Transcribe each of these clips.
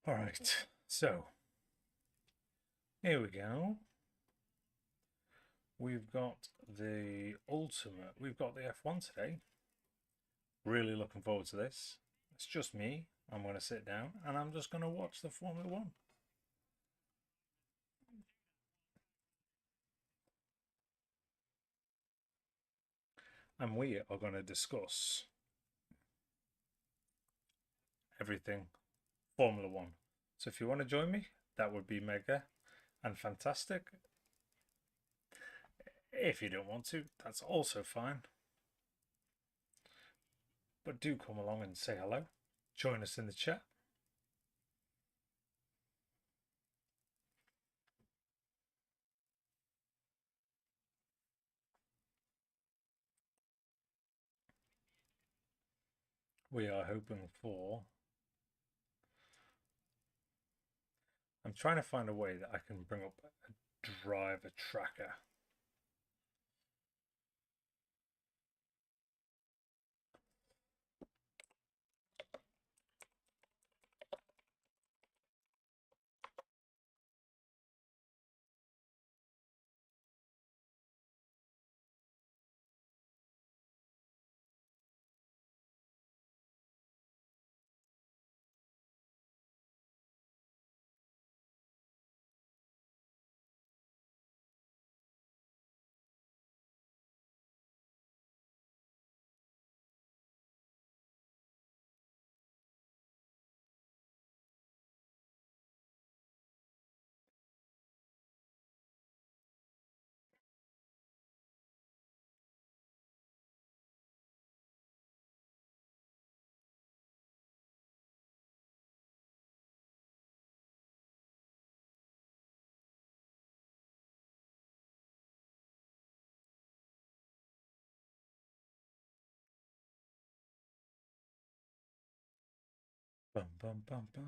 All right, so here we go. We've got the ultimate. We've got the F1 today. Really looking forward to this. It's just me. I'm going to sit down and I'm just going to watch the Formula One. And we are going to discuss everything Formula One. So if you want to join me, that would be mega and fantastic. If you don't want to, that's also fine. But do come along and say hello. Join us in the chat. We are hoping for. I'm trying to find a way that I can bring up a driver tracker. Bum, bum, bum, bum.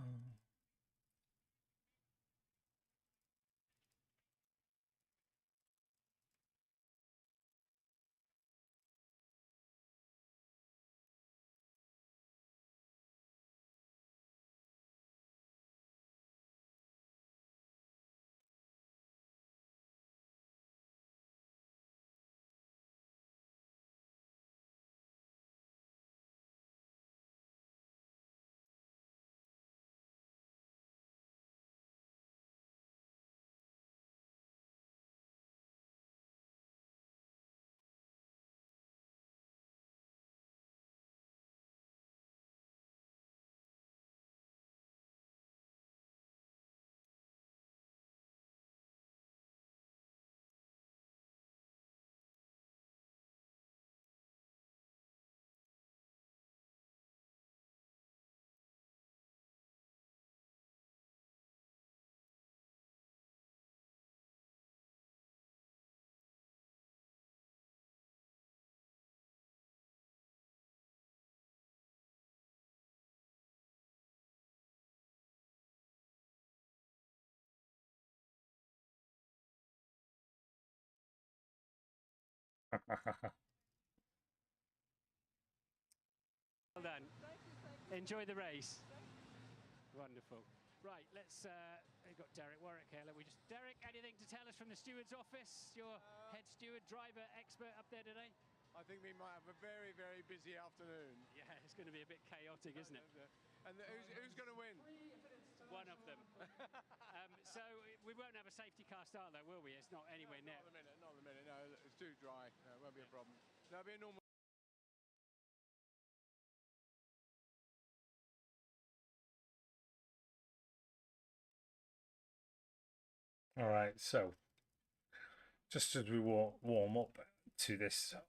Well done. Enjoy the race. Wonderful. Right, we've got Derek Warwick here. Derek, anything to tell us from the steward's office? Your head steward, driver, expert up there today? I think we might have a very, very busy afternoon. Yeah, it's going to be a bit chaotic, isn't it? And who's going to win? One of them. So we won't have a safety car start though, will we? It's not anywhere near. Not at the minute. No, it's too dry. No, it won't be a problem. There'll be a normal. All right, so just as we warm up to this,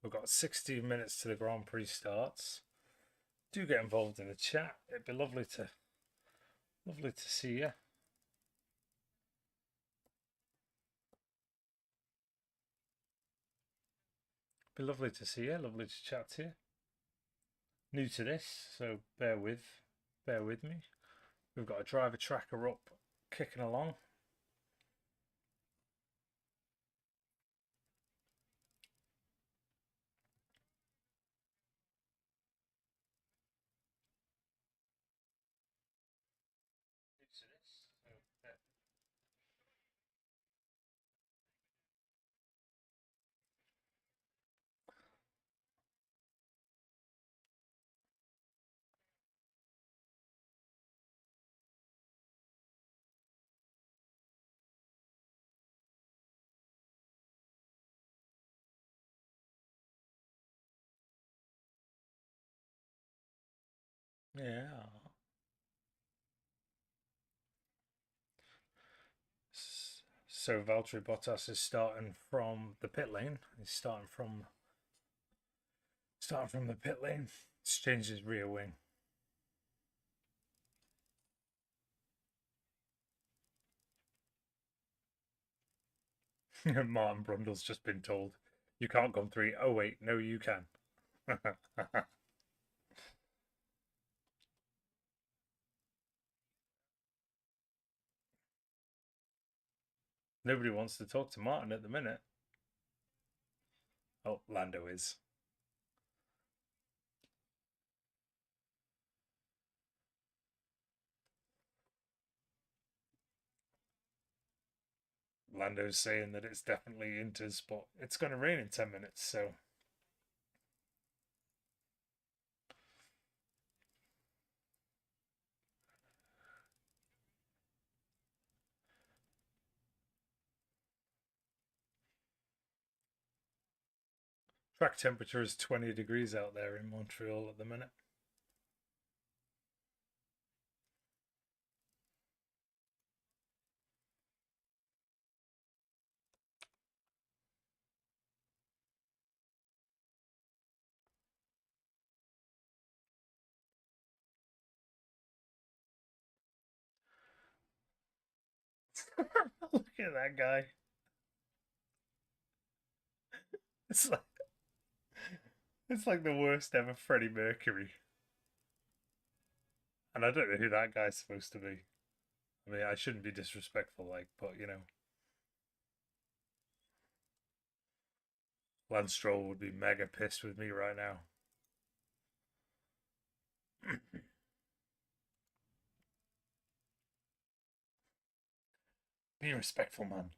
we've got 16 minutes to the Grand Prix starts. Do get involved in the chat. It'd be lovely to see you. Be lovely to see you. Lovely to chat to you. New to this, so bear with me. We've got a driver tracker up, kicking along. Yeah. So Valtteri Bottas is starting from the pit lane. He's starting from the pit lane. He's changed his rear wing. Martin Brundle's just been told, you can't come 3. Oh wait, no you can. Nobody wants to talk to Martin at the minute. Oh, Lando is. Lando's saying that it's definitely Inter's, but it's going to rain in 10 minutes, so. Track temperature is 20 degrees out there in Montreal at the minute. Look at that guy. It's like it's like the worst ever Freddie Mercury. And I don't know who that guy's supposed to be. I mean, I shouldn't be disrespectful, like, but you know, Lance Stroll would be mega pissed with me right now. Be respectful, man.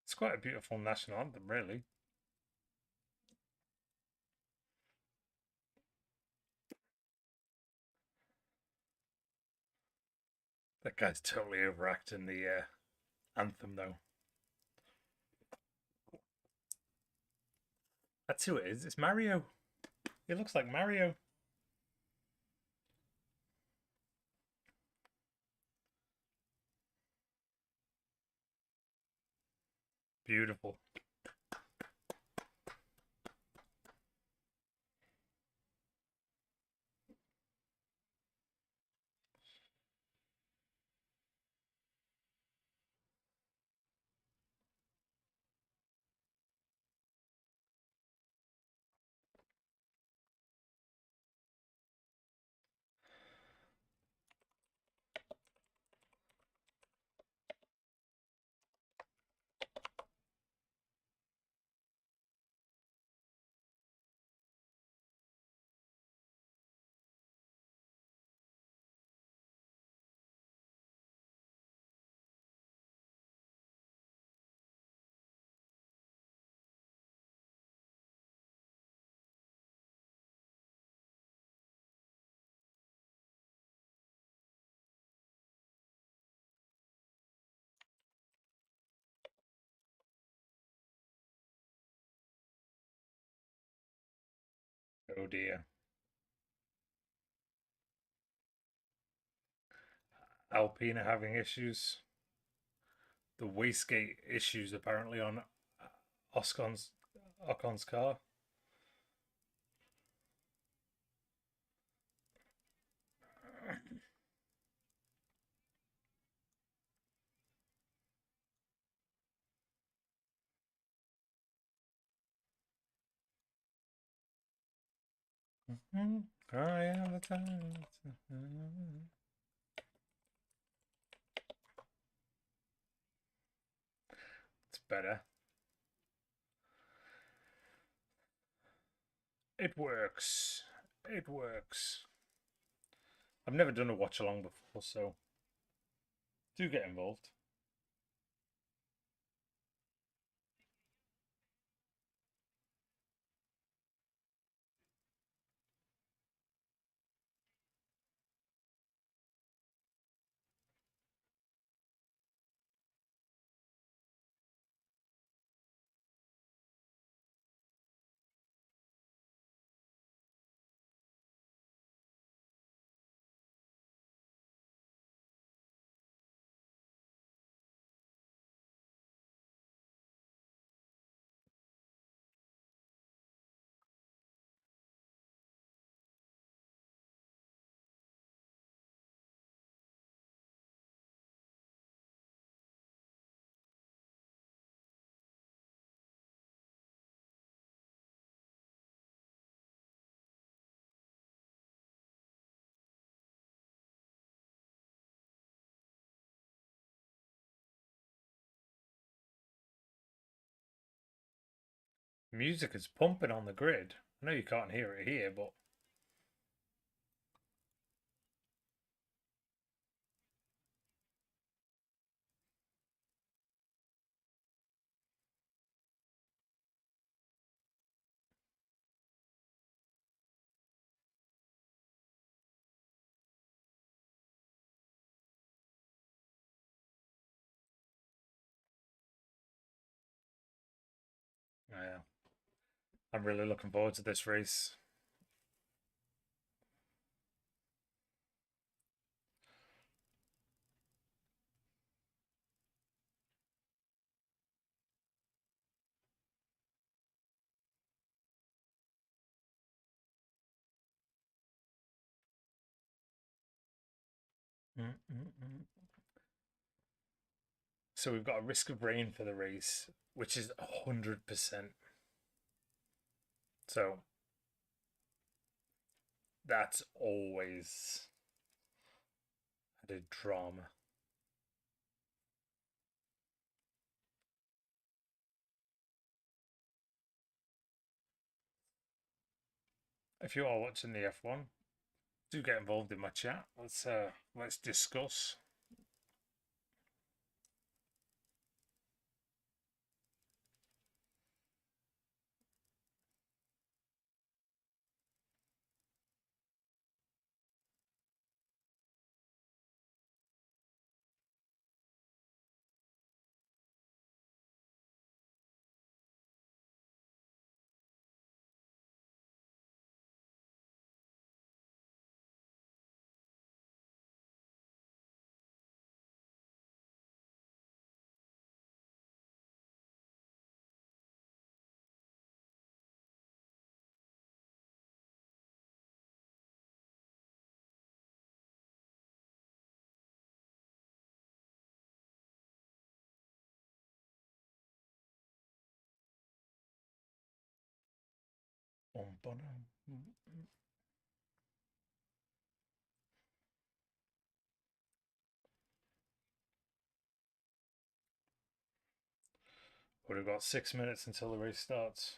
It's quite a beautiful national anthem, really. That guy's totally overacting the anthem, though. That's who it is. It's Mario. He looks like Mario. Beautiful. Oh dear. Alpine are having issues. The wastegate issues apparently on Ocon's car. I am the time. It's better. It works. It works. I've never done a watch along before, so do get involved. Music is pumping on the grid. I know you can't hear it here, but yeah, I'm really looking forward to this race. Mm-mm-mm. So we've got a risk of rain for the race, which is 100%. So that's always added drama. If you are watching the F1, do get involved in my chat. Let's discuss. We've got 6 minutes until the race starts.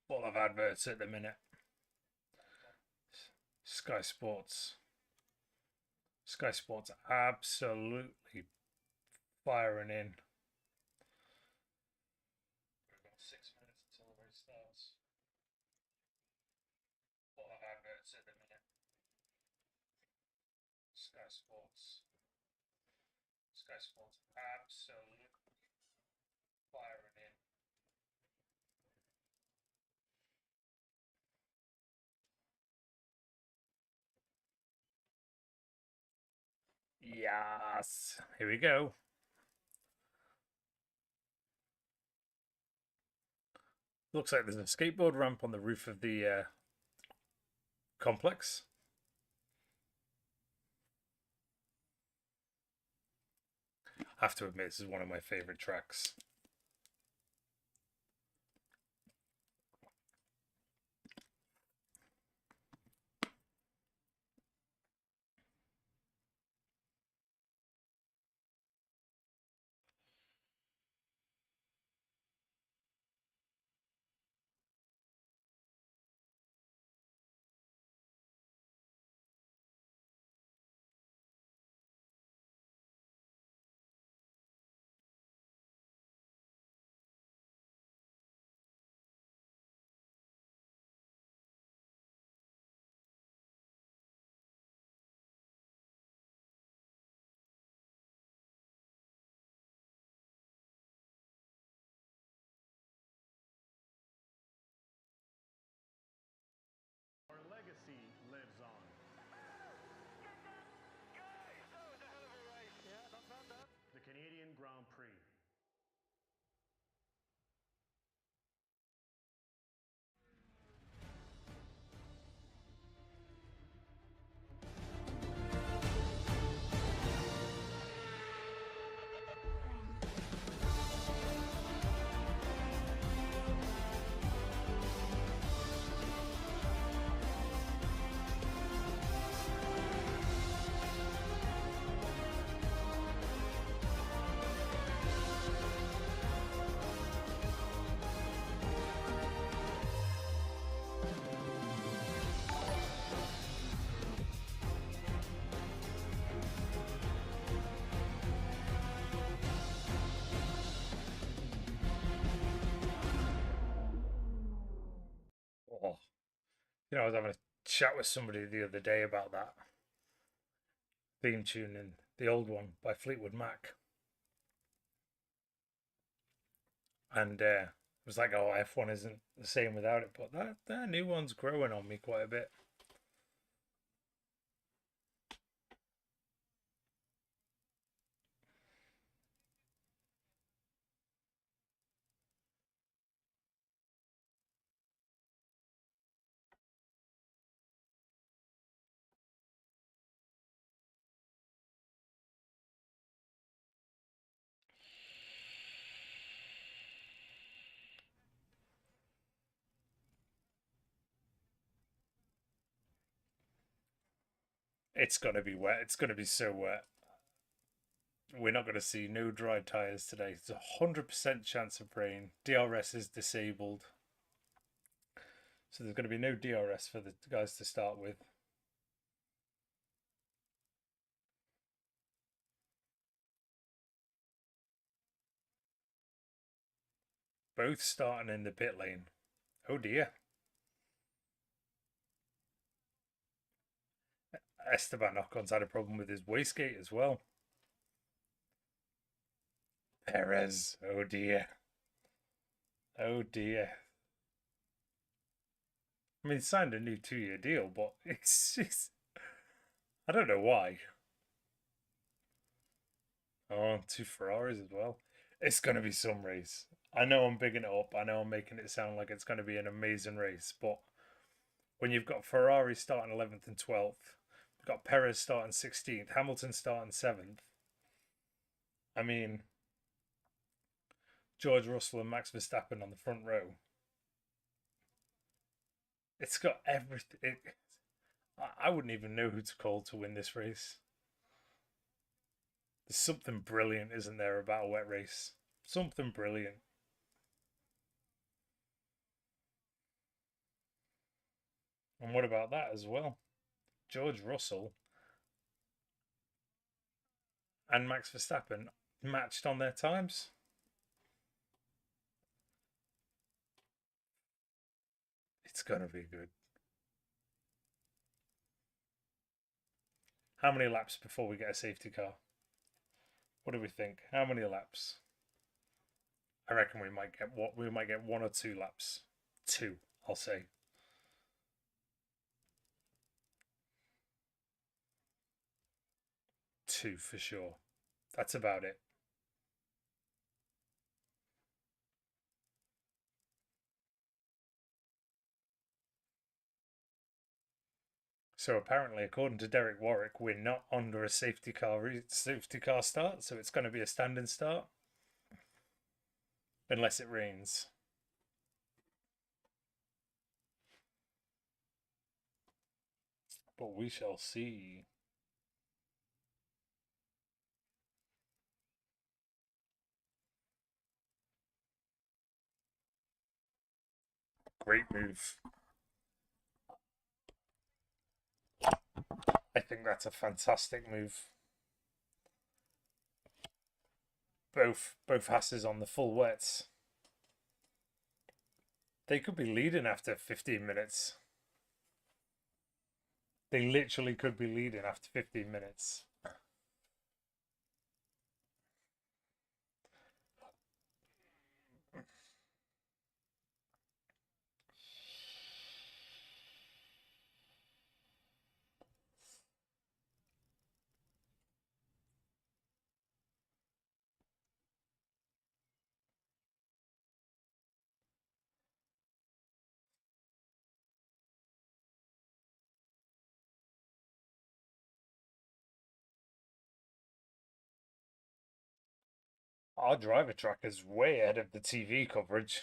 Full of adverts at the minute. Sky Sports. Sky Sports absolutely firing in. We've got 6 minutes until the race starts. Full of adverts at the minute. Sky Sports. Sky Sports absolutely firing in. Yes. Here we go. Looks like there's a skateboard ramp on the roof of the complex. I have to admit, this is one of my favorite tracks. You know, I was having a chat with somebody the other day about that theme tune in the old one by Fleetwood Mac. And it was like, oh, F1 isn't the same without it. But that new one's growing on me quite a bit. It's going to be wet. It's going to be so wet. We're not going to see no dry tyres today. It's 100% chance of rain. DRS is disabled. So there's going to be no DRS for the guys to start with. Both starting in the pit lane. Oh dear. Esteban Ocon's had a problem with his wastegate as well. Perez. Oh dear. Oh dear. I mean, he signed a new 2-year deal, but it's I don't know why. Oh, 2 Ferraris as well. It's going to be some race. I know I'm bigging it up. I know I'm making it sound like it's going to be an amazing race, but when you've got Ferrari starting 11th and 12th, you've got Perez starting 16th, Hamilton starting 7th. I mean, George Russell and Max Verstappen on the front row. It's got everything. I wouldn't even know who to call to win this race. There's something brilliant, isn't there, about a wet race? Something brilliant. And what about that as well? George Russell and Max Verstappen matched on their times. It's going to be good. How many laps before we get a safety car? What do we think? How many laps? I reckon we might get 1 or 2 laps. 2, I'll say. Two for sure. That's about it. So apparently, according to Derek Warwick, we're not under a safety car start, so it's going to be a standing start, unless it rains. But we shall see. Great move. I think that's a fantastic move. Both Hasses on the full wets. They could be leading after 15 minutes. They literally could be leading after 15 minutes. Our driver track is way ahead of the TV coverage.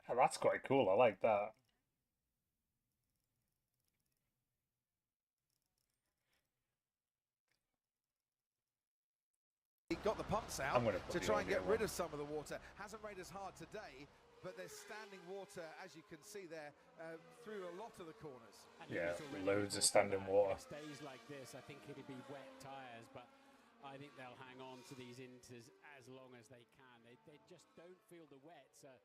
Oh, that's quite cool. I like that. He got the pumps out to try and get rid of some of the water. Hasn't rained as hard today, but there's standing water, as you can see there, through a lot of the corners. Yeah, loads of standing water. Days like this, I think it'd be wet tyres, but I think they'll hang on to these inters as long as they can. They just don't feel the wets are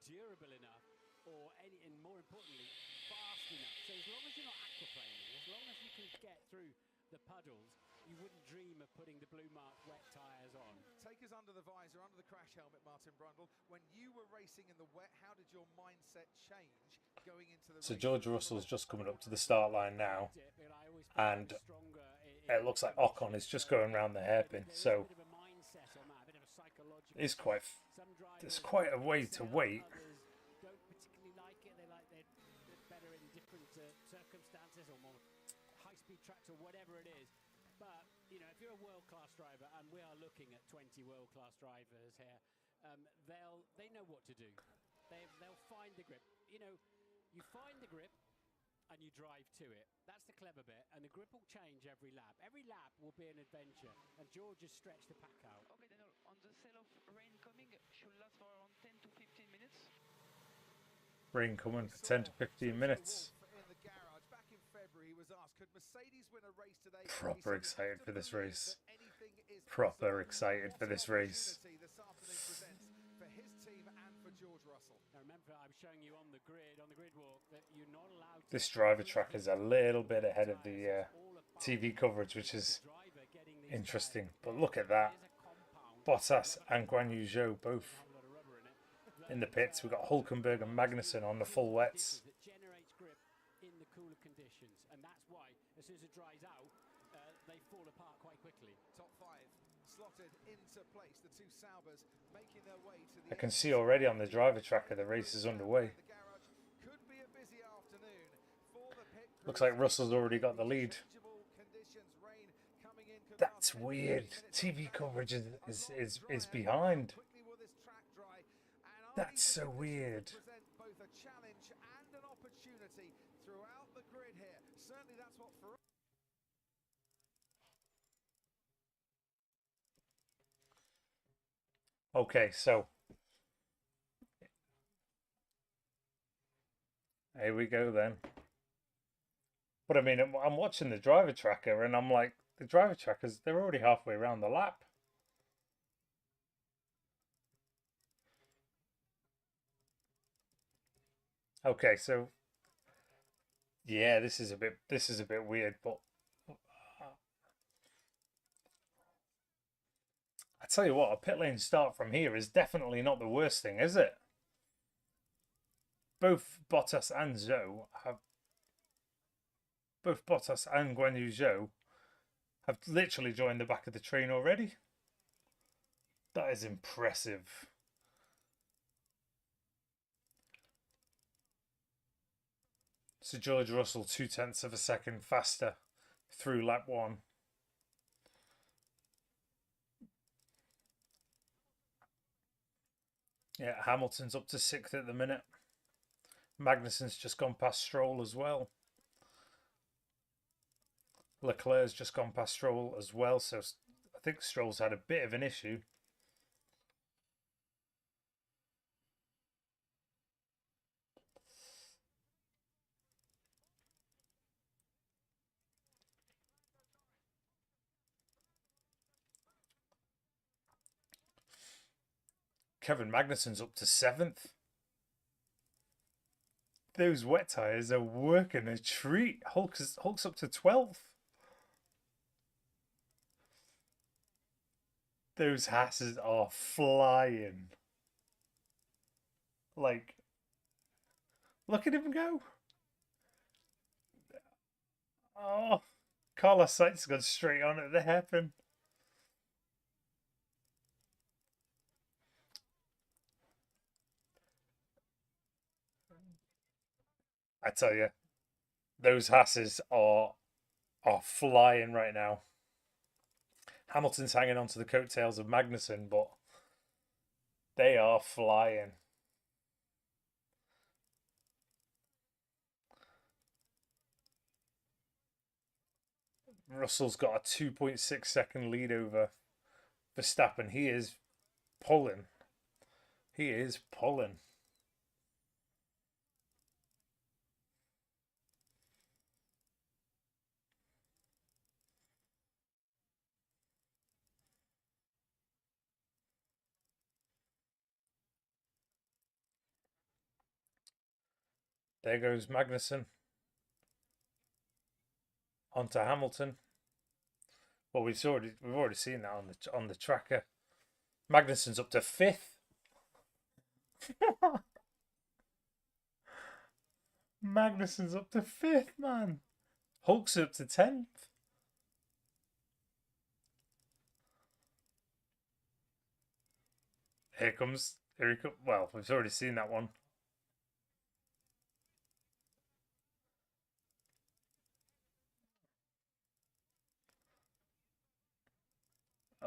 durable enough, and more importantly, fast enough. So as long as you're not aquaplaning, as long as you can get through the puddles, you wouldn't dream of putting the blue mark wet tyres on. Take us under the visor, under the crash helmet, Martin Brundle. When you were racing in the wet, how did your mindset change going into the race? So George Russell's just coming up to the start line now, and it looks like Ocon is just going around the hairpin. So it's quite a way to wait. Don't particularly like it. They like it better in different circumstances or more high-speed tracks or whatever it is. But, you know, if you're a world-class driver, and we are looking at 20 world-class drivers here, they know what to do. They'll find the grip. You know, you find the grip and you drive to it. That's the clever bit. And the grip will change every lap. Every lap will be an adventure. And George has stretched the pack out. Okay, then on the sail of rain coming, should last for around 10 to 15 minutes. Rain coming for 10 to 15 minutes. Proper excited for this race. Proper excited for this race. Now remember, I'm showing you on the grid walk, that you're not allowed to... This driver track is a little bit ahead of the TV coverage, which is interesting. But look at that. Bottas and Guan Yu Zhou both in the pits. We've got Hulkenberg and Magnussen on the full wets. That generates grip in the cooler conditions, and that's why as soon as it dries out, they fall apart quite quickly. Top 5 slotted into place. The two Saubers making their way to the I can see already on the driver tracker the race is underway. Could be a busy afternoon for the pit crew. Looks like Russell's already got the lead. That's weird. TV coverage is behind. That's so weird. Both a challenge and an opportunity throughout the grid here. Certainly that's what for Okay, so here we go then. But I mean, I'm watching the driver tracker and I'm like, the driver trackers, they're already halfway around the lap. Okay, so yeah, this is a bit weird, but I tell you what, a pit lane start from here is definitely not the worst thing, is it? Both Bottas and Guan Yu Zhou have literally joined the back of the train already. That is impressive. So George Russell 0.2 of a second faster through lap 1. Yeah, Hamilton's up to 6th at the minute. Magnussen's just gone past Stroll as well. Leclerc's just gone past Stroll as well, so I think Stroll's had a bit of an issue. Kevin Magnussen's up to 7th. Those wet tyres are working a treat. Hulk's up to 12th. Those Hasses are flying. Like, look at him go. Oh, Carlos Sainz got straight on at the hairpin. I tell you, those Hasses are flying right now. Hamilton's hanging on to the coattails of Magnussen, but they are flying. Russell's got a 2.6 second lead over Verstappen. He is pulling. He is pulling. There goes Magnussen. Onto Hamilton. Well, we've already seen that on the tracker. Magnussen's up to 5th. Magnussen's up to 5th, man. Hulk's up to 10th. Here he comes. Well, we've already seen that one.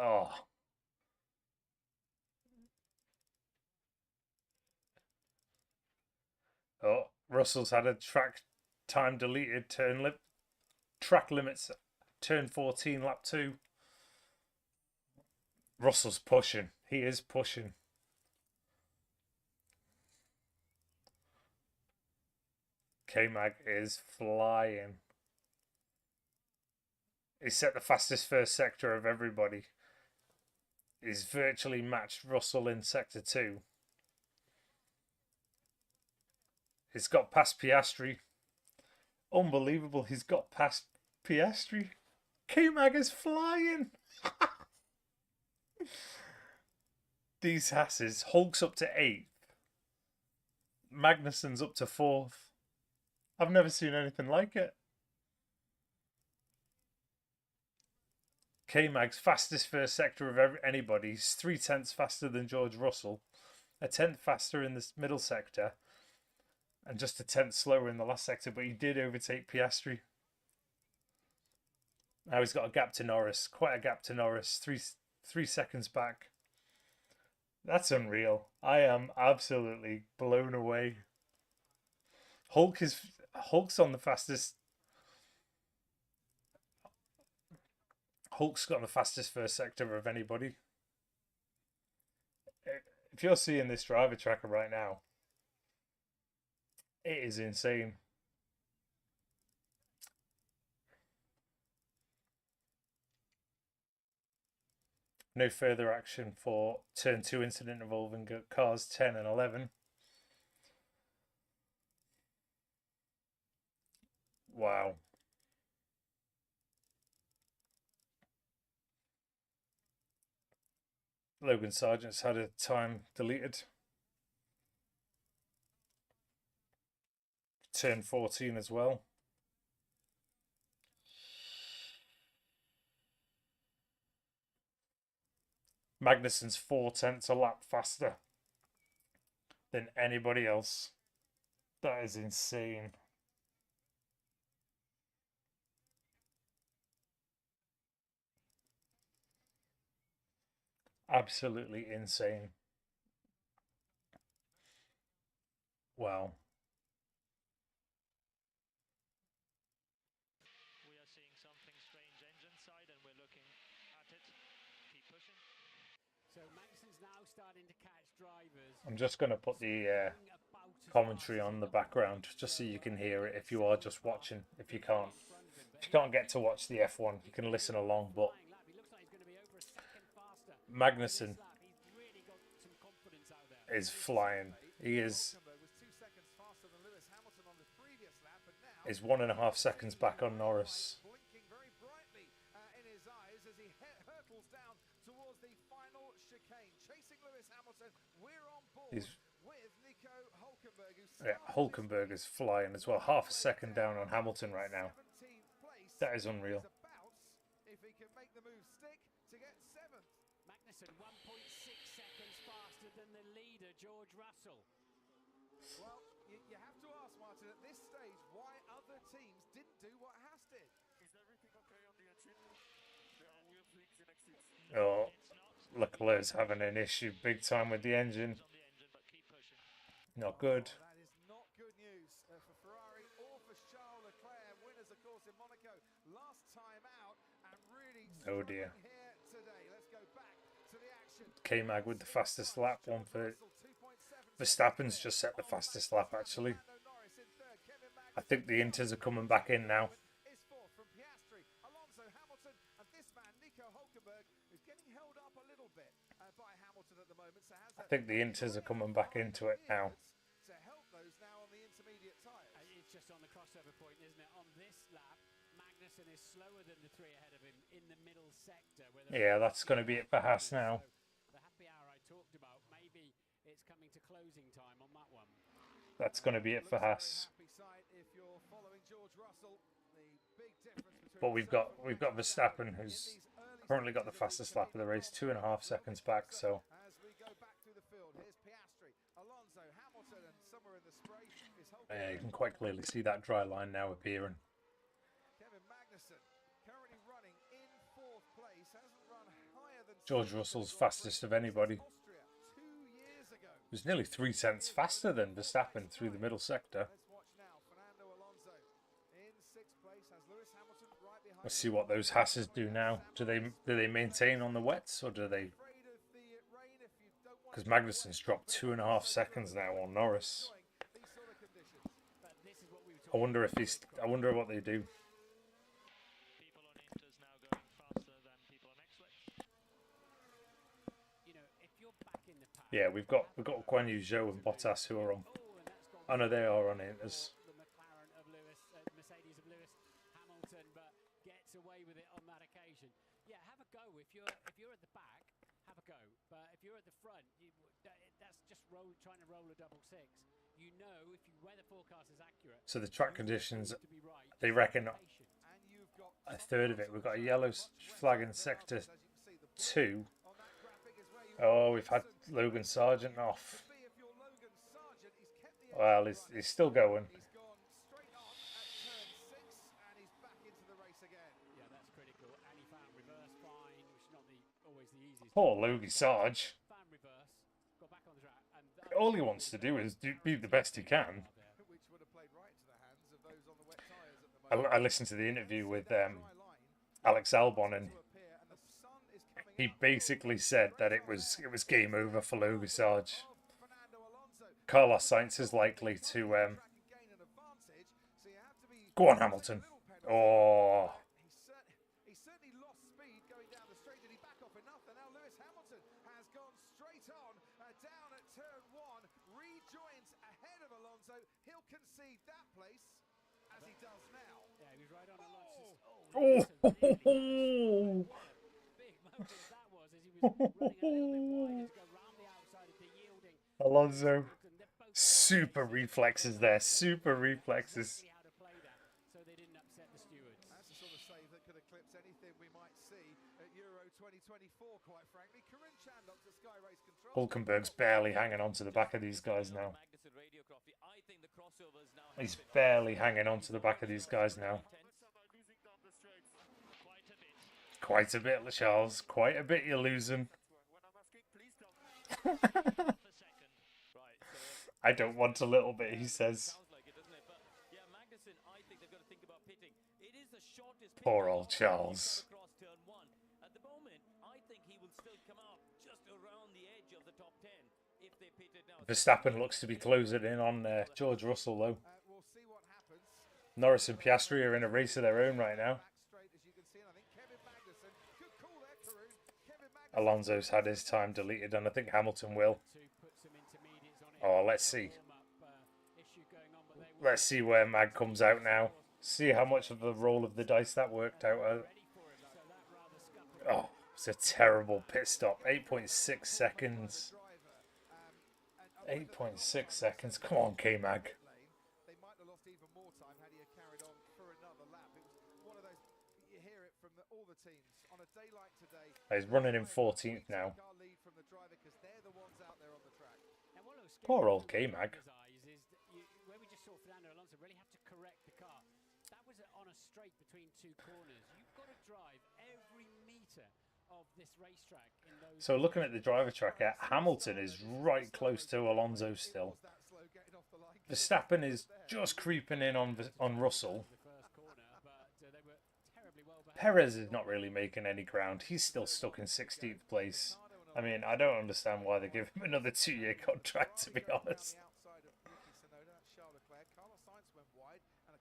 Oh. Oh, Russell's had a track time deleted. Track limits. Turn 14, lap 2. Russell's pushing. He is pushing. K-Mag is flying. He set the fastest first sector of everybody. He's virtually matched Russell in sector 2. He's got past Piastri. Unbelievable, he's got past Piastri. K-Mag is flying. These Hasses. Hulk's up to 8th. Magnussen's up to 4th. I've never seen anything like it. K-Mag's fastest first sector of anybody. He's 3/10 faster than George Russell. A 10th faster in the middle sector. And just a 10th slower in the last sector. But he did overtake Piastri. Now he's got a gap to Norris. Quite a gap to Norris. Three seconds back. That's unreal. I am absolutely blown away. Hulk's on the fastest. Hulk's got the fastest first sector of anybody. If you're seeing this driver tracker right now, it is insane. No further action for turn 2 incident involving cars 10 and 11. Wow. Logan Sargent's had a time deleted. Turn 14 as well. Magnussen's 4/10 a lap faster than anybody else. That is insane. Absolutely insane. Wow. We are seeing something strange engine side and we're looking at it. Keep pushing. So Magnussen's now starting to catch drivers. I'm just going to put the commentary on the background just so you can hear it if you are just watching. If you can't get to watch the F1, you can listen along. But Magnussen is flying. He is 1.5 seconds back on Norris. Blinking very brightly in his eyes as he hurtles down towards the final chicane. Chasing Lewis Hamilton, we're on board with Nico Hulkenberg. Hulkenberg is flying as well. 0.5 second down on Hamilton right now. That is unreal. If he can make the move stick to get 7th. Magnussen 1.6 seconds faster than the leader, George Russell. Well, you have to ask, Martin, at this stage, why other teams didn't do what Haas did. Is everything okay on the engine? There are wheel leaks in exits. Oh, Leclerc's having an issue big time with the engine. Not good. That is not good news for Ferrari or for Charles Leclerc. Winners, of course, in Monaco last time out, and really Oh dear. here today. Let's go back to the action. K-Mag with the fastest lap. One for Verstappen's just set the fastest lap actually. I think the Inters are coming back in now. Is fourth from Piastri, Alonso, Hamilton, and this man Nico Hulkenberg is getting held up a little bit by Hamilton at the moment. So I think the Inters are coming back into it now. To help those now on the intermediate tyre. just on the crossover point, isn't it? On this lap, Magnussen is slower than the three ahead of him in the middle sector. Yeah, that's going to be it for Haas now. So the happy hour I talked about, maybe it's coming to closing time on that one. That's going to be it for Haas. But we've got Verstappen, who's currently got the fastest lap of the race, 2.5 seconds back. So yeah, you can quite clearly see that dry line now appearing. George Russell's fastest of anybody. It was nearly 3 cents faster than Verstappen through the middle sector. Let's see what those Hasses do now. Do they maintain on the wets, or do they? Because Magnussen's dropped 2.5 seconds now on Norris. I wonder if he's. I wonder what they do. Yeah, we've got Guan Yu, Zhou, and Bottas who are on. Oh no, they are on Inters. The McLaren of Lewis, Mercedes of Lewis Hamilton, but gets away with it on that occasion. Yeah, have a go. If you're at the back, have a go. But if you're at the front, that's just trying to roll a double six. You know, if your weather forecast is accurate. So the track conditions, they reckon a third of it. We've got a yellow flag in sector 2. Oh, we've had Logan Sargent off. Well, he's still going. Poor Logie Sarge. All he wants to do is be the best he can. I listened to the interview with Alex Albon, and he basically said that it was game over for Logie Sarge. Carlos Sainz is likely to go on, Hamilton. Oh. He certainly lost speed going down the straight. Did he back off enough? And now Lewis Hamilton has gone straight on down at turn 1, rejoins ahead of Alonso. He'll concede that place as he does now. Yeah, he was right on Alonso's. Oh. Big moment that was, as he was running a little bit wider to go round the outside of the yielding. Alonso, super reflexes there, super reflexes. So they didn't upset the stewards. That's the sort of save that could eclipse anything we might see at Euro 2024, quite frankly. Corinne Chandler to Sky Race Control. Hulkenberg's barely hanging on to the back of these guys now. He's barely hanging on to the back of these guys now. Quite a bit, Charles. Quite a bit you're losing. I don't want a little bit, he says. Poor old Charles. At the moment, I think he will still come out just around the edge of the top 10 if they pit it now. Verstappen looks to be closing in on George Russell, though. Norris and Piastri are in a race of their own right now. Alonso's had his time deleted, and I think Hamilton will. Oh, let's see. Let's see where Mag comes out now. See how much of a roll of the dice that worked out. Oh, it's a terrible pit stop. 8.6 seconds. 8.6 seconds. Come on, K-Mag. They might have lost even more time had he carried on for another lap. It was one of those, you hear it from all the teams. On a day like today, he's running in 14th now. Poor old K-Mag. Where we just saw Fernando Alonso really have to correct the car. That was on a straight between two corners. You've got to drive every metre of this racetrack in those. So looking at the driver tracker, Hamilton is right close to Alonso still. Verstappen is just creeping in on Russell. Perez is not really making any ground. He's still stuck in 16th place. I mean, I don't understand why they give him another 2-year contract, to be honest.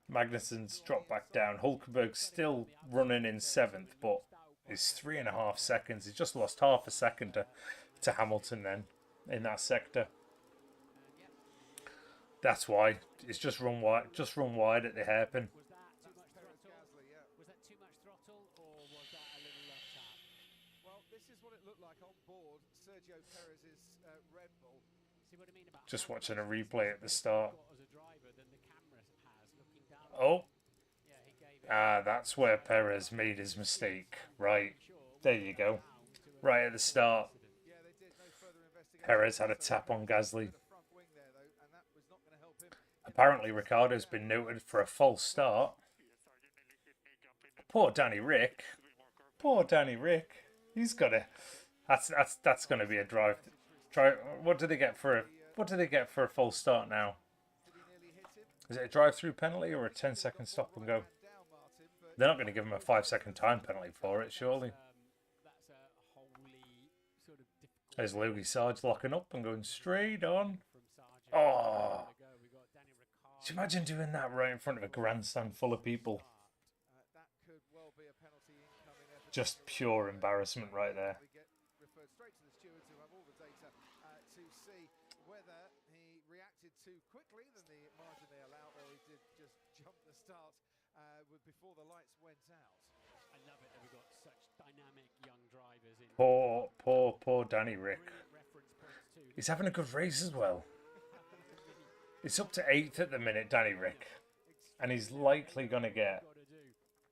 Magnussen's dropped back down. Hulkenberg's still running in 7th, but it's 3.5 seconds. He's just lost half a second to Hamilton then in that sector. That's why It's just run wide. Just run wide at the hairpin. Was that too much Perez throttle? Gasly, yeah. Was that too much throttle, or was that a little left tap? Well, this is what it looked like on board Sergio Perez's Red Bull. See what I mean about Just how watching a much replay at the distance start. you've got as a driver than the camera has looking down. Oh, Yeah, he gave it. that's where Perez made his mistake. Right, there you go. Right at the start, Yeah, they did no further investigation. Perez had a tap on Gasly. The front wing there, though, and that was not going to help him. Apparently, Ricardo's been noted for a false start. Poor Danny Rick. Poor Danny Rick. He's got to. That's going to be a drive. What do they get for a false start now? Is it a drive-through penalty or a 10-second stop and go? They're not going to give him a 5-second time penalty for it, surely. That's a wholly sort of difficult. There's Louis Sarge locking up and going straight on. From Sargent. Oh, We got Danny Ricciardo. can you imagine doing that right in front of a grandstand full of people? That could well be a penalty incoming there. Just pure embarrassment right there. We get referred straight to the stewards who have all the data to see whether he reacted too quickly than the margin they allow, or he did just jump the start before the lights went out. I love it that we've got such dynamic young drivers in. Poor Danny Rick. Brilliant reference points too. He's having a good race as well. It's up to 8th at the minute, Danny Rick. And he's likely going to get Got to do.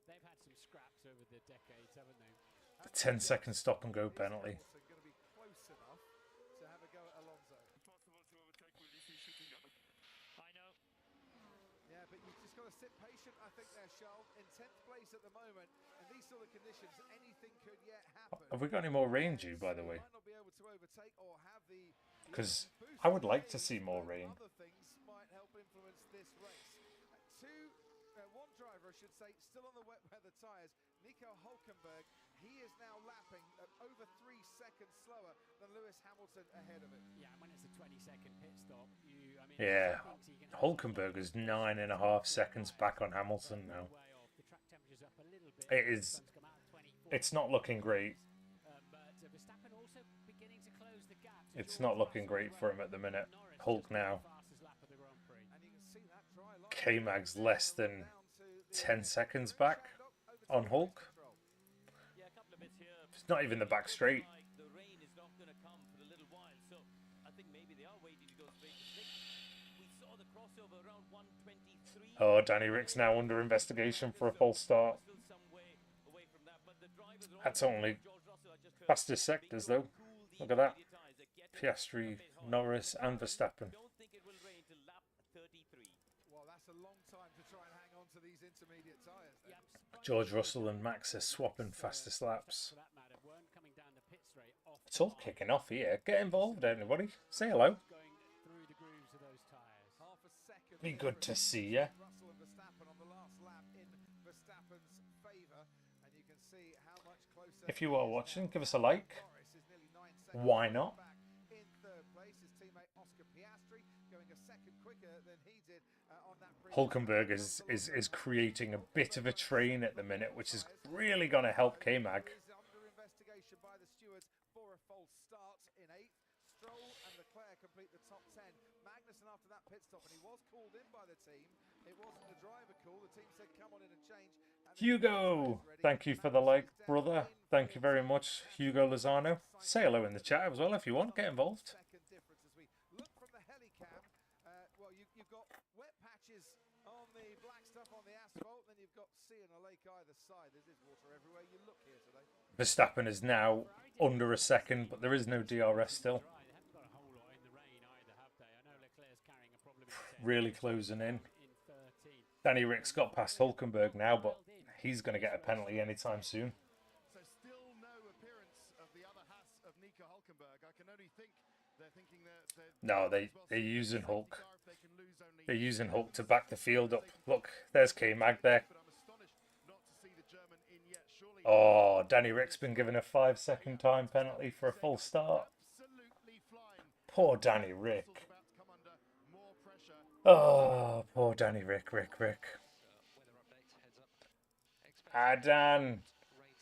They've had some scraps over the decades, haven't they? a 10-second stop and go penalty. Hamilton going to be close enough to have a go at Alonso. Impossible to overtake with this shooting up. I know. Yeah, but you've just got to sit patient, I think, there, Charles. In 10th place at the moment, in these sort of conditions, anything could yet happen. Have we got any more rain due, by the way? Might not be able to overtake or have the 'Cause boost I would like to pace, see more but rain. Other things might help influence this race. One driver, I should say, still on the wet weather tyres, Nico Hulkenberg. He is now lapping at over 3 seconds slower than Lewis Hamilton ahead of him. Yeah, and when it's a 20-second pit stop, Yeah, Hulkenberg is 9.5 seconds back on Hamilton now. way off. The track temperature's up a little bit. It is. Sun's come out at 24. It's not looking great. But Verstappen also beginning to close the gap. to It's George not looking Russell great as for well. him at the minute. Norris Hulk just made now. the fastest lap of the Grand Prix. And you can see that dry line. K-Mag's less than 10 seconds back on Hulk. Yeah, a couple of bits here. It's not even the back straight. Like the rain is not going to come for a little while, so I think maybe they are waiting to go straight to six. We saw the crossover around 123. Oh, Danny Rick's now under investigation for a false start. Still some way away from that, but the drivers are That's all- only George Russell, I just heard, fastest sectors though. cool the Look at that. intermediate tyres. They're getting Piastri, a bit hot. Norris and Verstappen. Don't think it will rain till lap 33. Well, that's a long time to try and hang on to these intermediate tyres. Yeah, I'm surprised George Russell and Max are swapping fastest laps. for that matter, weren't coming down the pit straight off It's all kicking off here. Get involved, everybody. Say hello. going through the grooves of those tyres. Half a second. Be good to see ya. Russell and Verstappen on the last lap in Verstappen's favour, and you can see how much closer. If you are watching, give us a like. Norris is nearly 9 seconds Why not? back in third place. His teammate Oscar Piastri going a second quicker than he did on that. Hulkenberg is creating a bit of a train at the minute, which is really going to help K-Mag. Is under investigation by the stewards for a false start in 8th. Stroll and Leclerc complete the top 10. Magnussen after that pit stop, and he was called in by the team. It wasn't the driver call. The team said, "Come on in and change." And the Hugo, thank you for the like, brother. Thank you very much, Hugo Lozano. Say hello in the chat as well if you want. Get involved. second difference as we look from the helicam. Well, you've got wet patches on the black stuff on the asphalt, then you've got sea and a lake either side. There's water everywhere you look here today. Verstappen is now under a second, but there is no DRS still. Dry. They haven't got a whole lot in the rain either, have they? I know Leclerc's carrying a problem in 10th, Really closing in. in 13th. Danny Rick's got past Hulkenberg now, but he's going to get a penalty anytime soon. So still no appearance of the other Haas of Nico Hulkenberg. I can only think they're thinking that No, they're using Hulk. They're using Hulk to back the field up. Look, there's K-Mag there. But I'm astonished not to see the German in yet. Surely Oh, Danny Rick's been given a 5-second time penalty for a full start. absolutely flying. Poor Danny Rick. Russell's about to come under more pressure. Oh, poor Danny Rick. Weather updates, heads up. Adan,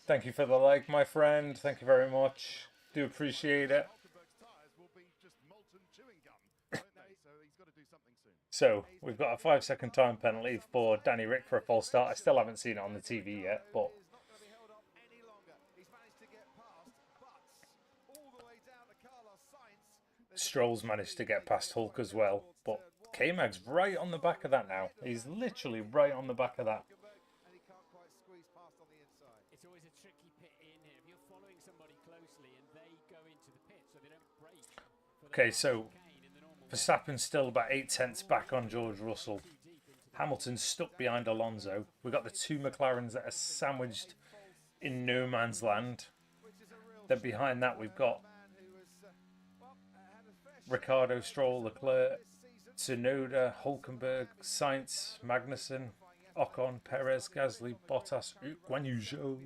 thank you for the like, my friend. Thank you very much. Do appreciate it. Hulkenberg's tyres will be just molten chewing gum, won't they? So he's got to do something soon. So we've got a 5-second time penalty for Danny Rick for a false start. I still haven't seen it on the TV yet, but Is not going to be held up any longer. He's managed to get past, but all the way down to Carlos Sainz. Stroll's managed to get past Hulk as well. But K-Mag's right on the back of that now. He's literally right on the back of that. And he can't quite squeeze past on the inside. It's always a tricky pit in here. If you're following somebody closely and they go into the pit so they don't break. Okay, so Verstappen's still about 8 tenths back on George Russell. Hamilton's stuck behind Alonso. We've got the two McLarens that are sandwiched in no man's land. Then behind that we've got Ricciardo, Stroll, Leclerc, Tsunoda, Hulkenberg, Sainz, Magnussen, Ocon, Perez, Gasly, Bottas, Guan Yu Zhou,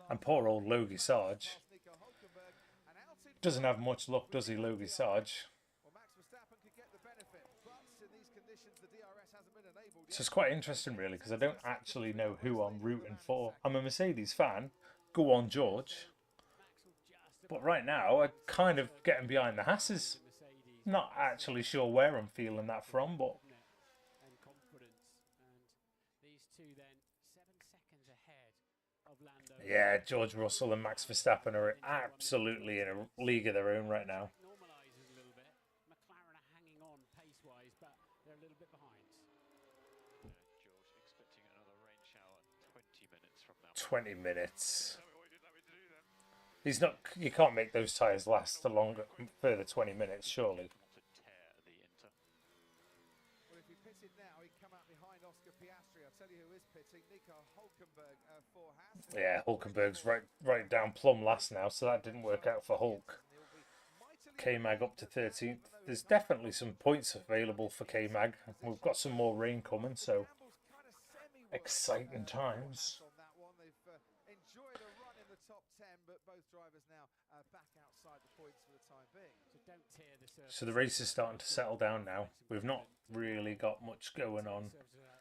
and poor old Logie Sarge. Doesn't have much luck, does he, Logie Sarge? So it's quite interesting, really, because I don't actually know who I'm rooting for. I'm a Mercedes fan. Go on, George. But right now, I'm kind of getting behind the Hasses. Not actually sure where I'm feeling that from, but And confidence. And these two then 7 seconds ahead of Lando. yeah, George Russell and Max Verstappen are absolutely in a league of their own right now. Normalises a little bit. McLaren are hanging on pace-wise, but they're a little bit behind. George expecting another rain shower 20 minutes from now. 20 minutes. Tell me what you didn't let me do then. He's not. You can't make those tyres last a longer, further 20 minutes, surely. Want to tear the Inter. Well, if he pitted now, he'd come out behind Oscar Piastri. I'll tell you who is pitting. Nico Hulkenberg for Haas. Yeah, Hulkenberg's right down plumb last now, so that didn't work out for Hulk. K-Mag up to 13th. There's definitely some points available for K-Mag. We've got some more rain coming, so exciting times. On that one, they've enjoyed a run in the top 10, but both drivers now back outside the points for the time being. So don't tear the surface. So the race is starting to settle down now. We've not really got much going on.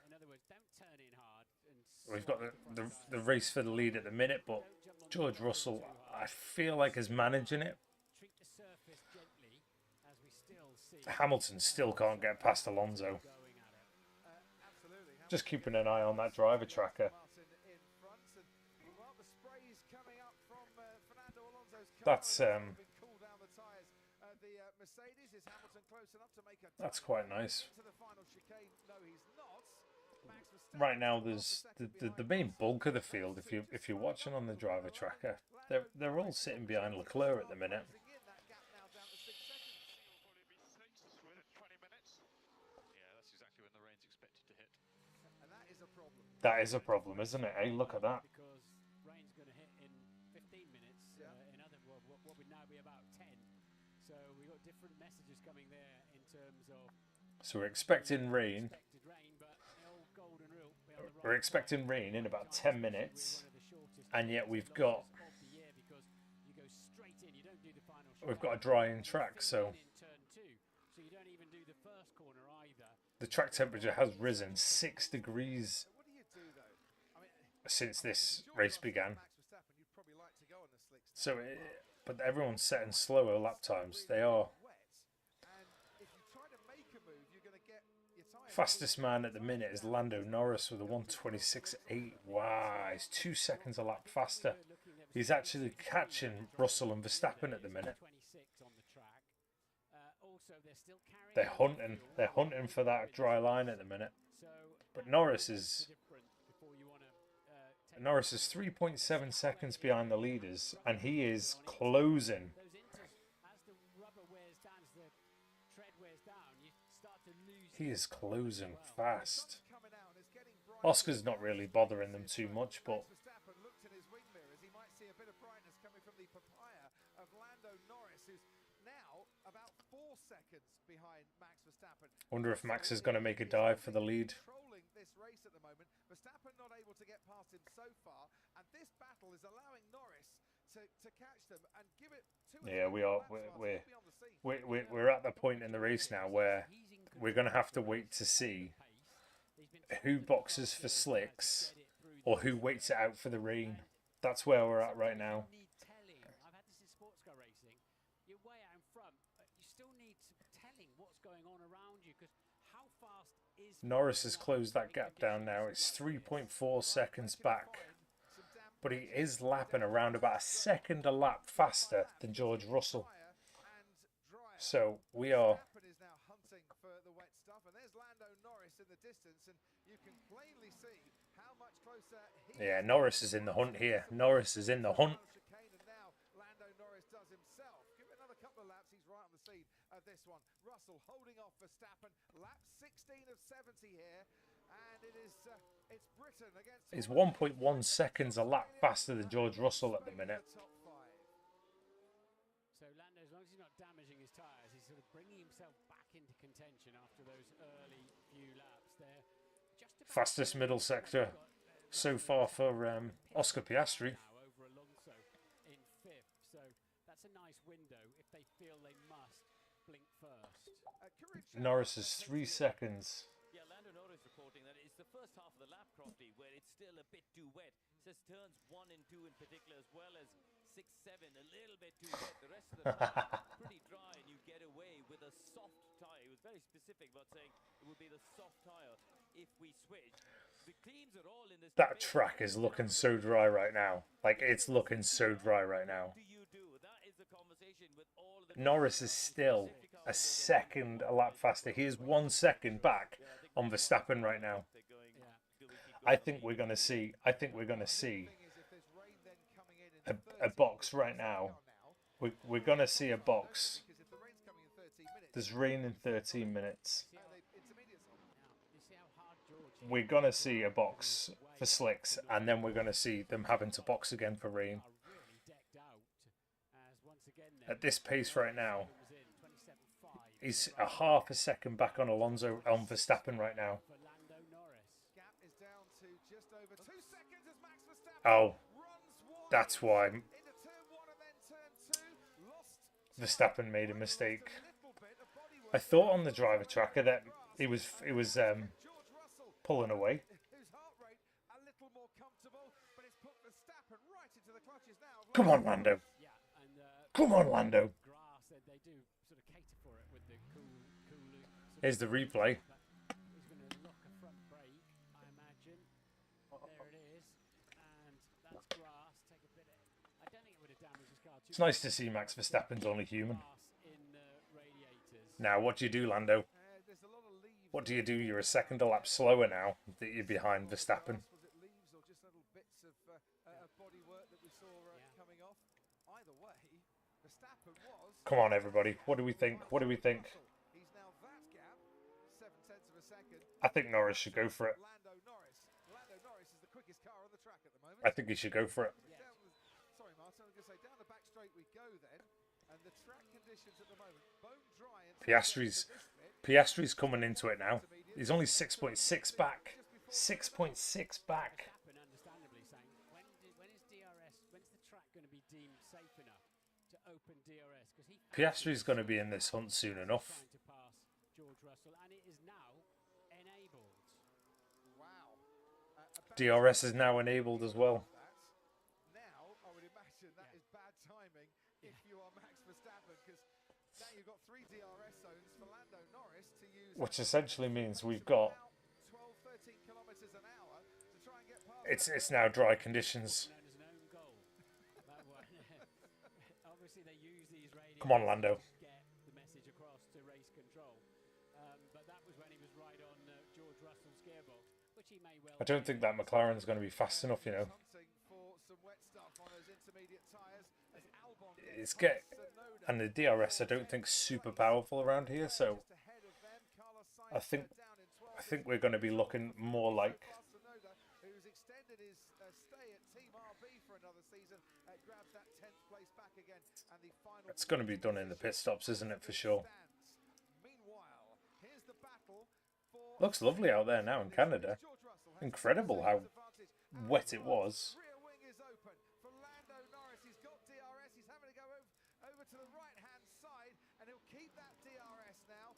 In other words, don't turn in hard. And We've got the race for the lead at the minute, but George Russell, I feel like, is managing it. treat the surface gently as we still see Hamilton still can't get past Alonso. going at it. Absolutely. Just keeping an eye on that driver tracker. Martin in front, and well, the spray is coming up from Fernando Alonso's car. That's Been cool down the tyres. The Mercedes, is Hamilton close enough to make a That's quite nice. into the final chicane? No, he's not. Max Verstappen Right now, still there's second the behind main Russell. bulk of the field. If you're watching on the driver tracker, they're all sitting behind Leclerc at the minute. Closing in, that gap now down to 6 seconds. Will probably be 6 within 20 minutes. Yeah, that's exactly when the rain's expected to hit. And that is a problem. That is a problem, isn't it? Hey, look at that. Because rain's going to hit in 15 minutes. In other what would now be about 10. So we've got different messages coming there in terms of So we're expecting rain. expected rain, but the old golden rule. we have the We're right expecting rain in about 10 minutes, one of the shortest and yet we've of got the year because you go straight in. You don't do the final we've chicane. got a drying track, so In turn two, so you don't even do the first corner either. the track temperature has risen 6 degrees What do you do though? I mean, since this enjoy race it on began. Max Verstappen, you'd probably like to go on the slicks. So, but everyone's setting slower lap times. They are. Wet, and if you try to make a move, you're going to get your tyre. Fastest man at the minute is Lando Norris with a 1:26.8. Wow, he's 2 seconds a lap faster. He's actually catching Russell and Verstappen at the minute. 26 on the track. Also, they're still carrying. They're hunting. They're hunting for that dry line at the minute. So But Norris is different before you want to take Norris is 3.7 seconds behind the leaders, and he is closing. those inters as the rubber wears down, as the tread wears down. You start to lose. He is closing fast. Coming out, and it's getting bright. Oscar's not really bothering them too much, but Verstappen looked in his wing mirrors. He might see a bit of brightness coming from the papaya of Lando Norris, who's now about 4 seconds behind Max Verstappen. wonder if Max is going to make a dive for the lead. Controlling this race at the moment. Verstappen not able to get past him so far, and this battle is allowing Norris to catch them and give it 2 Yeah, we are. We're at the point in the race now where we're going to have to wait to see who boxes for slicks or who waits it out for the rain. That's where we're at right now. Need telling. I've had this in sports car racing. You're way out in front, but you still need some telling what's going on around you because how fast Norris has closed that gap down now. It's 3.4 seconds back. But he is lapping around about a second a lap faster than George Russell. So we are... Verstappen is now hunting for the wet stuff, and there's Lando Norris in the distance, and you can plainly see how much closer he Yeah, Norris is in the hunt here. Norris is in the hunt. chicane, and now Lando Norris does himself. Give it another couple of laps, he's right on the scene of this one. Russell holding off Verstappen, lap 16 of 70 here, and it is it's Britain against... He's 1.1 seconds a lap faster than George Russell at the minute. So Lando, as long as he's not damaging his tyres, he's sort of bringing himself back into contention after those early few laps there. Just about Fastest middle sector so far for Oscar Piastri. now over Alonso in fifth. So that's a nice window if they feel they must blink first. Norris is 3 seconds. Yeah, Lando Norris reporting that it's the first half of the lap, Crofty, where it's still a bit too wet. Says turns 1 and 2 in particular, as well as 6, 7, a little bit too wet. The rest of the track pretty dry, and you get away with a soft tyre. He was very specific about saying it would be the soft tyre if we switch. The teams are all in this. That track is looking so dry right now. Like, it's looking so dry right now. What do you do? That is the conversation with all of the Norris is still a second a lap faster. He is 1 second back on Verstappen right now. I think we're going to see a box right now. We're going to see a box. There's rain in 13 minutes. We're going to see a box for slicks, and then we're going to see them having to box again for rain. At this pace right now, he's a half a second back on Alonso, on Verstappen right now. Oh, that's why Verstappen made a mistake. I thought on the driver tracker that he was pulling away. Come on, Lando. Come on, Lando. Here's the replay. He's going to lock a front brake, I imagine. There it is. And that's grass. Take a bit of... I don't think it would have damaged his car. It's nice to see Max Verstappen's only human. Grass in the radiators. Now, what do you do, Lando? What do you do? You're a second a lap slower now that you're behind Verstappen. Was it leaves or just little bits of bodywork that we saw coming off? Either way, Verstappen was... Come on, everybody. What do we think? What do we think? He's now that gap, 0.7 of a second. I think Norris should go for it. Lando Norris is the quickest car on the track at the moment. I think he should go for it. Sorry, Martin, I was going to say down the back straight we go then, and the track conditions at the moment bone dry. Piastri's coming into it now. He's only 6.6 back. 6.6 back. Verstappen understandably saying, when is DRS, when's the track going to be deemed safe enough to open DRS? Because he Piastri's going to be in this hunt soon enough. trying to pass George Russell, and it is now enabled. Wow. DRS is now enabled as well. Now, I would imagine that is bad timing if you are Max Verstappen, because now you've got 3 DRS zones for Lando Norris to use. Which essentially means we've got... 12-13 kilometers an hour to try and get past. It's now dry conditions. Known as an own goal. That one. Obviously, they use these radios Come on, Lando. to get the message across to race control. But that was when he was right on George Russell's gearbox, which he may well. I don't think that McLaren's going to be fast enough, you know. Hunting for some wet stuff on those intermediate tyres as Albon It's get... And the DRS I don't think super powerful around here, so I think we're going to be looking more like... who's extended his stay at Team RB for another season, grabs that 10th place back again, and the final... It's going to be done in the pit stops, isn't it, for sure? Meanwhile, here's the battle for... Looks lovely out there now in Canada. Incredible how wet it was. Rear wing is open for Lando Norris. He's got DRS. He's having to go over to the right-hand side, and he'll keep that DRS now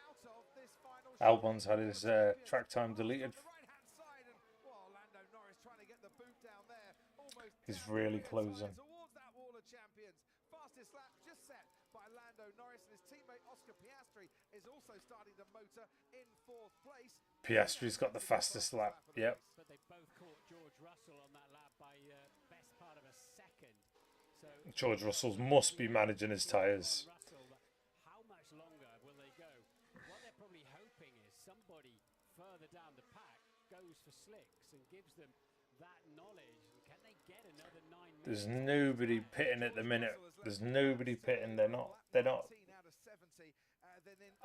out of this final... Albon's had his track time deleted. Right-hand side, and Lando Norris trying to get the boot down there. Almost He's down really the closing. inside towards that wall of champions. Fastest lap just set by Lando Norris and his teammate Oscar Piastri is also starting to motor in fourth place. Piastri's got the fastest lap. Yep. But they both caught George Russell on that lap by best part of a second. So George Russell must be managing his tyres. Russell, but how much longer will they go? What they're probably hoping is somebody further down the pack goes for slicks and gives them that knowledge. And can they get another 9 minutes? There's nobody pitting at the minute. There's nobody pitting. They're not.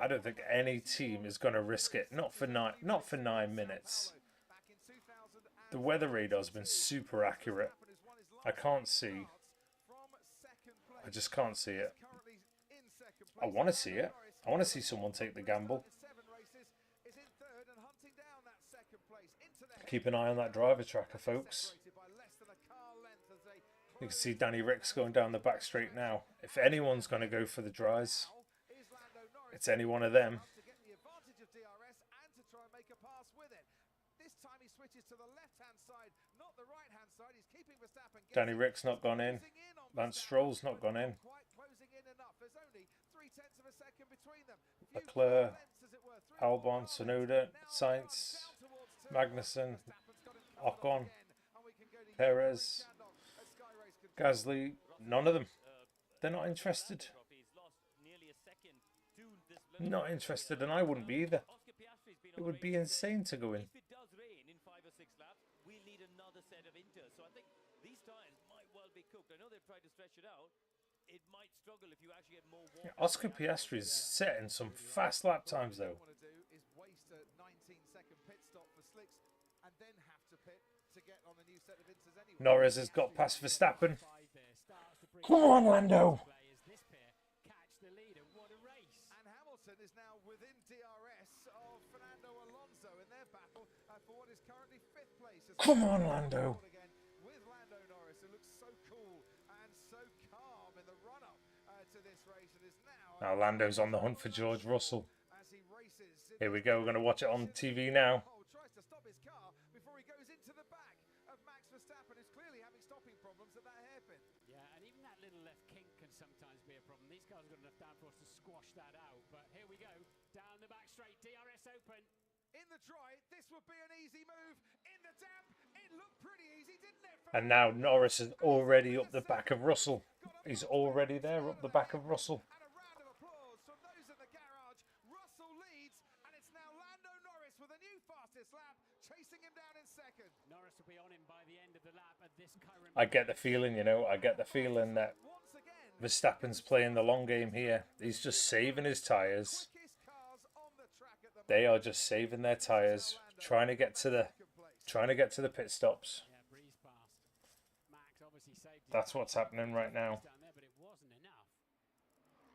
I don't think any team is going to risk it. Not for 9 minutes. The weather radar's been super accurate. I can't see. I just can't see it. I want to see it. I want to see someone take the gamble. Keep an eye on that driver tracker, folks. You can see Danny Ricks going down the back straight now. If anyone's going to go for the dries, it's any one of them. Danny Ricks not gone in. Lance Stroll's not gone in. Leclerc, Albon, Tsunoda, Sainz, Magnussen, Ocon, Perez, Gasly, none of them. They're not interested. Not interested, and I wouldn't be either. It would be insane to go in. If it does rain in 5 or 6 laps, we'll need another set of inters. So I think these tyres might well be cooked. I know they've tried to stretch it out. It might struggle if you actually get more water. Oscar Piastri's setting some fast lap times though. Norris has got past Verstappen. Come on, Lando. Is now within DRS of Fernando Alonso in their battle for what is currently 5th place. Come on, Lando. Again with Lando Norris, who looks so cool and so calm in the run-up to this race, and is now. Now Lando's on the hunt for George Russell. Here we go. We're going to watch it on TV now. Tries to stop his car before he goes into the back of Max Verstappen, who's clearly having stopping problems at that hairpin. Yeah, and even that little left kink can sometimes be a problem. These guys have got enough downforce to squash that out. But here we go, down the back straight, DRS open. In the dry, this would be an easy move. In the damp, it looked pretty easy, didn't it? And now Norris is already up the back of Russell. He's already there up the back of Russell. And a round of applause from those in the garage. Russell leads, and it's now Lando Norris with a new fastest lap, chasing him down in second. Norris will be on him by the end of the lap at this current. I get the feeling, I get the feeling that Verstappen's playing the long game here. He's just saving his tyres. They are just saving their tyres, trying to get to the pit stops. Yeah, breeze past. Max obviously saved. That's what's happening right now. Down there, but it wasn't enough.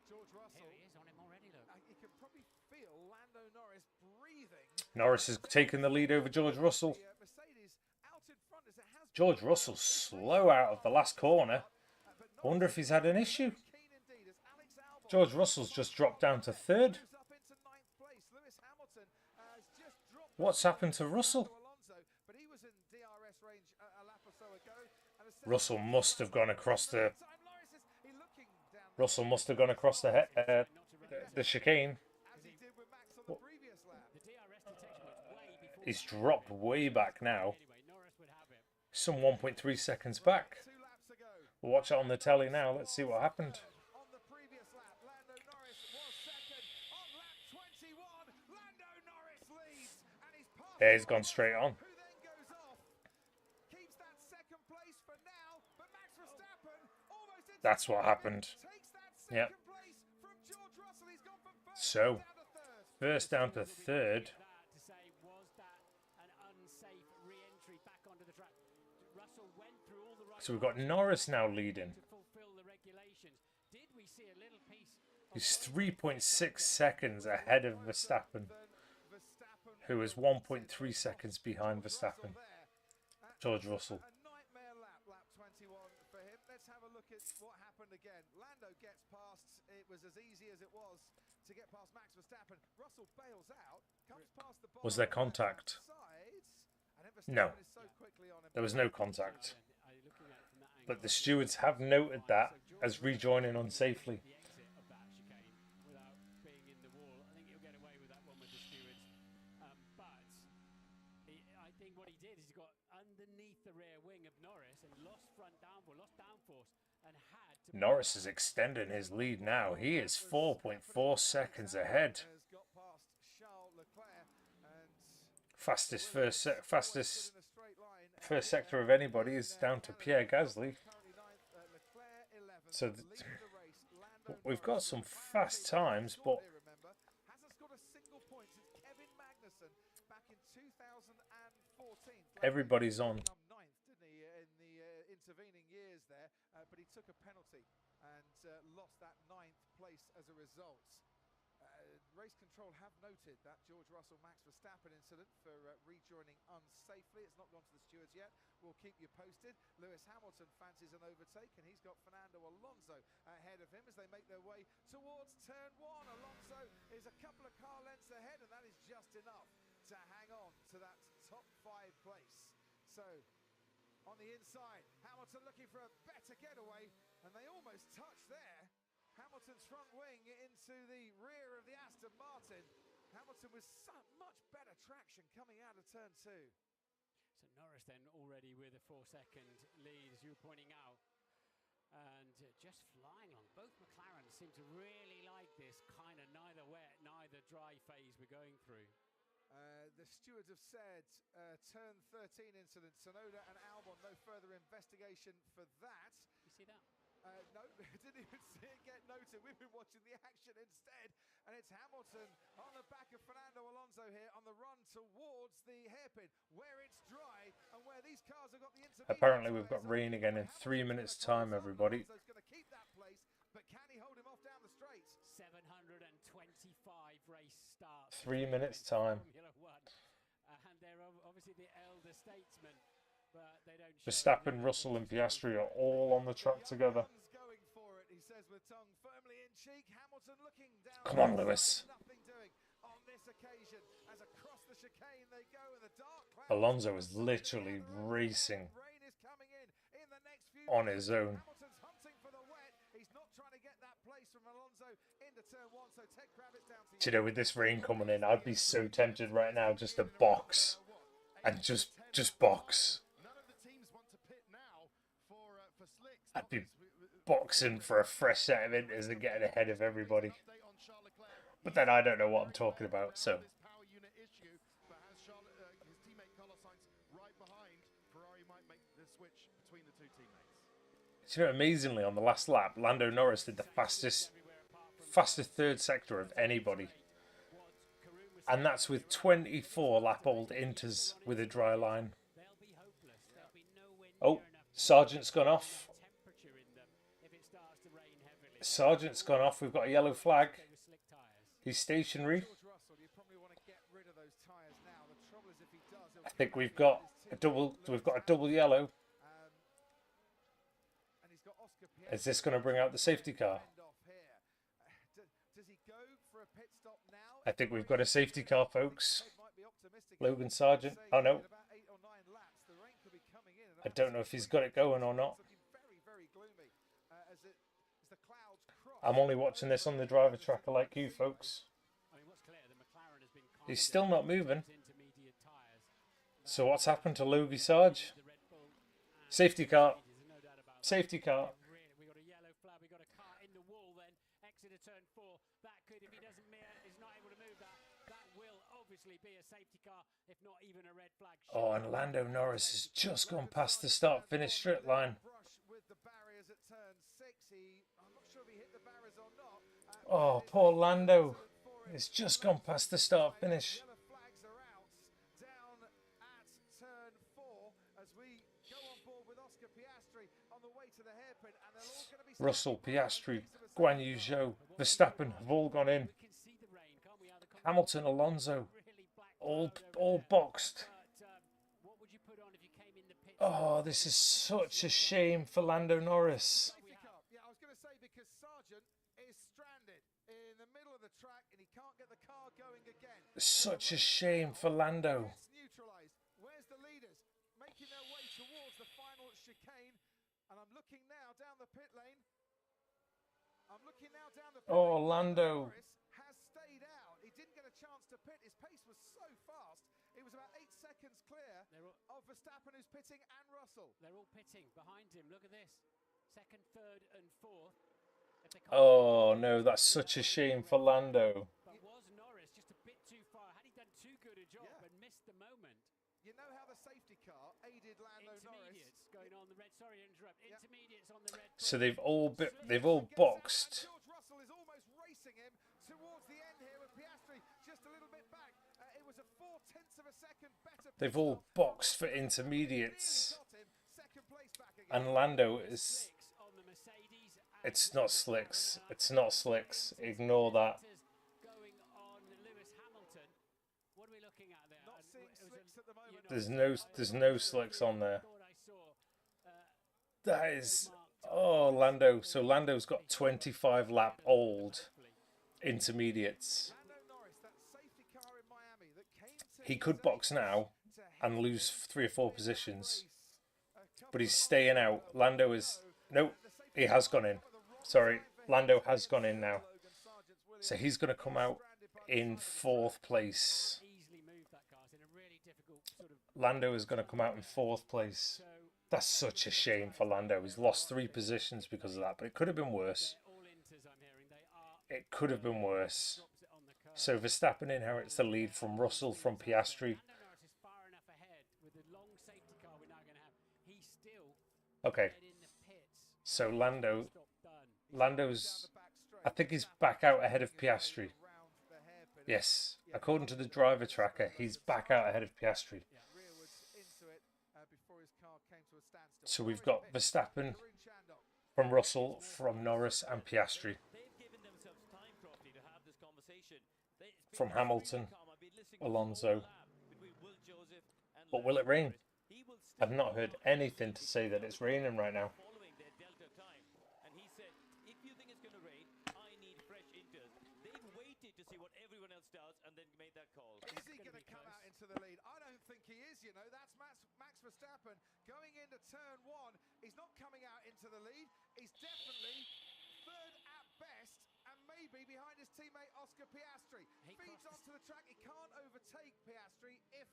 George Russell. Here he is on him already. Look. You can probably feel Lando Norris breathing. Norris is taking the lead over George Russell. Mercedes out in front as it has. George Russell's slow out of the last corner. I wonder if he's had an issue. Keen indeed as Alex Albon George Russell's just dropped down to 3rd. moves up into 9th place. Lewis Hamilton has just dropped What's happened to Russell? Alonso, but he was in DRS range a lap or so ago. And a Russell must have gone across the. time Norris is looking down Russell must have gone across the chicane. as he did with Max on the previous lap. The DRS detection was way before. He's dropped way back now. Anyway, Norris would have it. Some 1.3 seconds back. 2 laps ago. We'll watch it on the telly now. Let's see what happened. On the previous lap, Lando Norris was second. On lap 21, Lando Norris leads, and he's passed. Yeah, he's gone straight on. Who then goes off? Keeps that second place for now, but Max Verstappen almost into That's what happened. takes that Yep. second place from George Russell. He's gone from first So, down to third. first down to 3rd. That to say, was that an unsafe re-entry back onto the track? Russell went through all the right So we've got Norris now leading. to fulfill the regulations. Did we see a little piece of He's 3.6 seconds ahead of Verstappen, who is 1.3 seconds behind Verstappen. George Russell. A nightmare lap, lap 21 for him. Let's have a look at what happened again. Lando gets past. It was as easy as it was to get past Max Verstappen. Russell bails out, comes past the bottom Was there of the contact? sides, and then No. Verstappen is so quickly on him. There was no contact. Are you looking at it from that angle? But the stewards have noted that as rejoining unsafely. The exit of that chicane without being in the wall. I think think what he did is he got underneath the rear wing of Norris and lost front downforce, lost downforce, and had to. Norris is extending his lead now. He is 4.4 seconds ahead. Has got past Charles Leclerc and Fastest first in a straight line. first sector of anybody is down to Pierre Gasly. Currently ninth, Leclerc 11th, So leading the race. Lando we've got Norris some with brand fast new times, score but here, remember. Hasn't scored a single point since Kevin Magnussen back in 2014. everybody's on. Come ninth, didn't he, in the intervening years there? But he took a penalty and lost that ninth place as a result. Race control have noted that George Russell Max Verstappen incident for rejoining unsafely. It's not gone to the stewards yet. We'll keep you posted. Lewis Hamilton fancies an overtake, and he's got Fernando Alonso ahead of him as they make their way towards turn one. Alonso is a couple of car lengths ahead, and that is just enough to hang on to that top 5 place. So on the inside, Hamilton looking for a better getaway, and they almost touched there. Hamilton's front wing into the rear of the Aston Martin. Hamilton with much better traction coming out of turn 2. So Norris then already with a 4-second lead, as you were pointing out, and just flying along. Both McLarens seem to really like this kind of neither wet, neither dry phase we're going through. The stewards have said turn 13 incident, Tsunoda and Albon, no further investigation for that. You see that? No, didn't even see it get noted. We've been watching the action instead, and it's Hamilton on the back of Fernando Alonso here on the run towards the hairpin, where it's dry and where these cars have got the intermediate. Apparently we've got rain again in 3 minutes time, everybody. Alonso's going to keep that place, but can he hold him off down the straight? 725 race starts. 3 minutes time. Formula One. And they're obviously the elder statesmen, but they don't show Verstappen, Russell and Piastri are all on the track together. Going for it, he says with tongue firmly in cheek. Hamilton looking down. Come on, Lewis. Nothing doing on this occasion as across the chicane they go in the dark clouds. Alonso is literally racing Rain is coming in the next few on his own. Hamilton's hunting for the wet. He's not trying to get that place from Alonso into turn 1. So Ted Kravitz down to Do you know, with this rain coming in, I'd be so tempted right now just to box and just box. None of the teams want to pit now for slicks. I'd be boxing for a fresh set of inters and getting ahead of everybody. But then I don't know what I'm talking about, so. This power unit issue, but has his teammate Carlos Sainz right behind, Ferrari might make the switch between the two teammates. Do you know, amazingly, on the last lap, Lando Norris did the fastest third sector of anybody. And that's with 24 lap-old inters with a dry line. Oh, Sargent's gone off. Sargent's gone off. We've got a yellow flag. He's stationary. George Russell. You probably want to get rid of those tyres now. The trouble is if he does, I think we've got a double. We've got a double yellow. and he's got Oscar Piastri. Is this going to bring out the safety car? Does he go for a pit stop now? I think we've got a safety car, folks. Might be optimistic. Logan Sargent. Oh no, In about 8 or 9 laps, the rain could be coming in. I don't know if he's got it going or not. It's looking very, very gloomy as the clouds cross. I'm only watching this on the driver tracker like you, folks. I mean, what's clear, the McLaren has been He's still not moving. intermediate tyres. So what's happened to Logie Sarge? The Red Bull Safety car. there's no doubt about that. Safety car. Really, we got a yellow flag. We got a car in the wall. Then exit of turn 4. That could, if he doesn't, is not able to move that. That will obviously be a safety car, if not even a red flag. Oh, and Lando Norris has just gone past the start-finish straight line. Brush with the barriers at turn 6. I'm not sure if he hit the barriers or not. Oh, poor Lando. It's just gone past the start-finish. Yellow flags are out down at turn 4 as we go on board with Oscar Piastri on the way to the hairpin, and they're all going to be Russell, Piastri, Guan Yu Zhou, Verstappen have all gone in. We can see the rain, can't we? How the Hamilton, Alonso, really black all cloud over there. boxed. But what would you put on if you came in the pit? Oh, this is such a shame for Lando Norris. safety car. Yeah, I was going to say because Sargent is stranded in the middle of the track and he can't get the car going again. Such a shame for Lando. It's neutralised. Where's the leaders? Making their way towards the final chicane. And I'm looking now down the pit lane. Oh, Lando. Norris has stayed out. He didn't get a chance to pit. His pace was so fast. It was about 8 seconds seconds clear of Verstappen, who's pitting, and Russell. They're all pitting behind him. Look at this. Second, third, and fourth. Oh no, that's such a shame for Lando. But was Norris just a bit too far? Had he done too good a job and missed the moment? You know how the safety car aided Lando Norris. Going on the red. Sorry to interrupt. Intermediates on the red. So they've all boxed. George Russell is almost racing him towards the end here with Piastri just a little bit back. It was a 0.4 of a second better. They've all boxed for intermediates. And Lando is... It's not slicks. It's not slicks. Ignore that. Going on Lewis Hamilton. What are we looking at there? Not seeing slicks at the moment. There's no slicks on there. That is... Oh, Lando. So Lando's got 25 lap old intermediates. He could box now and lose 3 or 4 positions. But he's staying out. Lando is... Nope, he has gone in. Sorry, Lando has gone in now. So he's going to come out in 4th place. Lando is going to come out in 4th place. That's such a shame for Lando. He's lost 3 positions because of that, but it could have been worse. It could have been worse. So Verstappen inherits the lead from Russell, from Piastri. Okay. So Lando's, I think he's back out ahead of Piastri. Yes, according to the driver tracker, he's back out ahead of Piastri. So we've got Verstappen from Russell, from Norris and Piastri. From Hamilton, Alonso. But will it rain? I've not heard anything to say that it's raining right now. Is he going to come out into the lead? I don't think he is, you know. That's Max Verstappen going into turn 1. He's not coming out into the lead. He's definitely 3rd at best, and maybe behind his teammate Oscar Piastri. Feeds onto the track. He can't overtake Piastri if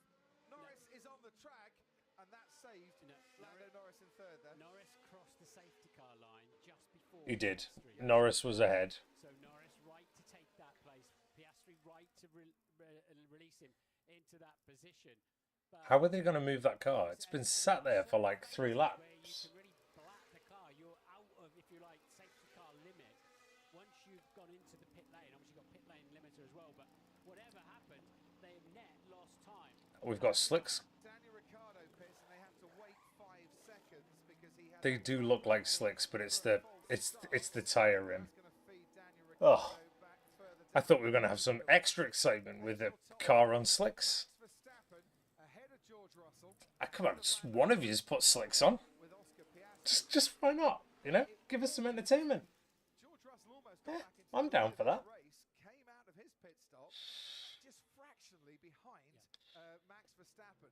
Norris is on the track, and that saved Lando Norris in 3rd there. Norris crossed the safety car line just before. He did. Norris was ahead. So Norris right to take that place. Piastri right to release him into that position. But how are they going to move that car? It's been sat there for like 3 laps. You can really black the car. You're out of, if you like, safety car limit. Once you've gone into the pit lane, obviously you've got pit lane limiter as well, but whatever happened, they have net lost time. We've got slicks. Daniel Ricciardo pissed, and they had to wait 5 seconds because he had... They do look like slicks, but it's the tyre rim. Oh, I thought we were going to have some extra excitement with the car on slicks. Come on, just one of you's put slicks on. Just why not? You know, give us some entertainment. Yeah, I'm down for that. Came out of his pit stop just fractionally behind Max Verstappen.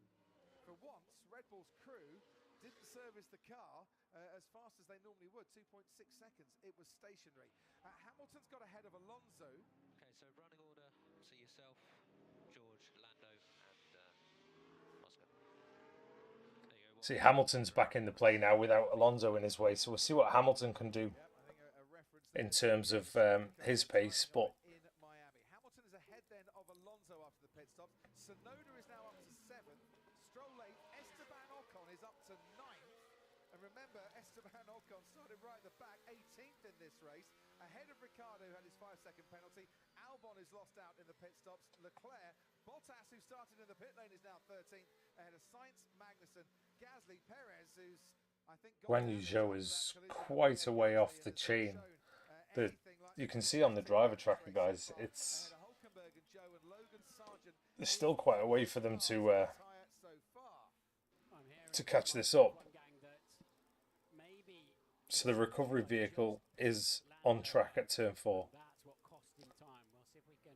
For once, Red Bull's crew didn't service the car as fast as they normally would, 2.6 seconds. It was stationary. Hamilton's got ahead of Alonso. Okay, so running order, see yourself, George, Lando, and Oscar. See, Hamilton's back in the play now without Alonso in his way, so we'll see what Hamilton can do in terms of his pace. But In Miami, Hamilton is ahead then of Alonso after the pit stop. Sonoda is now up to 7th. Stroll 8th. Esteban Ocon is up to 9th. And remember, Esteban Ocon started right at the back, 18th in this race. Ahead of Ricciardo, who had his 5-second penalty. Albon is lost out in the pit stops. Leclerc, Bottas, who started in the pit lane, is now 13th. Ahead of Sainz, Magnussen, Gasly, Perez, who's, I think... Guan Yu Zhou is quite a way off the chain. You can see on the driver tracker, guys, it's... There's still quite a way for them to catch this up. So the recovery vehicle is on track at turn 4. That's what cost him time. We'll see if we can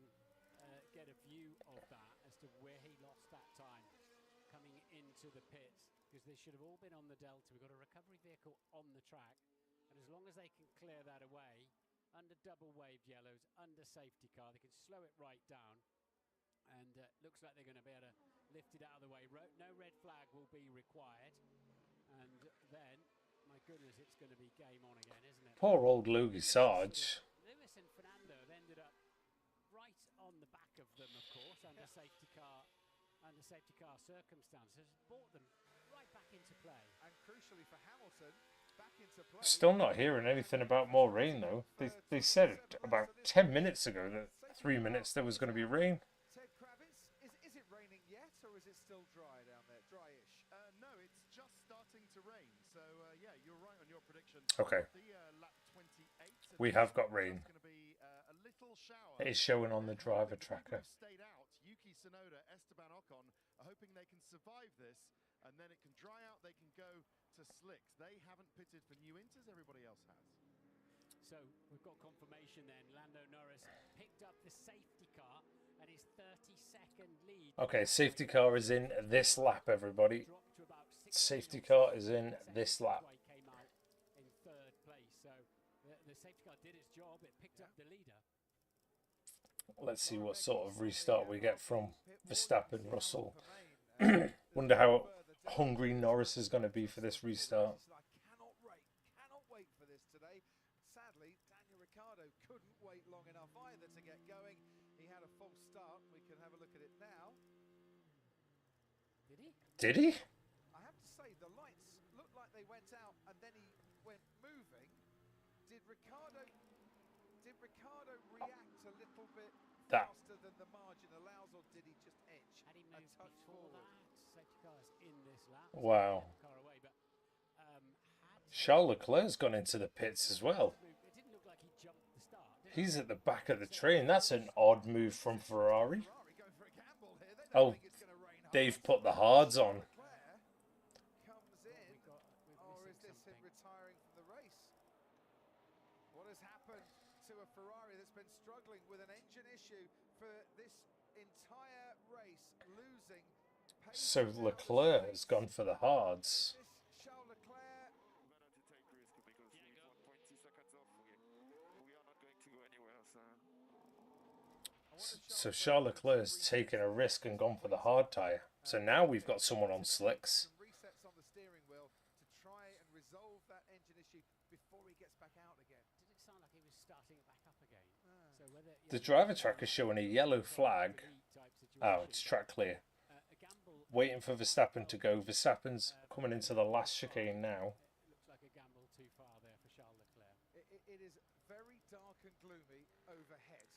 get a view of that as to where he lost that time coming into the pits, because they should have all been on the Delta. We've got a recovery vehicle on the track, and as long as they can clear that away under double waved yellows, under safety car, they can slow it right down, and looks like they're going to be able to lift it out of the way no red flag will be required. And then, my goodness, it's going to be game on again, isn't it? Poor old Logie Sarge. Lewis and Fernando have ended up right on the back of them, of course, under safety car circumstances. Brought them right back into play. And crucially for Hamilton, back into play. Still not hearing anything about more rain though. They said it about 10 minutes ago that 3 minutes there was going to be rain. Ted Kravitz, is it raining yet, or is it still dry down there? Dryish. No, it's just starting to rain. So, yeah, you're right on your prediction. Okay. The lap 28. We have got rain. It's going to be a little shower. It is showing on the driver People tracker. who stayed out, Yuki Tsunoda, Esteban Ocon, are hoping they can survive this, and then it can dry out, they can go to slicks. They haven't pitted for new inters, everybody else has. So we've got confirmation then. Lando Norris picked up the safety car and his 30-second lead. Okay, safety car is in this lap, everybody. Dropped to about 16 Safety or car 17 is in this seconds. lap. That's why he came out in third place. So the safety car did its job. It picked up the leader. Let's see what sort of restart we get from Verstappen, Russell. Wonder how hungry Norris is going to be for this restart. I cannot wait for this today. Sadly, Daniel Ricciardo couldn't wait long enough either to get going. He had a false start. We can have a look at it now. Did he? Did he? I have to say, the lights looked like they went out and then he went moving. Did Ricciardo react a little bit faster than the margin allows, or did he just edge Had he a moved touch before forward? that? Safety car's in this lap. Wow. Car away, but, Charles Leclerc's gone into the pits as well. it didn't look like he jumped the start. did it? He's at the back of the train. That's an odd move from Ferrari. Ferrari going for a gamble here. They don't Oh, think it's going to rain hard. they've put the hards on. Leclerc comes in, We're or is missing this him something. retiring from the race? What has happened to a Ferrari that's been struggling with an engine issue for this entire race, losing pace So now Leclerc this has gone for the hards. This Charles Leclerc, Better to take risk because with 1.2 seconds off, we are not going to go anywhere. So Charles Leclerc's taken a risk and gone for the hard tyre. So now we've got someone on slicks. some resets on the steering wheel to try and resolve that engine issue before he gets back out again. Did it sound like he was starting it back up again? So whether, The driver track is showing a yellow flag. Oh, it's track clear. A gamble. Waiting for Verstappen to go. Verstappen's coming into the last chicane now. It looks like a gamble too far there for Charles Leclerc. It is very dark and gloomy overhead.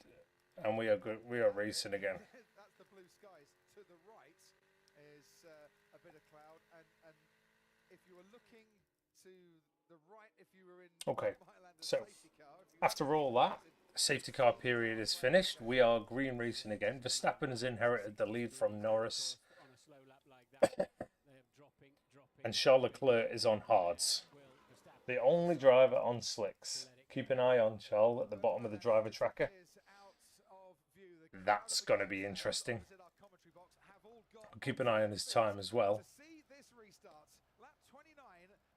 And we are good. We are racing again. That's the blue skies. To the right is a bit of cloud, and if you were looking to the right, if you were in Okay, Mylander's so safety car, if you after all that, safety car period is finished. We are green racing again. Verstappen has inherited the lead from Norris, On a slow lap like that, they're dropping. and Charles Leclerc is on hards. Will Verstappen The only driver on slicks. Keep an eye on Charles at the bottom of the driver tracker. is out of view. The That's going to be interesting. opposite our commentary box have all got Keep an eye on his time as well. to see this restart. Lap 29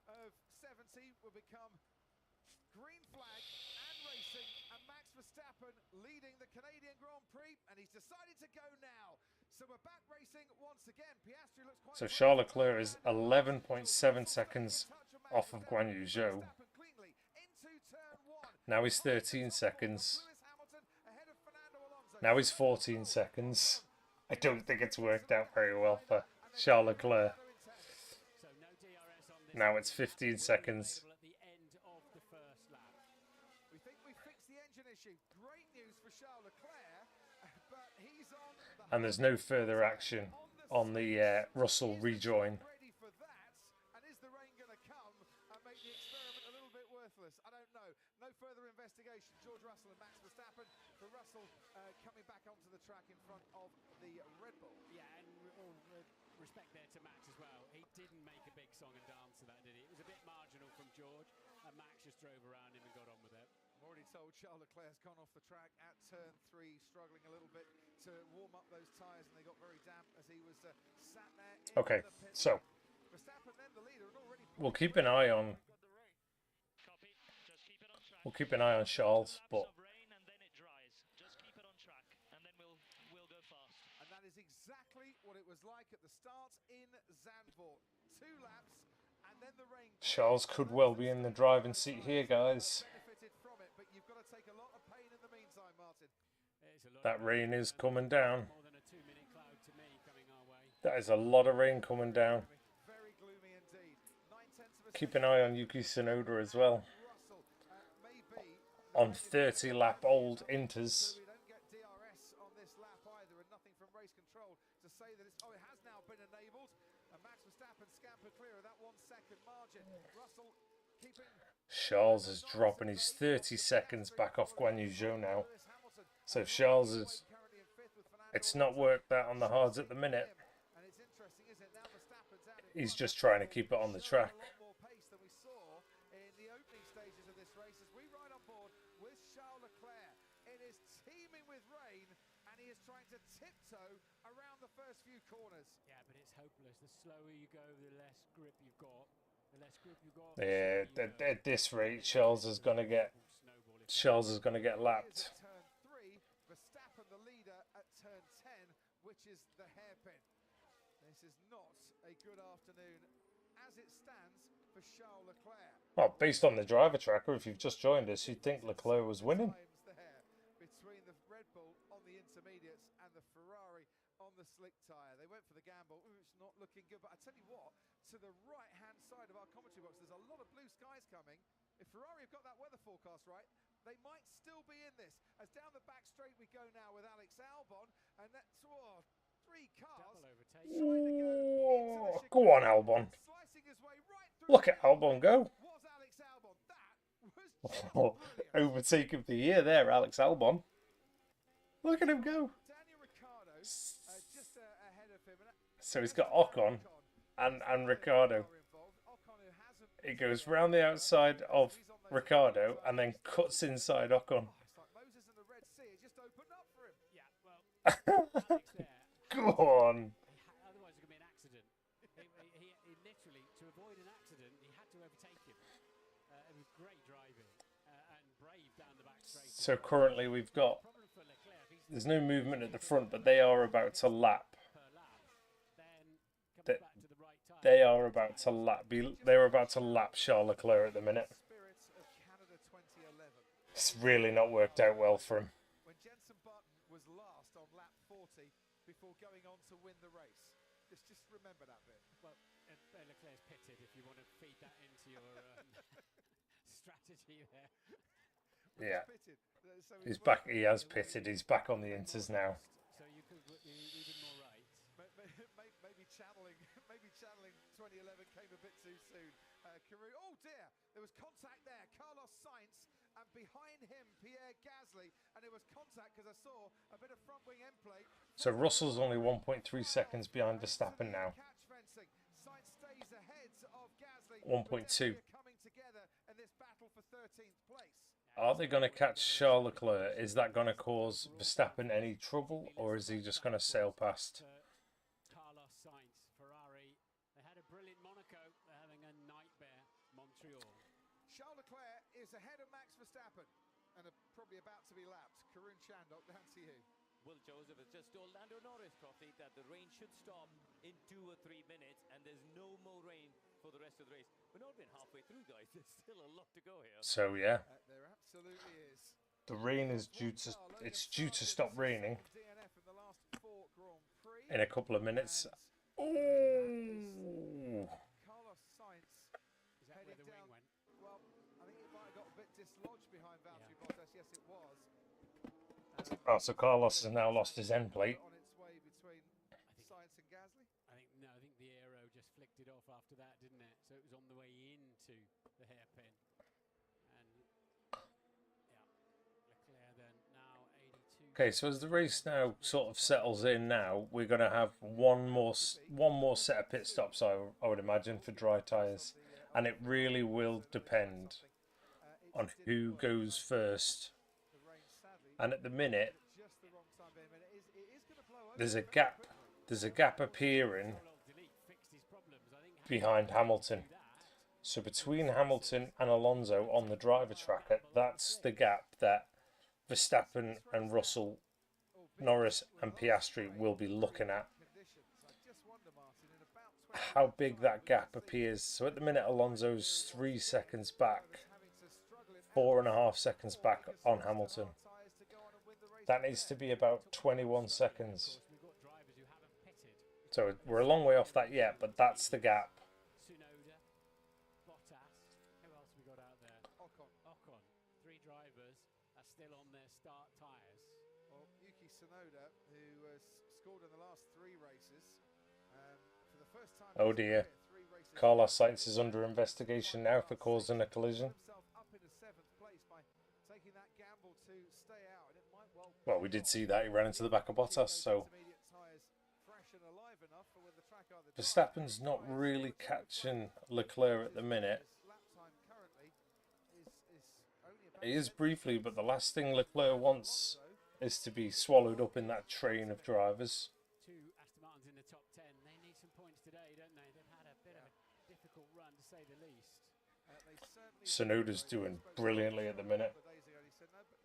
of 70 will become green flag and racing, and Max Verstappen leading the Canadian Grand Prix, and he's decided to go now. So we're back racing once again. Piastri looks quite So Charles Leclerc is 11.7 seconds off of Guan Yu Zhou. Verstappen cleanly into turn one. Now he's 13 seconds. Lewis Hamilton ahead of Fernando Alonso. Now he's 14 seconds. I don't think it's worked out very well for Charles Leclerc. So no DRS on this. Now it's 15 seconds. At the end of the first lap. We think we fixed the engine issue. Great news for Charles Leclerc, but he's on the And there's no further action on the Russell rejoin. ready for that. And is the rain going to come and make the experiment a little bit worthless? I don't know. No further investigation. George Russell and Max Verstappen. For Russell coming back onto the track in front of the Red Bull. Yeah, and all respect there to Max as well. He didn't make a big song and dance to that, did he? It was a bit marginal from George, and Max just drove around him and got on with it. I'm already told Charles Leclerc's gone off the track at turn 3, struggling a little bit to warm up those tyres, and they got very damp as he was sat there. In Okay, the pit so lane. Verstappen then the leader, and already we'll keep an eye on Copy. Just keep it on track. we'll keep an eye on Charles, but Laps of rain and then it dries. Just keep it on track, and then we'll go fast. And that is exactly what it was like at the start. start in Zandvoort. 2 laps, and then the rain. Charles could well be in the driving seat here, guys. Benefited from it, but you've got to take a lot of pain in the meantime, Martin. That rain is coming down. More than a 2-minute cloud to me coming our way. That is a lot of rain coming down. Very gloomy indeed. 9/10 of a Keep an eye on Yuki Tsunoda as well. Russell, maybe On 30 lap old Inters. so we don't get DRS on this lap either, and nothing from race control to say that it's. Oh, it has now been enabled. And Max Verstappen scampered clear of that 1 second margin. Russell keeping. Charles is dropping his 30 seconds back off Guan Yu Zhou now. So Charles is. It's not worked out on the hards at the minute. And it's interesting, isn't it? Now Verstappen's out in He's just trying to keep it on the track. a lot more pace than we saw in the opening stages of this race as we ride on board with Charles Leclerc. It is teeming with rain, and he is trying to tiptoe around the first few corners. Yeah, but it's hopeless. The slower you go, the less grip you've got. The less grip you've got. Yeah, at this rate, Charles is gonna get lapped. At turn 3, Verstappen the leader at turn 10, which is the hairpin. This is not a good afternoon as it stands for Charles Leclerc. Well, based on the driver tracker, if you've just joined us, you'd think Leclerc was winning. Times there between the Red Bull on the intermediates and the Ferrari on the slick tyre. They went for the gamble. Ooh, it's not looking good. But I tell you what, to the right-hand side of our commentary box, there's a lot of blue skies coming. If Ferrari have got that weather forecast right, they might still be in this. As down the back straight we go now with Alex Albon, and that's 3 cars. Double overtake. trying to go Oh, into the go on, Albon. Slicing his way right through. Look at Albon go. Was Alex Albon. That was just brilliant. Overtake of the year there, Alex Albon. Look at him go. Daniel Ricciardo just ahead of him. So he's got Ocon and Ricciardo. It goes round the outside of Ricciardo and then cuts inside Ocon. It's like Moses in the Red Sea. It just opened up for him. Yeah, well, Alex there. Go on. Otherwise, it could be an accident. He literally, to avoid an accident, he had to overtake him. It was great driving and brave down the back straight. So currently we've got, Problem for Leclerc, if he's there's no movement at the front, but they are about to lap. per lap, then comes They- back to the right tyre. They are about to lap. They're about to lap Charles Leclerc at the minute. Spirits of Canada 2011. It's really not worked out well for him. When Jenson Button was last on lap 40 before going on to win the race. Just remember that bit. Well, Leclerc's pitted if you want to feed that into your strategy there. Yeah. Pitted. So He's it's back. He has pitted. He's back on the Inters now. So you could even more right. maybe channeling 2011 came a bit too soon. Carew, oh dear, there was contact there. Carlos Sainz, and behind him Pierre Gasly, and it was contact because I saw a bit of front wing end plate. So Russell's only 1.3 seconds behind Verstappen now. Catch fencing. Sainz stays ahead of Gasly. 1.2. Coming together in this battle for 13th place. Are they going to catch Charles Leclerc? Is that going to cause Verstappen any trouble, or is he just going to sail past? Carlos Sainz, Ferrari. They had a brilliant Monaco. They're having a nightmare Montreal. Charles Leclerc is ahead of Max Verstappen and are probably about to be lapped. Karun Chandok, down to you. Will Joseph has just told Lando Norris, Crofty, that the rain should stop in 2 or 3 minutes, and there's no more rain for the rest of the race. We're not even halfway through, guys. There's still a lot to go here. So yeah, There absolutely is. the rain is due to. It's due to stop raining DNF in the last 4 Grand Prix. in a couple of minutes. Oh! Carlos Sainz Is that where the down. wing went? Well, I think it might have got a bit dislodged behind Valtteri Bottas. Yes, it was. Oh, so Carlos has now lost his end plate. On its way between Sainz and Gasly. I think the aero just flicked it off after that, didn't it? So it was on the way into the hairpin. And yeah, Leclerc then now 82. Okay, so as the race now sort of settles in now, we're going to have one more set of pit stops, I would imagine, for dry tyres. And it really will depend on who goes first. And at the minute, Just the wrong time, Ben. It is going to blow over. there's a gap. There's a gap appearing Delete fixed his problems. I think behind Hamilton. So between Hamilton and Alonso on the driver tracker, that's the gap that Verstappen and Russell, Norris and Piastri will be looking at. Conditions. I just wonder, Martin, how big that gap appears. So at the minute, Alonso's 3 seconds back, 4.5 seconds back on Hamilton. That needs to be about 21 seconds. So we're a long way off that yet, but that's the gap. Tsunoda, Bottas. Who else we got out there? Ocon. 3 drivers are still on their start tyres. Well, Yuki Tsunoda, who has scored in the last 3 races, for the first time. Oh dear. Carlos Sainz is under investigation now for causing a collision. Well, we did see that he ran into the back of Bottas, so Verstappen's not really catching Leclerc at the minute. He is briefly, but the last thing Leclerc wants is to be swallowed up in that train of drivers. 2 Aston Martins in the top 10. They need some points today, don't they? They've had a bit of a difficult run, to say the least. Tsunoda's doing brilliantly at the minute.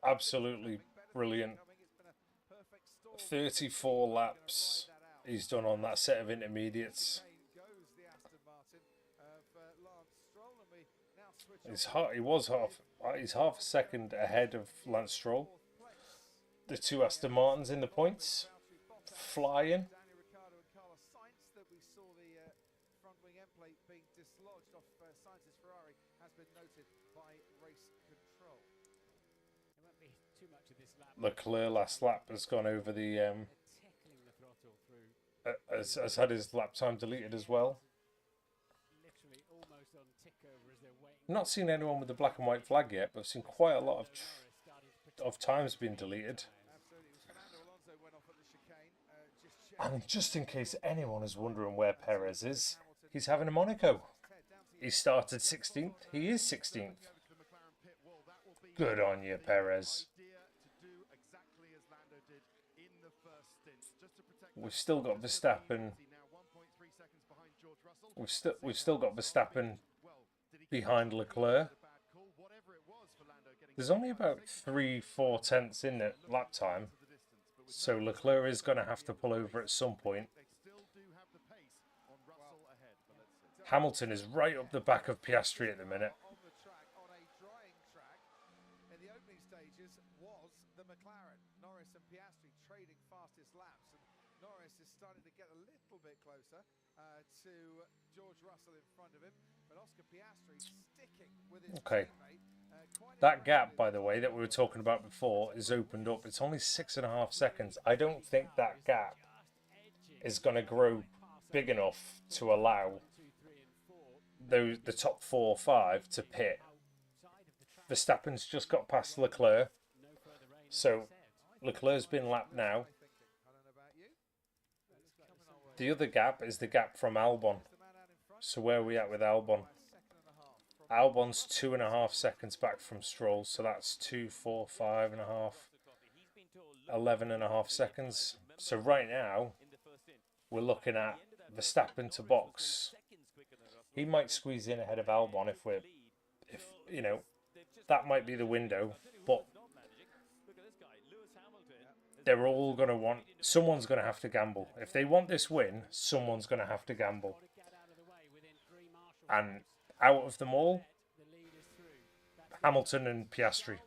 Absolutely brilliant. 34 laps he's done on that set of intermediates. He's half a second ahead of Lance Stroll. The 2 Aston Martins in the points, flying. Leclerc last lap has gone over the has had his lap time deleted as well. Not seen anyone with the black and white flag yet, but I've seen quite a lot of times being deleted. And just in case anyone is wondering where Perez is, he's having a Monaco. He started 16th. He is 16th. Good on you, Perez. We've still got Verstappen. We've still got Verstappen behind Leclerc. There's only about 3-4 tenths in the lap time, so Leclerc is going to have to pull over at some point. Hamilton is right up the back of Piastri at the minute. In the opening stages was the McLaren. Norris and Piastri trading fastest laps, and Norris is starting to get a little bit closer to George Russell in front of him, but Oscar Piastri sticking with his teammate. That gap, by the way, that we were talking about before is opened up. It's only 6.5 seconds. I don't think that gap is going to grow big enough to allow the top 4 or 5 to pit. Verstappen's just got past Leclerc, so Leclerc's been lapped now. The other gap is the gap from Albon. So where are we at with Albon? Albon's 2.5 seconds back from Stroll, so that's 2, 4, 5.5, 11.5 seconds. So right now, we're looking at Verstappen to box. He might squeeze in ahead of Albon if you know, that might be the window, but they're all going to want, someone's going to have to gamble. If they want this win, someone's going to have to gamble. And out of them all, Hamilton and Piastri.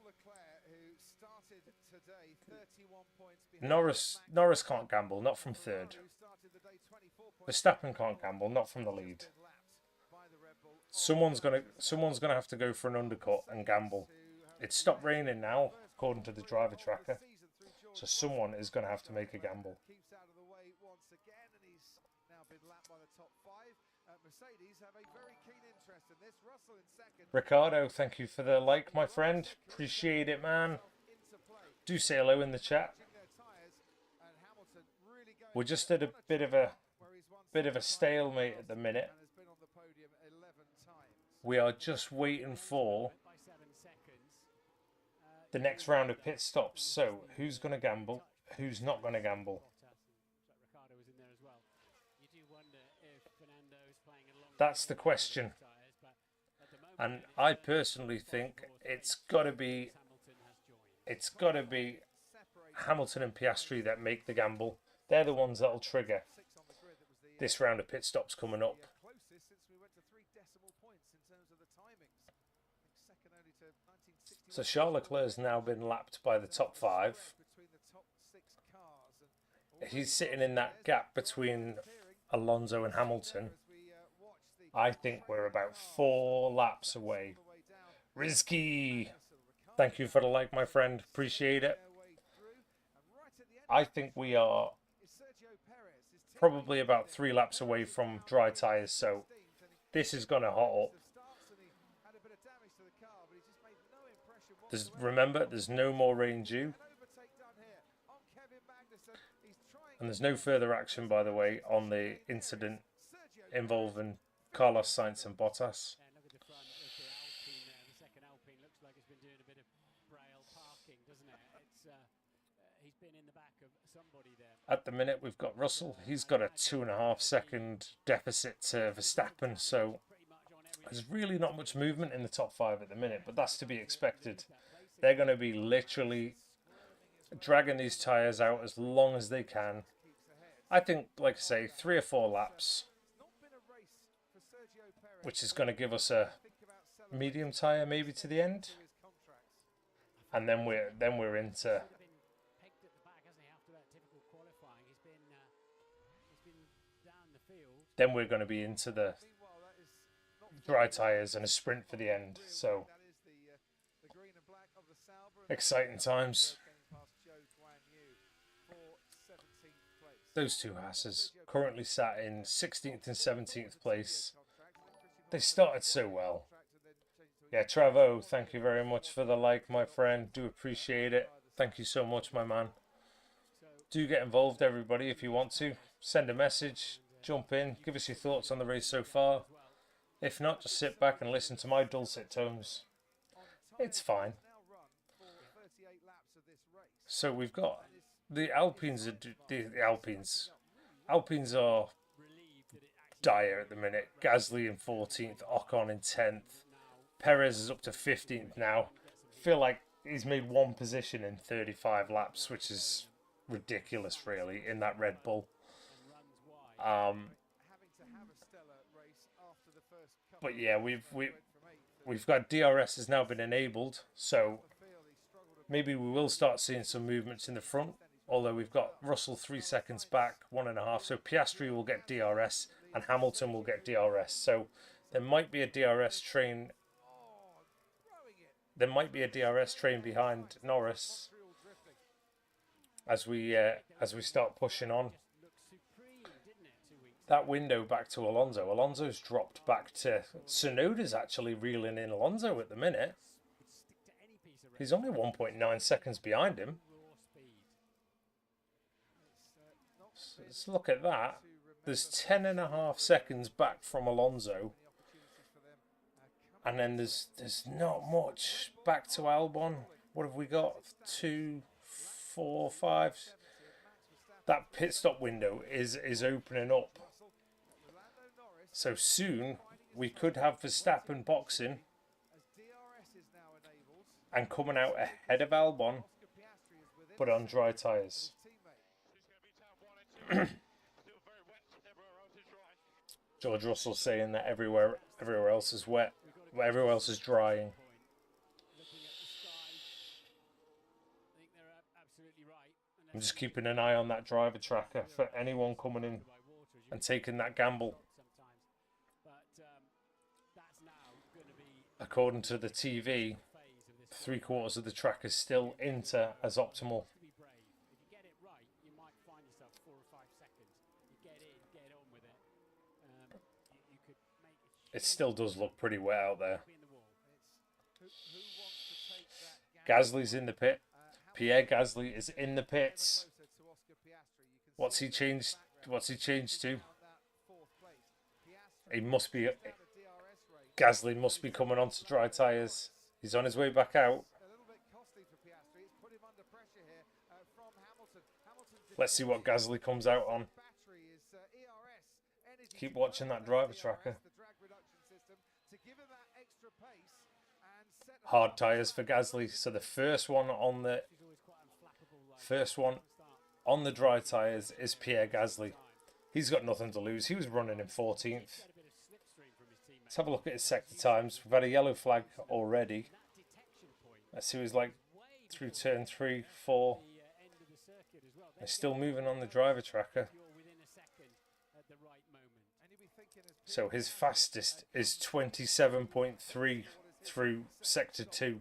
Norris can't gamble, not from third. Verstappen can't gamble, not from the lead. Someone's gonna have to go for an undercut and gamble. It's stopped raining now, according to the driver tracker. So someone is going to have to make a gamble. Ricardo, thank you for the like, my friend. Appreciate it, man. Do say hello in the chat. We're just at a bit of a stalemate at the minute. We are just waiting for the next round of pit stops. So, who's going to gamble? Who's not going to gamble? That's the question. And I personally think it's got to be Hamilton and Piastri that make the gamble. They're the ones that'll trigger. this round of pit stops coming up. Closest since we went to 3 decimal points in terms of the timings. I think second only to 1960. So Charles Leclerc's now been lapped by the top 5. Between the top 6 cars, and He's sitting in that gap between Alonso and Hamilton. I think we're about 4 laps away. Rizky, thank you for the like, my friend. Appreciate it. I think we are probably about 3 laps away from dry tyres, so this is going to hot up. Remember, there's no more rain due. And there's no further action, by the way, on the incident involving Carlos Sainz and Bottas. And look at the front of the Alpine there. The second Alpine looks like it's been doing a bit of braille parking, doesn't it? He's been in the back of somebody there. At the minute, we've got Russell. He's got a 2.5 second deficit to Verstappen, so there's really not much movement in the top 5 at the minute, but that's to be expected. They're going to be literally dragging these tyres out as long as they can. I think, like I say, 3 or 4 laps, which is going to give us a medium tyre maybe to the end, and then we're into. Then we're going to be into the dry tyres and a sprint for the end. So exciting times. Those 2 Haas's currently sat in 16th and 17th place. They started so well. Yeah, Travo, thank you very much for the like, my friend. Do appreciate it. Thank you so much, my man. Do get involved, everybody, if you want to. Send a message, jump in, give us your thoughts on the race so far. If not, just sit back and listen to my dulcet tones. It's fine. So we've got the Alpines. Alpines are dire at the minute. Gasly in 14th, Ocon in 10th. Perez is up to 15th now. I feel like he's made 1 position in 35 laps, which is ridiculous, really, in that Red Bull. But yeah, we've got DRS has now been enabled, so maybe we will start seeing some movements in the front. Although we've got Russell 3 seconds back, 1.5. So Piastri will get DRS and Hamilton will get DRS. So there might be a DRS train. There might be a DRS train behind Norris as we start pushing on. That window back to Alonso. Alonso's dropped back to Tsunoda's actually reeling in Alonso at the minute. He's only 1.9 seconds behind him. So let's look at that. There's 10.5 seconds back from Alonso. And then there's not much back to Albon. What have we got? 2, 4, 5. That pit stop window is opening up. So soon we could have Verstappen boxing and coming out ahead of Albon, but on dry tyres. George Russell saying that everywhere else is wet, everywhere else is drying. I'm just keeping an eye on that driver tracker for anyone coming in and taking that gamble. According to the TV, 3/4 of the track is still into as optimal. It still does look pretty wet out there. Gasly's in the pit. Pierre Gasly is in the pits. What's he changed? What's he changed to? He must be. Gasly must be coming onto dry tyres. He's on his way back out. Let's see what Gasly comes out on. Keep watching that driver tracker. Hard tyres for Gasly. So the first one on the dry tyres is Pierre Gasly. He's got nothing to lose. He was running in 14th. Get a bit of slipstream from his teammates. Let's have a look at his sector times. We've had a yellow flag already. That detection point Let's see what he's like way through before turn 3, 4. the end of the circuit as well. They're still moving on the driver tracker. You're within a second at the right moment. And you'll be thinking as So his fastest is 27.3 through sector 2.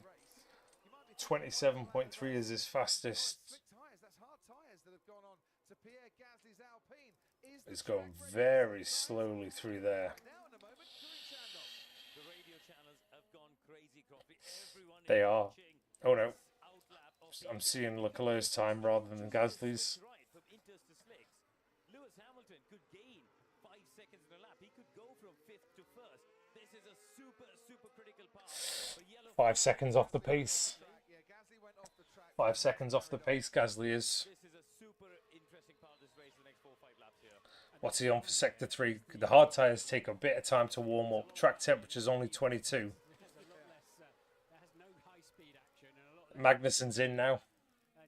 27.3 is his fastest. slick tyres, that's hard tyres that have gone on to Pierre Gasly's Alpine. Is the It's going track ready? very slowly through there. Now in a moment, Kurichandov. The radio channels have gone crazy, Crofty. Everyone They is are. watching Oh no, this outlap of the I'm seeing Leclerc's time rather than Gasly's. right from inters to slicks. Lewis Hamilton could gain 5 seconds in a lap. He could go from 5th to 1st. This is a super critical part for yellow. 5 seconds off the pace. Yeah, Gasly went off the track. 5 seconds off the pace, Gasly is. This is a super interesting part of this race, the next 4 or 5 laps here. What's he on for sector 3? The hard tyres take a bit of time to warm up. Track temperature's only 22. There's a lot less, that has no high speed action and a lot less. Magnussen's in now.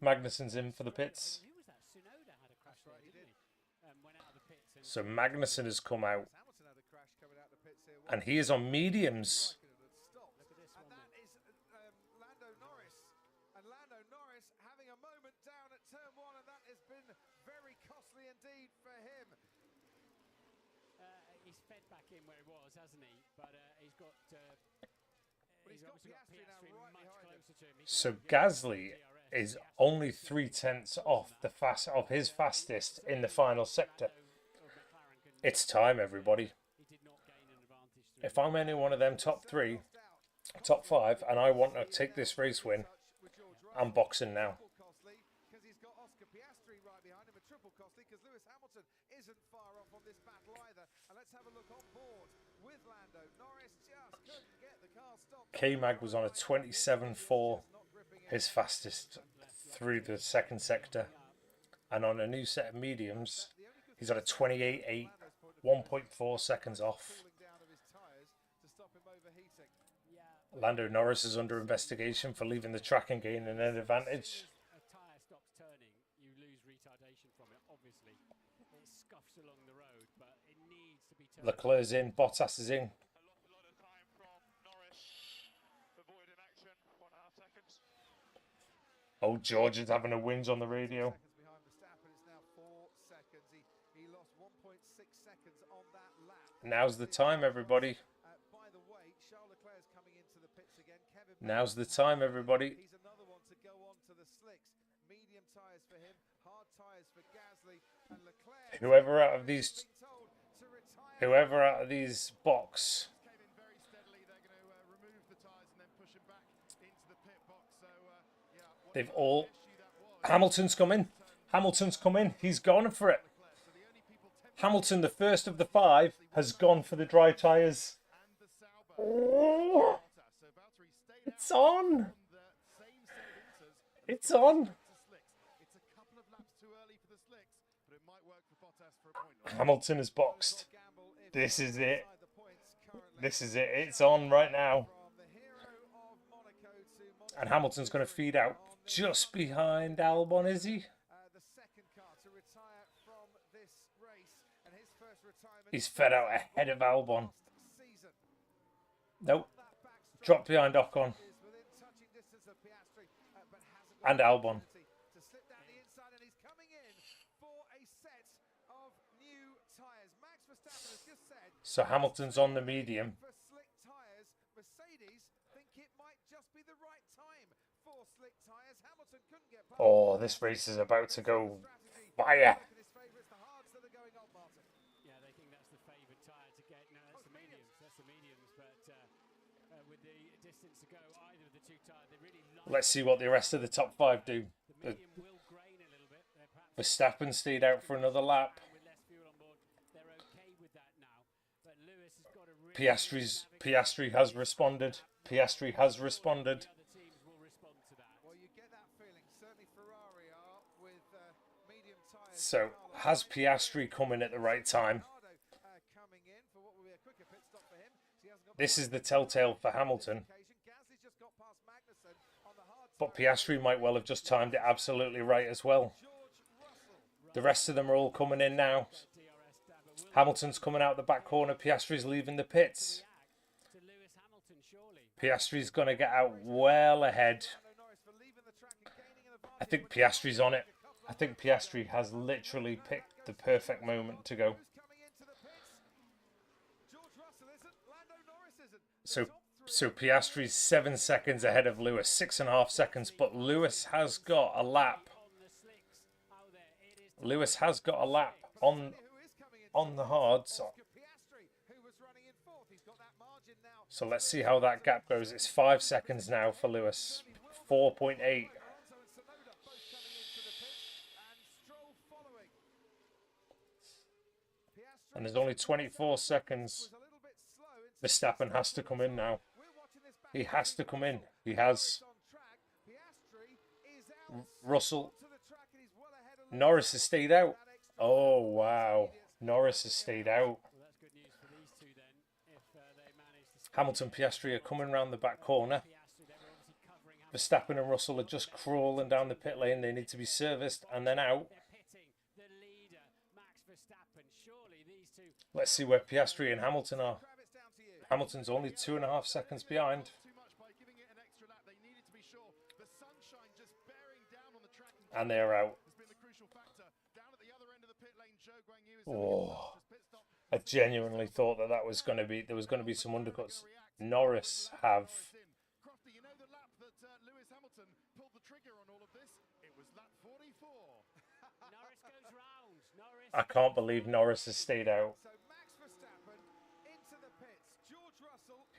Magnussen's in for the pits. Who was that? Sunoda had a crash there, didn't he? Went out of the pits and So Magnussen has come out. Hamilton had a crash coming out the pits here. And he is on mediums. Stopped. And that is Lando Norris. And Lando Norris having a moment down at turn 1, and that has been very costly indeed for him. he's fed back in where he was, hasn't he? But he's got he's got obviously Piastri now Piastri right much behind him. closer to him. He So can go Gasly DRS. is only 3/10 off the his fastest in the final sector. It's time, everybody. He did not gain an advantage through If I'm any one of them top 3, top 5, and I want to take this race win, I'm boxing now. Costly because he's got Oscar Piastri right behind him, a triple costly because Lewis Hamilton isn't far off on this battle either. And let's have a look on board with Lando. Norris just couldn't get the car stopped. K-Mag was on a 27.4, his fastest through the second sector. And on a new set of mediums, he's on a 28.8, 1.4 seconds off. Cooling down of his tyres to stop him overheating. Lando Norris is under investigation for leaving the track and gaining an advantage. a tyre stops turning, you lose retardation from it. Obviously, it scuffs along the road, but it needs to be turned. Leclerc's in, Bottas is in. A lot of time from Norris. Avoiding action, 1.5 seconds. Oh, George is having a whinge on the radio. Seconds behind Verstappen, it's now 4 seconds. He lost 1.6 seconds on that lap. Now's the time, everybody. By the way, Charles Leclerc is coming into the pits again. Kevin Now's the time, everybody. He's another one to go on to the slicks. Medium tyres for him, hard tyres for Gasly and Leclerc. Whoever out of these, Being told to retire. whoever out of these box, Came in very steadily. They're going to remove the tyres and then push him back into the pit box. So, yeah, what they've an all. issue that was. Hamilton's coming. Hamilton's coming. He's gone for it. So the only people tempted Hamilton, the first of the 5, has gone for the dry tyres. and the Sauber. Oh, Bottas. So Valtteri stayed it's out on. on the same set of inters. and It's got on. back to slicks. It's a couple of laps too early for the slicks, but it might work for Bottas for a point. or two. Hamilton is boxed. Gamble if This is it. inside the points currently. This is it. It's on right now. From the hero of Monaco to Montreal. And Hamilton's going to feed out just behind Albon, is he? The second car to retire from this race, and his first retirement. He's fed out ahead of Albon. last season. Nope. That backstop Dropped behind Ocon. is within touching distance of Piastri, but hasn't And got the Albon. opportunity to slip down the inside, and he's coming in for a set of new tyres. Max Verstappen has just said. So Hamilton's on the medium. For slick tyres, Mercedes think it might just be the right time for slick tyres. Hamilton couldn't get past. Oh, this race is about to go Strategy. fire. Look at his favourites, the hards that are going on, Martin. Yeah, they think that's the favoured tyre to get. No, that's the mediums. That's the mediums. But with the distance to go, either of the two tyres, they really like Let's see what the rest of the top 5 do. the medium will grain a little bit. They're perhaps Verstappen stayed out for another lap. with less fuel on board. They're okay with that now. But Lewis has got to really Piastri has responded. Piastri has responded. other teams will respond to that. Well, you get that feeling. Certainly Ferrari are with medium tyres. So has Piastri come in at the right time? Coming in for what will be a quicker pit stop for him. He hasn't got This is the telltale for Hamilton. Gasly's just got past Magnussen on the hard But Piastri might well have just timed it absolutely right as well. George Russell. The rest of them are all coming in now. DRS Hamilton's coming out the back corner. Piastri's leaving the pits. To Lewis Hamilton, surely. Piastri's going to get out well ahead. I think Piastri's on it. I think Piastri has literally picked the perfect moment to go. So Piastri's 7 seconds ahead of Lewis, 6.5 seconds, but Lewis has got a lap. Lewis has got a lap on the hards. So let's see how that gap goes. It's 5 seconds now for Lewis. 4.8. And there's only 24 seconds. Verstappen has to come in now. He has to come in. He has. Russell. Norris has stayed out. Oh, wow. Norris has stayed out. Hamilton, Piastri are coming round the back corner. Verstappen and Russell are just crawling down the pit lane. They need to be serviced and then out. Let's see where Piastri and Hamilton are. Hamilton's only 2.5 seconds behind. And they're out. Oh, I genuinely thought that was going to be, there was going to be some undercuts. Norris have. I can't believe Norris has stayed out.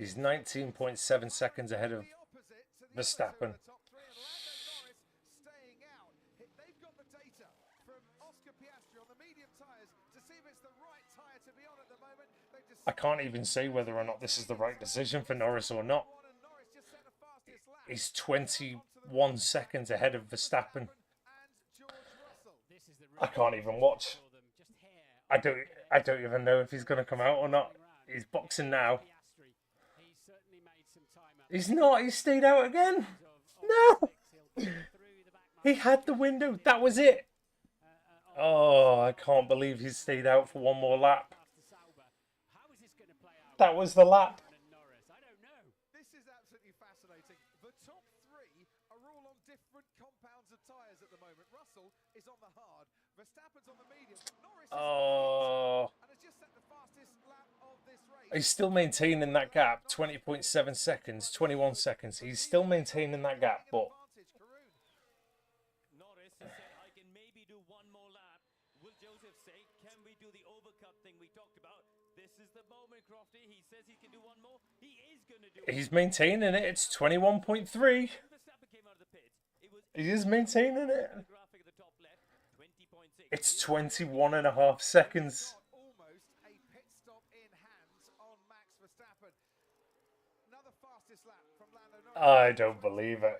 He's 19.7 seconds ahead of Verstappen. I can't even say whether or not this is the right decision for Norris or not. He's 21 seconds ahead of Verstappen. I can't even watch. I don't even know if he's going to come out or not. He's boxing now. He's not. He stayed out again. No. He had the window. That was it. Oh, I can't believe he stayed out for one more lap. That was the lap. This is absolutely fascinating. The top three are all on different compounds of tyres at the moment. Russell is on the hard. Verstappen's on the medium. Norris is and has just set the fastest lap of this race. He's still maintaining that gap. 20.7 seconds, 21 seconds. He's still maintaining that gap, but Norris has said, I can maybe do one more lap. Will Joseph say, can we do the overcut thing we talked about? This is the moment, Crofty. He says he can do one more. He is going to do he's maintaining it. It's 21.3. He is maintaining it. It's 21.5 seconds. Almost a pit stop in hand on Max Verstappen. Another fastest lap from Lando Norris. I don't believe it.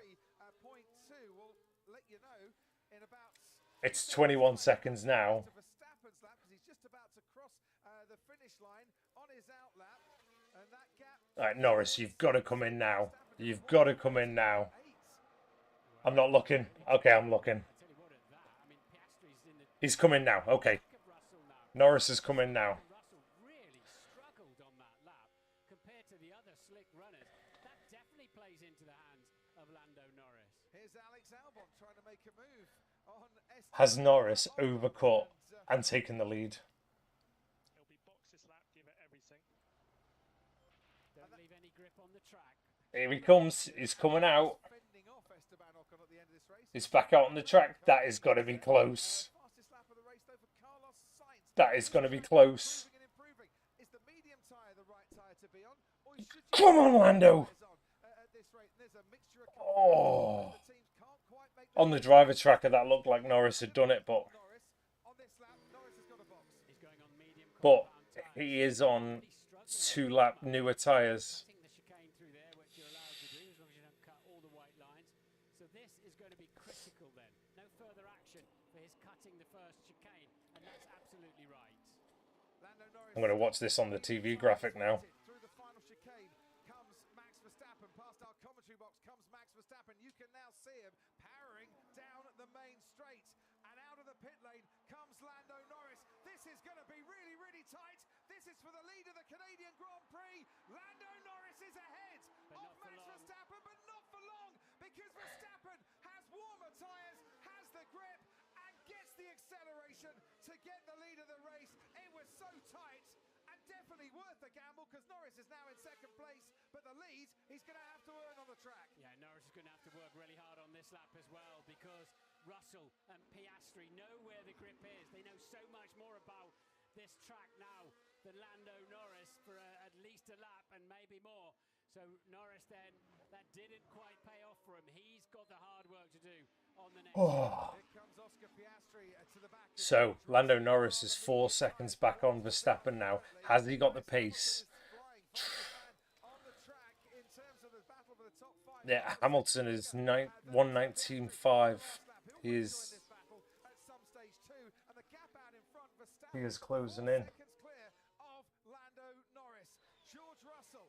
Point 2 will let you know in about. It's 21 seconds now. Verstappen's lap because he's just about to cross the finish line on his out lap, and that gap. All right, Norris, you've got to come in now. You've got to come in now. I'm not looking. Okay, I'm looking. He's coming now. Okay. Norris is coming now. Russell really struggled on that lap compared to the other slick runners. That definitely plays into the hands of Lando Norris. Here's Alex Albon trying to make a move on Has Norris overcut and taken the lead? It'll be box this lap, give it everything. Don't leave any grip on the track. Here he comes. He's coming out. fending off Esteban Ocon at the end of this race. He's back out on the track. That is going to be close. Fastest lap of the race though for Carlos Sainz. That is going to be close. Improving. Is the medium tyre the right tyre to be on? Or should you Come on, Lando. at this rate? There's a mixture of Oh. the teams can't quite make On the driver tracker, that looked like Norris had done it, but Norris. On this lap, Norris has got a box. He's going on medium but compound tyres. he is on 2-lap newer tyres. Cutting the chicane through there, which you're allowed to do as long as you don't cut all the white lines. So this is going to be critical then. No further action for his cutting the first chicane, and that's absolutely right. Lando Norris I'm going to watch this on the TV graphic now. through the final chicane comes Max Verstappen. Past our commentary box comes Max Verstappen. You can now see him powering down the main straight. And out of the pit lane comes Lando Norris. This is going to be really, really tight. This is for the lead of the Canadian Grand Prix. Lando Norris is ahead of Max Verstappen, but not for long, because Verstappen has warmer tyres, has the grip, and gets the acceleration to get the lead of the race. It was so tight, and definitely worth the gamble, because Norris is now in second place, but the lead he's going to have to earn on the track. Yeah, Norris is going to have to work really hard on this lap as well, because Russell and Piastri know where the grip is. They know so much more about this track now than Lando Norris for at least a lap and maybe more. So Norris then, that didn't quite pay off for him. He's got the hard work to do on the next lap. Here comes Oscar Piastri to the back. So Lando Norris is 4 seconds back on Verstappen now. Has he got the pace? Yeah, Hamilton is 1:19.5. He is closing in. Seconds clear of Lando Norris. George Russell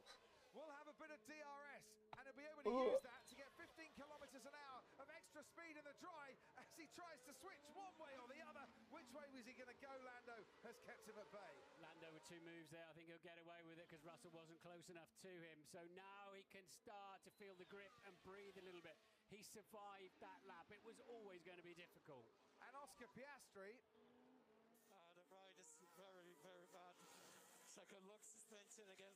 will have a bit of DRS, and he'll be able to use that to get 15 kilometers an hour of extra speed in the dry as he tries to switch one way or the other. Which way was he going to go? Lando has kept him at bay. Lando with 2 moves there. I think he'll get away with it because Russell wasn't close enough to him. So now he can start to feel the grip and breathe a little bit. He survived that lap. It was always going to be difficult. And Oscar Piastri. The ride is very, very bad. Second lock suspension again.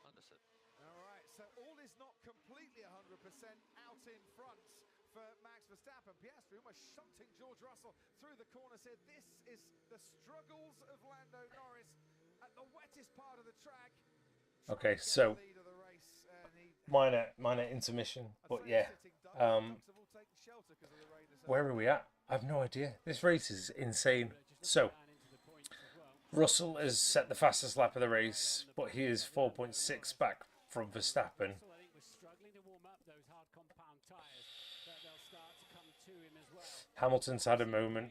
Understood. All right, so all is not completely 100% out in front for Max Verstappen. Piastri almost shunting George Russell through the corner. Said this is the struggles of Lando Norris at the wettest part of the track. Okay, so minor intermission, but yeah. Where are we at? I have no idea. This race is insane. So Russell has set the fastest lap of the race, but he is 4.6 back from Verstappen. I think was struggling to warm up those hard compound tyres, but they'll start to come to him as well. Hamilton's had a moment.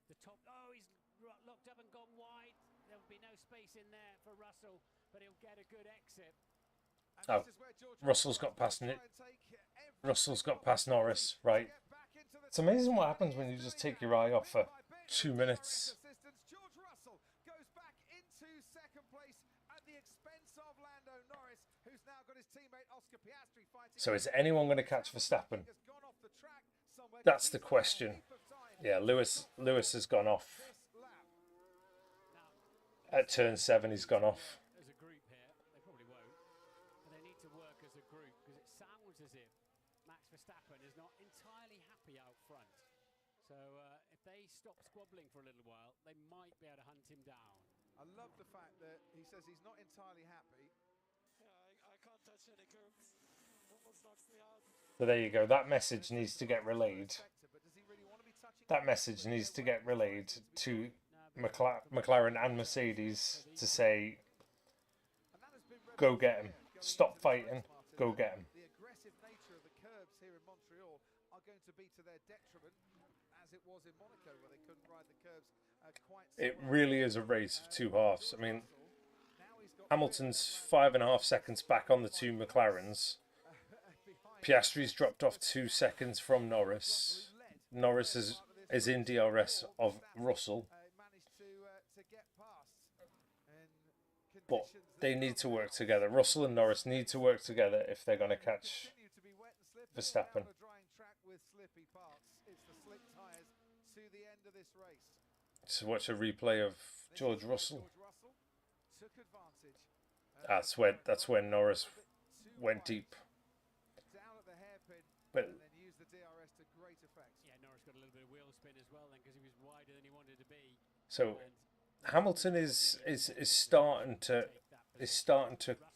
The top, oh, he's locked up and gone wide. There'll be no space in there for Russell, but he'll get a good exit. Oh, Russell's got past Norris, right? It's amazing what happens when you just take your eye off for 2 minutes. George Russell goes back into second place at the expense of Lando Norris, who's now got his teammate Oscar Piastri fighting. So is anyone going to catch Verstappen? That's the question. Yeah, Lewis has gone off. At turn 7, he's gone off. As a group here, they probably won't, but they need to work as a group, because it sounds as if Max Verstappen is not entirely happy out front. So if they stop squabbling for a little while, they might be able to hunt him down. I love the fact that he says he's not entirely happy. Yeah, I can't touch any curbs. Almost knocks me out. So there you go. That message needs to get relayed. That message needs to get relayed to McLaren and Mercedes to say, go get him. Stop fighting. Go get him. The aggressive nature of the curbs here in Montreal are going to be to their detriment, as it was in Monaco, where they couldn't ride the curbs quite so It well. really is a race of 2 halves. I mean, Hamilton's 5.5 seconds back on the 2 McLarens. Piastri's dropped off 2 seconds from Norris. Norris is in DRS of Russell. But they need to work together. Russell and Norris need to work together if they're going to catch Verstappen. So watch a replay of George Russell. That's when Norris went deep. But Yeah, Norris got a little bit of wheel spin as well then, because he was wider than he wanted to be. so Hamilton is starting to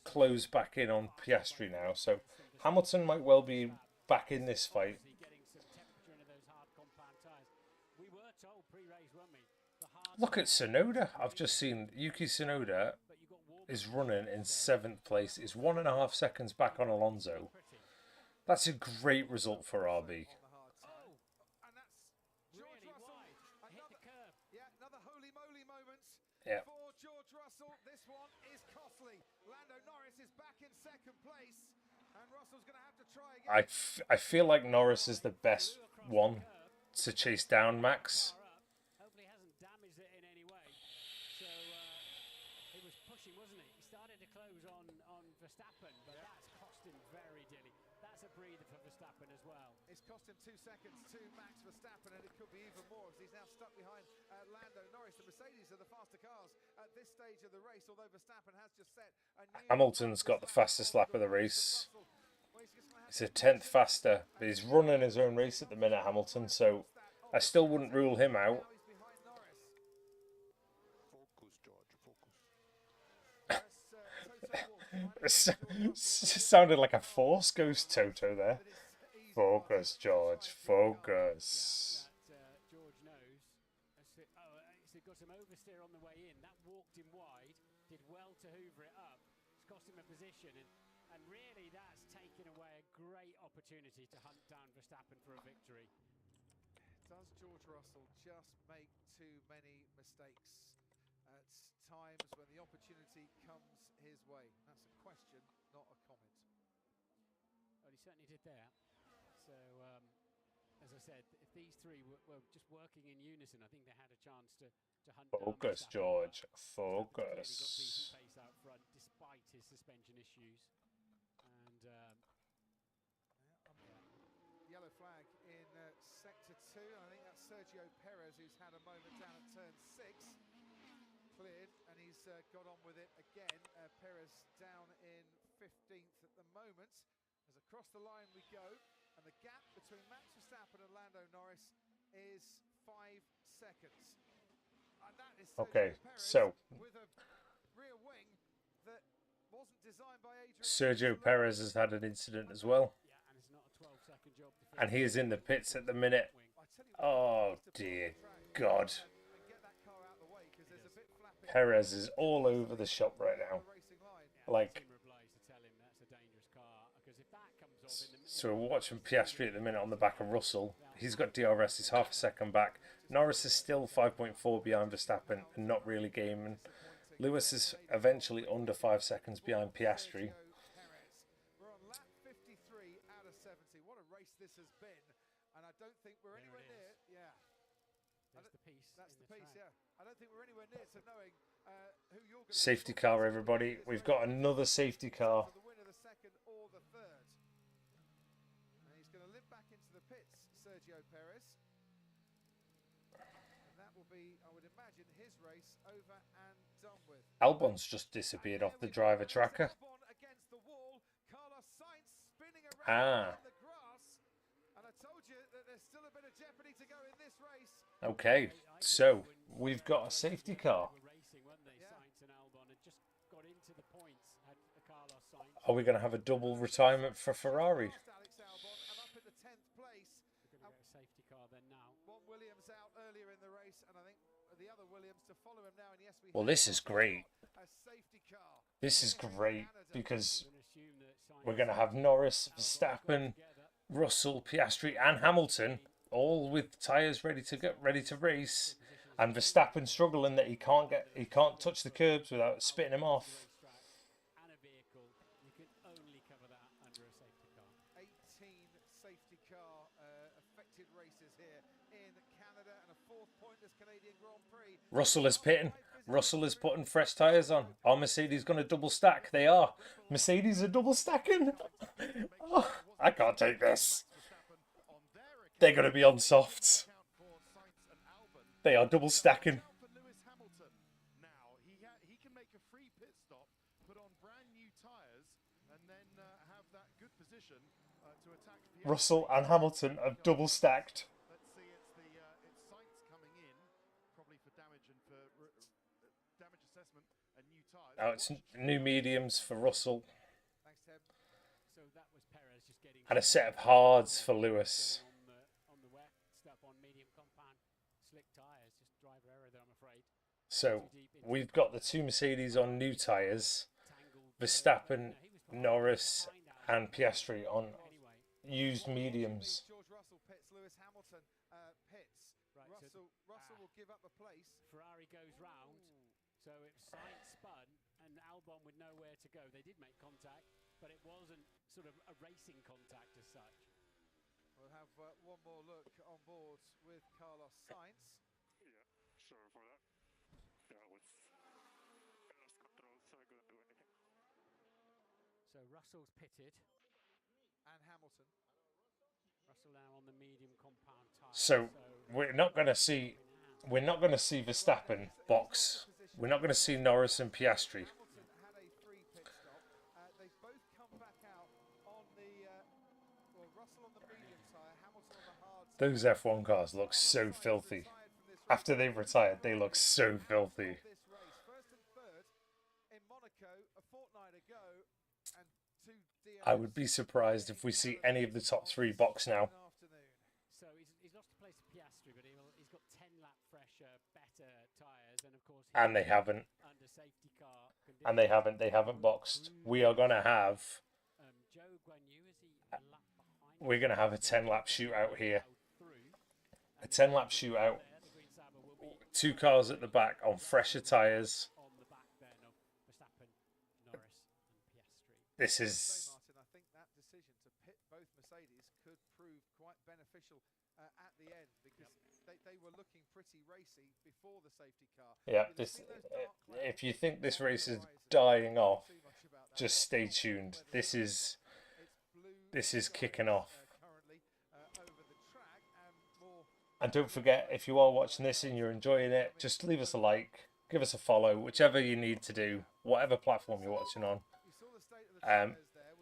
close back in on Piastri now. So Hamilton might well be back in this fight. Getting some temperature into those hard compound tyres. We were told pre-race, weren't we? The hard, Look at Tsunoda. I've just seen Yuki Tsunoda but you got warm. is running in 7th place. He's 1.5 seconds back on Alonso. That's a great result for RB. And that's George Really Russell. wide. Hit the curb. Yeah, another holy moly moment Yeah. for George Russell. This one is costly. Lando Norris is back in second place, and Russell's going to have to try again. I feel like Norris is the best one to chase down Max. Hopefully hasn't damaged it in any way. So pushing, wasn't he? He started to close on Verstappen, but that's cost him very dearly. That's a breather for Verstappen as well. It's cost him 2 seconds to Max Verstappen, and it could be even more as he's now stuck behind Lando Norris. The Mercedes are the faster cars at this stage of the race, although Verstappen has just set a new Hamilton's got the fastest lap of the race. He's a 10th faster, but he's running his own race at the minute, Hamilton, so I still wouldn't rule him out. It sounded like a Force Ghost Toto there. Focus, George, focus. George knows. He's got some oversteer on the way in. That walked him wide. Did well to hoover it up. It's cost him a position. And really, that's taken away a great opportunity to hunt down Verstappen for a victory. Does George Russell just make too many mistakes at times when the opportunity comes his way? That's a question, not a comment. Well, he certainly did there. So, as I said, if these three were just working in unison, I think they had a chance to hunt down Focus, Verstappen. George, Verstappen's focus. got decent pace out front, despite his suspension issues. And Yellow flag in sector 2, and I think that's Sergio Perez who's had a moment down at turn 6. Cleared, and he's got on with it again. Perez down in 15th at the moment. As across the line we go, and the gap between Max Verstappen and Lando Norris is 5 seconds. And that is Okay, Perez so with a rear wing that wasn't designed by Adrian. Sergio Perez has had an incident as well. yeah, and it's not a 12-second job to And he is in the pits at the minute. Oh, dear God. Perez is all over the shop right now. Like, so we're watching Piastri at the minute on the back of Russell. He's got DRS, he's half a second back. Norris is still 5.4 behind Verstappen and not really gaming. Lewis is eventually under 5 seconds behind Piastri. We're on lap 53 out of 70. What a race this has been. And I don't think we're anywhere near. Yeah. That's the piece. That's the piece, yeah. I don't think we're anywhere near to knowing who you're going to Safety car, everybody. We've got another safety car. for the winner, the second or the third. And he's going to limp back into the pits, Sergio Perez. And that will be, I would imagine, his race over and done with. Albon's just disappeared off the driver tracker. Albon against the wall. Carlos Sainz spinning around on the grass. And I told you that there's still a bit of jeopardy to go in this race. Okay, so we've got a safety car. Are we going to have a double retirement for Ferrari? Safety car then now. One Williams out earlier in the race, and I think the other Williams to follow him now. And yes, Well, this is great. a safety car. This is great because we're going to have Norris, Verstappen, Russell, Piastri, and Hamilton all with tyres ready to race, and Verstappen struggling that he can't touch the curbs without spitting him off. And a vehicle, you can only cover that under a safety car. 18 safety car affected races here in Canada, and a fourth pointless Canadian Grand Prix. Russell is pitting. Russell is putting fresh tyres on. Are Mercedes going to double stack? They are. Mercedes are double stacking. Oh, I can't take this. They're going to be on softs. They are double stacking. Now he can make a free pit stop, put on brand new tyres, and then have that good position to attack. Russell and Hamilton are double stacked. Let's see, it's Sainz coming in, probably for damage and for damage assessment and new tyres. Now it's new mediums for Russell. Thanks, Tim. So that was Perez just getting And a set of hards for Lewis. on the wet stuff on medium compound slick tyres. Just driver error there, I'm afraid. So we've got the two Mercedes on new tyres. Verstappen, Norris, and Piastri on used mediums. George Russell pits, Lewis Hamilton pits. Right, Russell will give up a place. Ferrari goes round, so it Sainz spun and Albon with nowhere to go. They did make contact, but it wasn't sort of a racing contact as such. We'll have one more look on board with Carlos Sainz. Yeah, sorry for that. Yeah, with lost control, so I So Russell's pitted. And Hamilton. Russell now on the medium compound tyre. So we're not going to see Verstappen box. We're not going to see Norris and Piastri. Hamilton had a free pit stop. They've both come back out on the Russell on the medium tyre, Hamilton on the hard tyre. Those F1 cars look so filthy. After they've retired, they look so filthy. This race, first and third in Monaco a fortnight ago, and two I would be surprised if we see any of the top 3 box now. So he's lost a place to Piastri, but he's got 10 lap fresher, better tyres, and of course. And they haven't. Under safety car conditions. And they haven't boxed. We are going to have. Joe Guanyu, is he a lap behind? We're going to have a 10-lap shootout here. A 10-lap shootout. 2 cars at the back on fresher tyres. On the back then of Verstappen, Norris, and Piastri. This is. Martin, I think that decision to pit both Mercedes could prove quite beneficial at the end, because they were looking pretty racy before the safety car. Yeah, if you think this race is dying off, just stay tuned. This is kicking off. And don't forget, if you are watching this and you're enjoying it, just leave us a like, give us a follow, whichever you need to do, whatever platform you're watching on.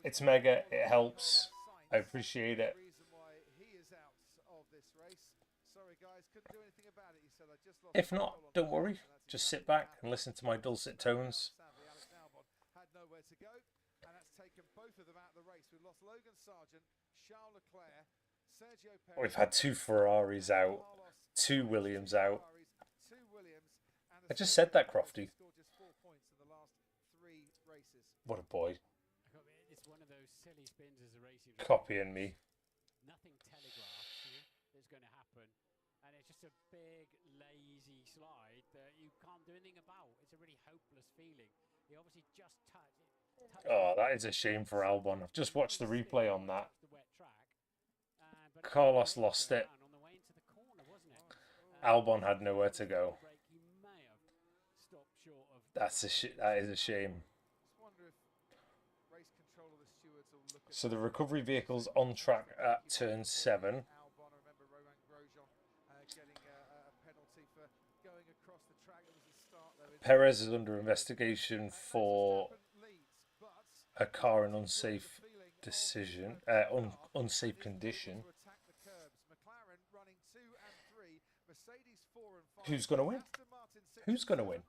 It's mega, it helps. I appreciate it. If not, don't worry. Just sit back and listen to my dulcet tones. Had nowhere to go, and that's taken both of them out of the race. We've lost Logan Sargent, Charles Leclerc, Sergio Perez. We've had 2 Ferraris out, 2 Williams out. I just said that, Crofty. What a boy. It's one of those silly spins as a racing. Copying me. Nothing telegraphs you that's going to happen, and it's just a big lazy slide that you can't do anything about. It's a really hopeless feeling. He obviously just touched. Oh, that is a shame for Albon. I've just watched the replay on that. Carlos lost it. Albon had nowhere to go. That is a shame. So the recovery vehicle's on track at turn 7. Perez is under investigation for a car in unsafe decision, unsafe condition. Who's going to win? Who's going to win?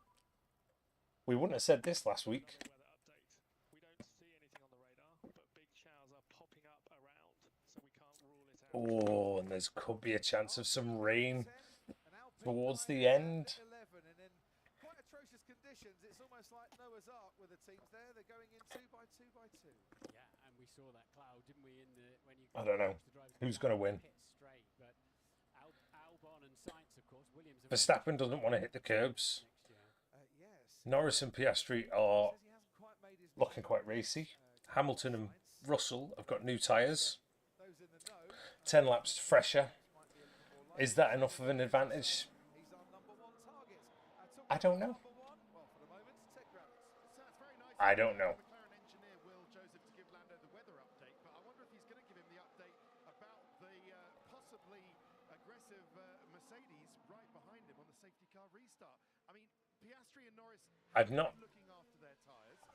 We wouldn't have said this last week. Oh, and there's could be a chance of some rain towards the end. Quite atrocious conditions. It's almost like Noah's Ark with the teams there. They're going in 2 by 2 by 2. Yeah, and we saw that cloud, didn't we? When you I don't know who's going to win. Straight, but Albon and Sainz, of course. Williams. Verstappen doesn't want to hit the curbs. Norris and Piastri are looking quite racy. Hamilton and Russell have got new tyres. 10 laps fresher. Is that enough of an advantage? I don't know. I don't know.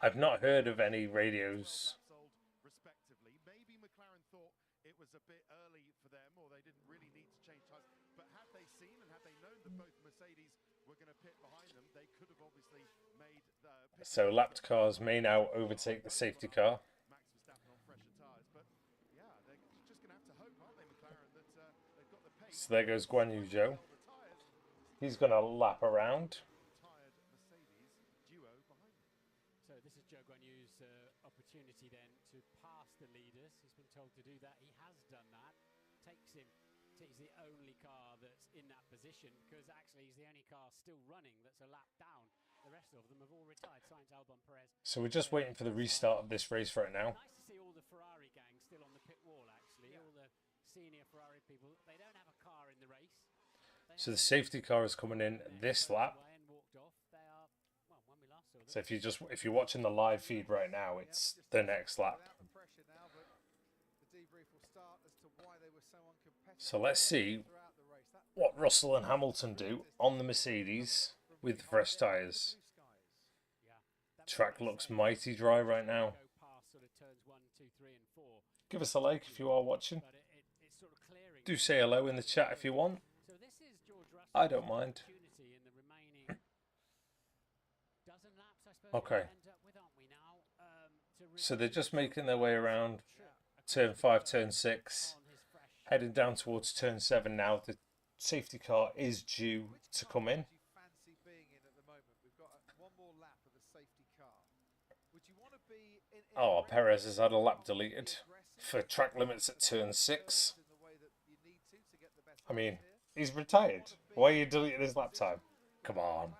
I've not heard of any radios. Maybe McLaren thought it was a bit early for them, or they didn't really need to change tyres. But had they seen and had they known that both Mercedes were going to pit behind them, they could have obviously made the pit. So lapped cars may now overtake the safety car. Max Verstappen on fresher tyres, but yeah, they're just going to have to hope, aren't they, McLaren, that they've got the pace. So there goes Guan Yu Zhou. He's going to lap around. So this is Joe Guan Yu's opportunity then to pass the leaders. He's been told to do that. He has done that. He's the only car that's in that position, because actually he's the only car still running that's a lap down. The rest of them have all retired. Sainz, Albon, Perez. So we're just waiting for the restart of this race right now. Nice to see all the Ferrari gang still on the pit wall, actually. Yeah. All the senior Ferrari people. They don't have a car in the race. So the safety car is coming in this lap. So if you're watching the live feed right now, it's the next lap. So let's see what Russell and Hamilton do on the Mercedes with fresh tyres. Track looks mighty dry right now. Give us a like if you are watching. Do say hello in the chat if you want. I don't mind. Okay. So they're just making their way around turn 5, turn 6, heading down towards turn 7 now. The safety car is due to come in. Oh, Perez has had a lap deleted for track limits at turn 6. I mean, he's retired. Why are you deleting his lap time? Come on.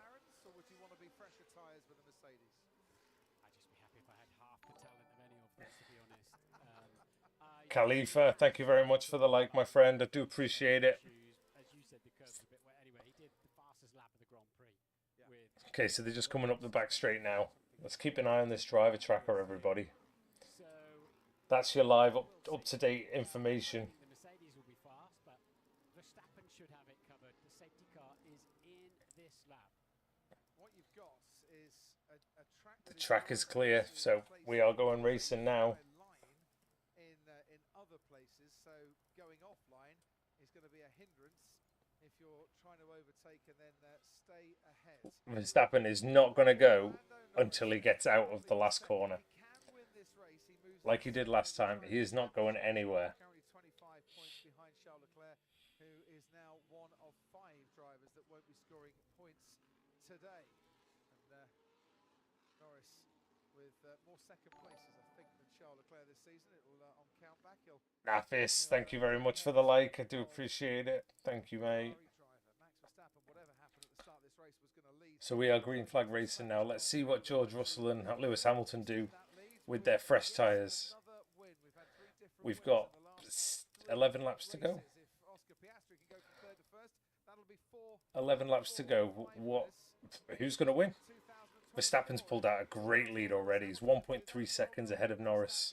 Khalifa, thank you very much for the like, my friend. I do appreciate it. Okay, so they're just coming up the back straight now. Let's keep an eye on this driver tracker, everybody. That's your live up-to-date information. The track is clear, so we are going racing now. In other places, so going offline is going to be a hindrance if you're trying to overtake and then stay ahead. Verstappen is not going to go until he gets out of the last corner. Like he did last time, he is not going anywhere. Currently 25 points behind Charles Leclerc, who is now one of 5 drivers that won't be scoring points today. And Norris with more second places, I think, than Charles Leclerc this season. It'll on count back. Nafis, thank you very much for the like. I do appreciate it. Thank you, mate. So we are green flag racing now. Let's see what George Russell and Lewis Hamilton do with their fresh tyres. We've got 11 laps to go. 11 laps to go. Who's going to win? Verstappen's pulled out a great lead already. He's 1.3 seconds ahead of Norris.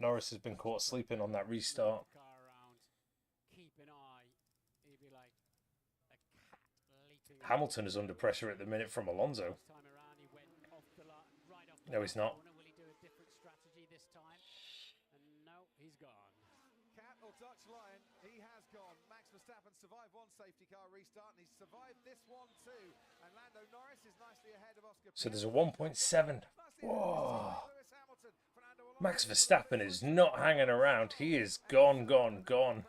Norris has been caught sleeping on that restart. Hamilton is under pressure at the minute from Alonso. No, he's not. Cat or Dutch Lion, he has gone. Max Verstappen survived one safety car restart and he's survived this one too. And Lando Norris is nicely ahead of Oscar. So there's a 1.7. Whoa. Max Verstappen is not hanging around. He is gone, gone, gone.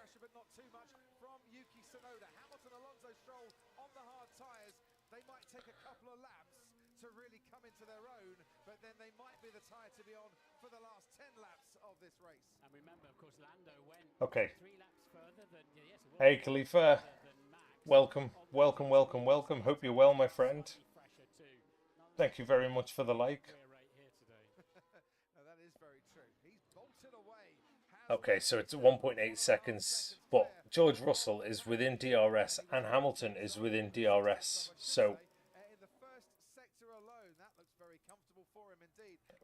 Take a couple of laps to really come into their own, but then they might be the tire to be on for the last 10 laps of this race. And remember, of course, Lando went 3 laps further than Hey, Khalifa. Welcome, welcome, welcome, welcome. Hope you're well, my friend. Thank you very much for the like. That is very true. He's bolted away. Okay, so it's 1.8 seconds, but George Russell is within DRS and Hamilton is within DRS. So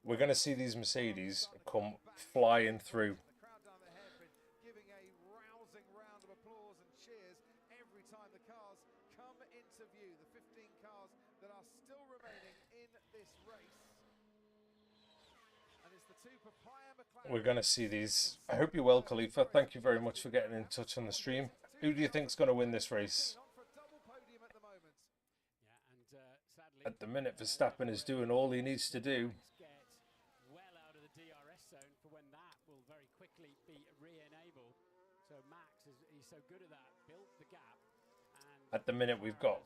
we're going to see these Mercedes come flying through. The crowd down the hairpin giving a rousing round of applause and cheers every time the cars come into view. The 15 cars that are still remaining in this race. And it's the 2 Papaya McLaren. We're going to see these. I hope you're well, Khalifa. Thank you very much for getting in touch on the stream. Who do you think is going to win this race? At the minute, Verstappen is doing all he needs to do. At the minute, we've got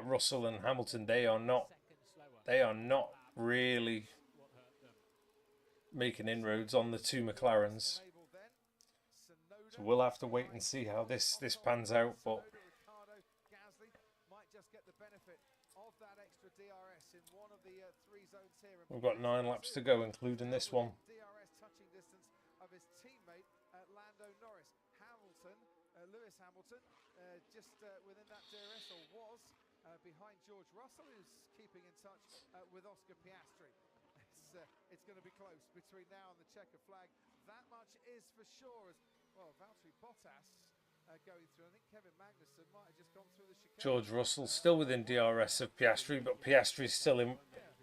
Russell and Hamilton. They are not really making inroads on the 2 McLarens. So we'll have to wait and see how this pans out. But we've got 9 laps to go, including this one. Lewis Hamilton just within that DRS, or was behind George Russell, who's keeping keeping in touch with Oscar Piastri. It's going to be close between now and the checker flag. That much is for sure. As well, Valtteri Bottas going through. I think Kevin Magnussen might have just gone through the chicane. George Russell still within DRS of Piastri, but Piastri's still in.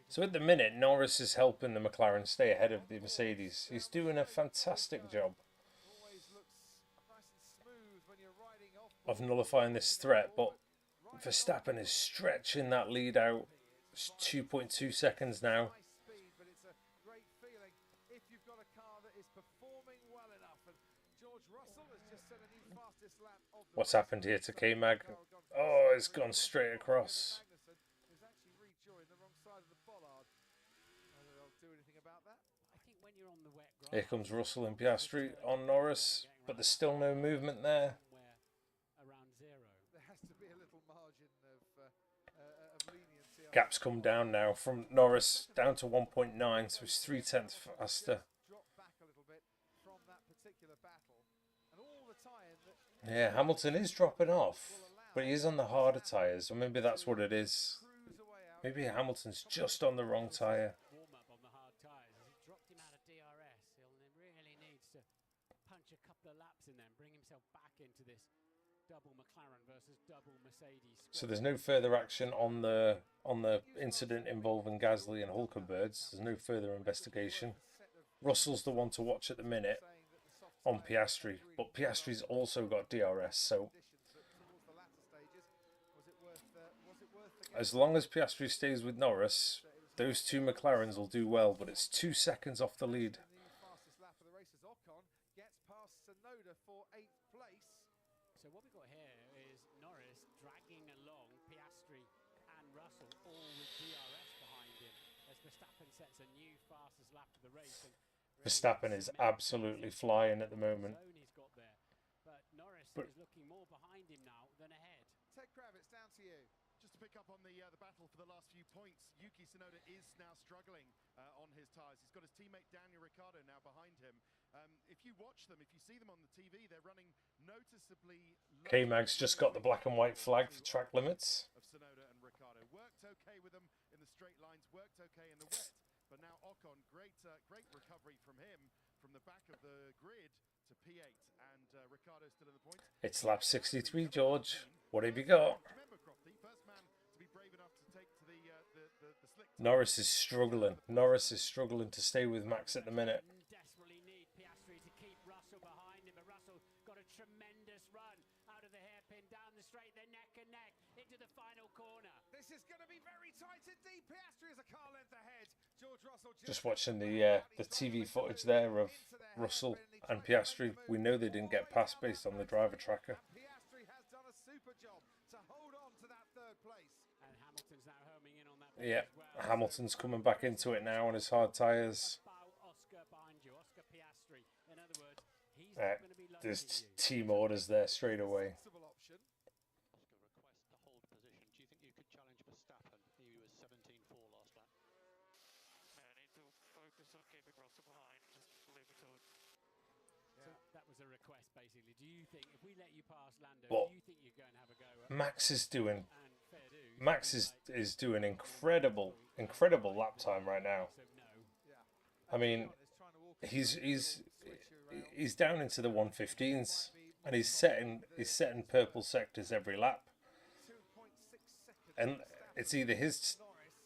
So at the minute, Norris is helping the McLaren stay ahead of the Mercedes. He's doing a fantastic job Always looks nice and smooth when you're riding off of nullifying this threat, but Verstappen is stretching that lead out. It's 2.2 seconds now. speed, but it's a great feeling if you've got a car that is performing well enough. And George Russell has just set a new fastest lap of the What's race. happened here to K-Mag? Oh, it's gone straight across. Magnussen has actually rejoined the wrong side of the bollard. Whether they'll do anything about that? I think when you're on the wet grass, Here comes Russell and Piastri on Norris, but there's still no movement there. somewhere around zero. There has to be a little margin of leniency. Gap's come down now from Norris down to 1.9, so it's 0.3 faster. Drop back a little bit from that particular battle, and all the time that Yeah, Hamilton is dropping off, but he is on the harder tyres, or maybe that's what it is. cruise away out. Maybe Hamilton's just on the wrong tyre. Warm up on the hard tyres. As he dropped him out of DRS, he'll really needs to punch a couple of laps in there and bring himself back into this double McLaren versus double Mercedes. So there's no further action on the incident involving Gasly and Hulkenbergs. There's no further investigation. Russell's the one to watch at the minute on Piastri, but Piastri's also got DRS, so as long as Piastri stays with Norris, those two McLarens will do well, but it's 2 seconds off the lead. The fastest lap of the race as Ocon gets past Tsunoda for 8th place. So what we've got here is Norris dragging along Piastri and Russell, all with DRS behind him, as Verstappen sets a new fastest lap of the race. And Verstappen is absolutely flying at the moment. zone he's got there, but Norris But- is looking more behind him now than ahead. Ted Kravitz, down to you. Just to pick up on the battle for the last few points, Yuki Tsunoda is now struggling on his tyres. He's got his teammate Daniel Ricciardo now behind him. If you watch them, if you see them on the TV, they're running noticeably low K-Mag's just got the black and white flag for track limits. of Tsunoda and Ricciardo. Worked okay with them in the straight lines, worked okay in the wet, but now Ocon, great recovery from him from the back of the grid to P8, and Ricciardo still in the points. It's lap 63, George. What have you got? Remember, Crofty, first man to be brave enough to take to the slick. Norris is struggling. Norris is struggling to stay with Max at the minute. Desperately need Piastri to keep Russell behind him, but Russell got a tremendous run out of the hairpin, down the straight, they're neck and neck into the final corner. This is going to be very tight indeed. Piastri is a car length ahead. George Russell Just watching the TV footage there of Russell and Piastri. We know they didn't get past based on the driver tracker. Piastri has done a super job to hold on to that 3rd place. And Hamilton's now homing in on that. Yeah, Hamilton's coming back into it now on his hard tyres. About Oscar behind you, Oscar Piastri. In other words, he's not going to be low There's to you. team orders there straight away. Sensible option. Oscar request to hold position. Do you think you could challenge Verstappen? He was 17.4 last lap. I need to focus on keeping Russell behind. Just leave it to it. So that was a request, basically. Do you think, if we let you pass Lando, Well, do you think you're going to have a go at Max is doing and fair dues? Max is doing incredible lap time right now. So no. I mean, he's down into the 115s and he's setting purple sectors every lap. 2.6 seconds. And it's either his Norris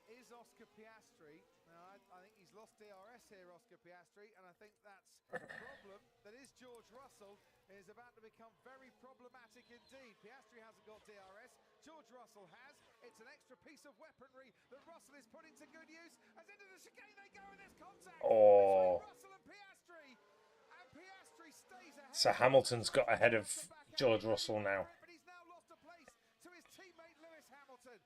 is Oscar Piastri. Now, I think he's lost DRS here, Oscar Piastri, and I think that's the problem. That is George Russell is about to become very problematic indeed. Piastri hasn't got DRS. George Russell has. It's an extra piece of weaponry that Russell is putting to good use. As into the chicane they go in this contact Oh. between Russell and Piastri. And Piastri stays ahead. So Hamilton's got ahead of George Russell now. But he's now lost a place to his teammate Lewis Hamilton.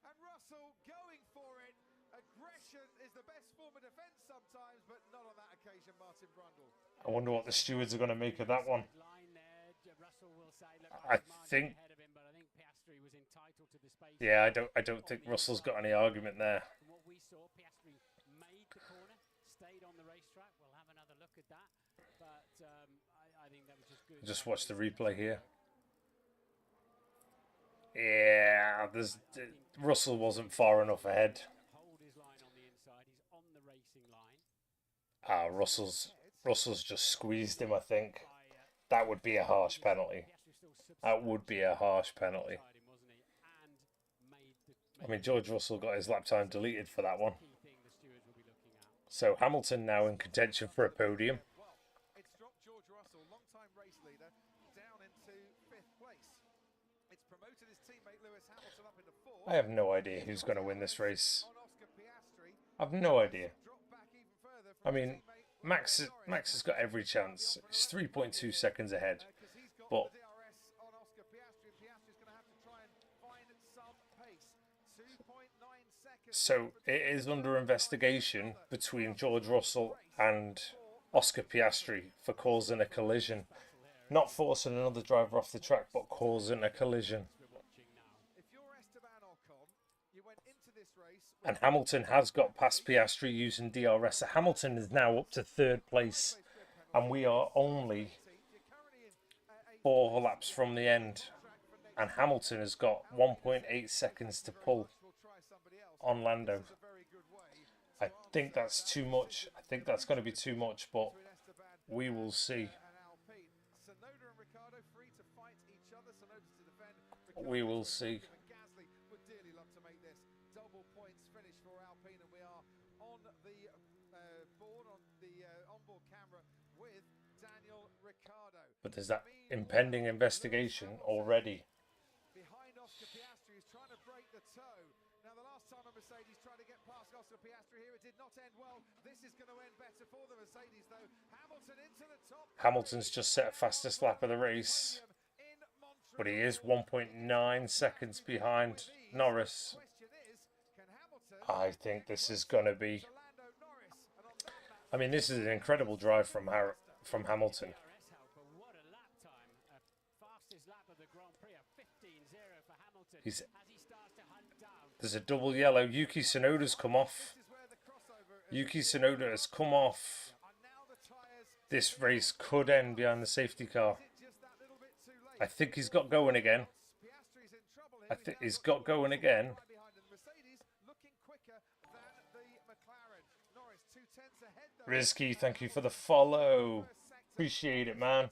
And Russell going for it. Aggression is the best form of defence sometimes, but not on that occasion, Martin Brundle. I wonder what the stewards are going to make of that one. Line there, Russell will say, look, I was marginally think- ahead of him, but I think Piastri was entitled to the space. Yeah, I don't think Russell's got any argument there. From what we saw, Piastri made the corner, stayed on the racetrack. We'll have another look at that, but I think that was just good. Just watch the replay here. Yeah, Russell wasn't far enough ahead. Hold his line on the inside. He's on the racing line. Russell's just squeezed him, I think. That would be a harsh penalty. That would be a harsh penalty. I mean, George Russell got his lap time deleted for that one. So Hamilton now in contention for a podium. Well, it's dropped George Russell, long-time race leader, down into 5th place. It's promoted his teammate Lewis Hamilton up into 4th. I have no idea who's going to win this race. On Oscar Piastri. I've no idea. Dropped back even further I from mean, his teammate Max has got every chance. He's 3.2 seconds ahead. because he's got But the DRS on Oscar Piastri. Piastri's going to have to try and find some pace. 2.9 seconds. so it is under investigation between George Russell and Oscar Piastri for causing a collision. Not forcing another driver off the track, but causing a collision. If you're Esteban Ocon, you went into this race And Hamilton has got past Piastri using DRS. So Hamilton is now up to 3rd place. And we are only 4 laps from the end. And Hamilton has got 1.8 seconds to pull on Lando. I think that's too much. I think that's going to be too much, but we will see. Sonoda and Ricciardo free to fight each other. Sonoda to defend. We will see. Gasly would dearly love to make this double points finish for Alpine, and we are on the board on the onboard camera with Daniel Ricciardo. But there's that impending investigation already. Behind Oscar Piastri, who's trying to break the toe. Now, the last time a Mercedes tried to get past Oscar Piastri here, it did not end well. This is going to end better for the Mercedes, though. Hamilton into the top. Hamilton's just set fastest lap of the race. But he is 1.9 seconds behind Norris. I think this is going to be... I mean, this is an incredible drive from Hamilton. There's a double yellow. Yuki Tsunoda's come off. Yuki Tsunoda has come off. This race could end behind the safety car. I think he's got going again. I think he's got going again. Rizky, thank you for the follow. Appreciate it, man.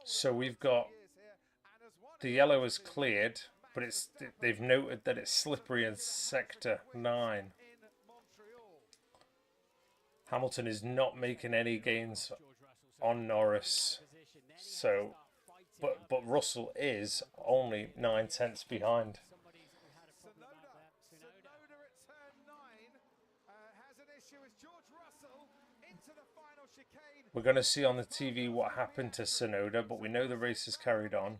So we've got the yellow is cleared, but they've noted that it's slippery in sector 9. Hamilton is not making any gains on Norris. So, but Russell is only 9/10 behind. We're going to see on the TV what happened to Tsunoda, but we know the race is carried on.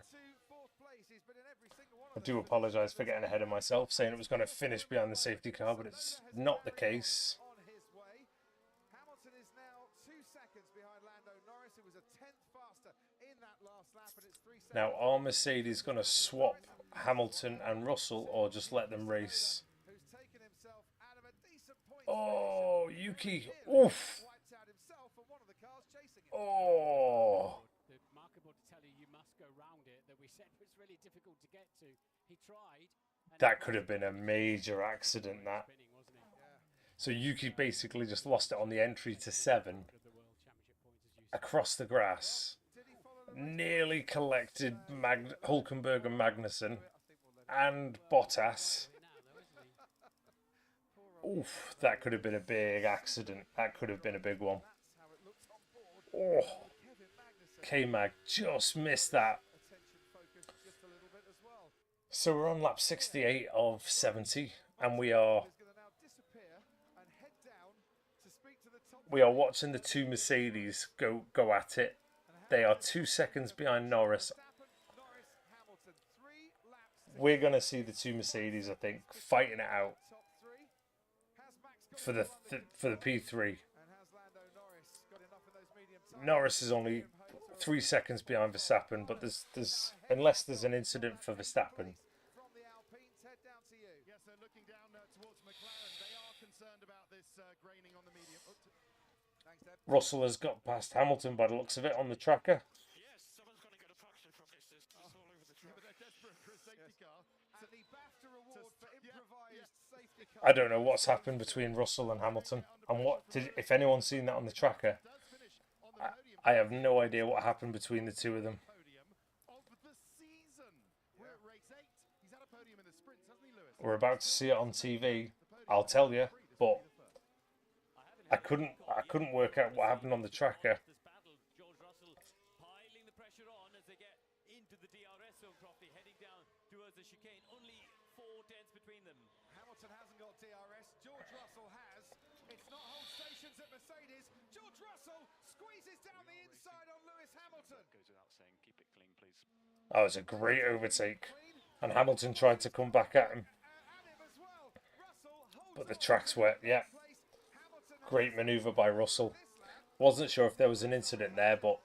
I do apologise for getting ahead of myself, saying it was going to finish behind the safety car, but it's not the case. Hamilton is now 2 seconds behind Lando Norris, who was a 10th faster in that last lap, and it's 3 seconds. Now, are Mercedes going to swap Hamilton and Russell, or just let them race? Who's taken himself out of a decent point. Oh, Yuki! Oof! Wipes out himself and one of the cars chasing him. Oh! Remarkable to tell you, you must go round it, that we said was really difficult to get to. He tried. That could have been a major accident, that. So Yuki basically just lost it on the entry to 7. Across the grass. Nearly collected Hulkenberg and Magnussen. And Bottas. Oof, that could have been a big accident. That could have been a big one. Oh, K-Mag just missed that. So we're on lap 68 of 70, and we are watching the two Mercedes go at it. They are 2 seconds behind Norris. We're going to see the two Mercedes, I think, fighting it out for the P3. Norris is only 3 seconds behind Verstappen, but there's unless there's an incident for Verstappen. Yes, they're looking down towards McLaren. They are concerned about this graining on the medium. Russell has got past Hamilton by the looks of it on the tracker. Yes, someone's going to get a fraction from I don't know what's happened between Russell and Hamilton, and if anyone's seen that on the tracker. I have no idea what happened between the two of them. We're about to see it on TV. I'll tell you, but I couldn't work out what happened on the tracker. George Russell piling the pressure on as they get into the DRS zone, Crofty, heading down towards the chicane. Only 4 tenths between them. Hamilton hasn't got DRS. George Russell has. It's not hold stations at Mercedes. George Russell squeezes down the inside on Lewis Hamilton. Goes without saying, keep it clean, please. That was a great overtake, and Hamilton tried to come back at him, but the track's wet. Yeah, great manoeuvre by Russell. Wasn't sure if there was an incident there, but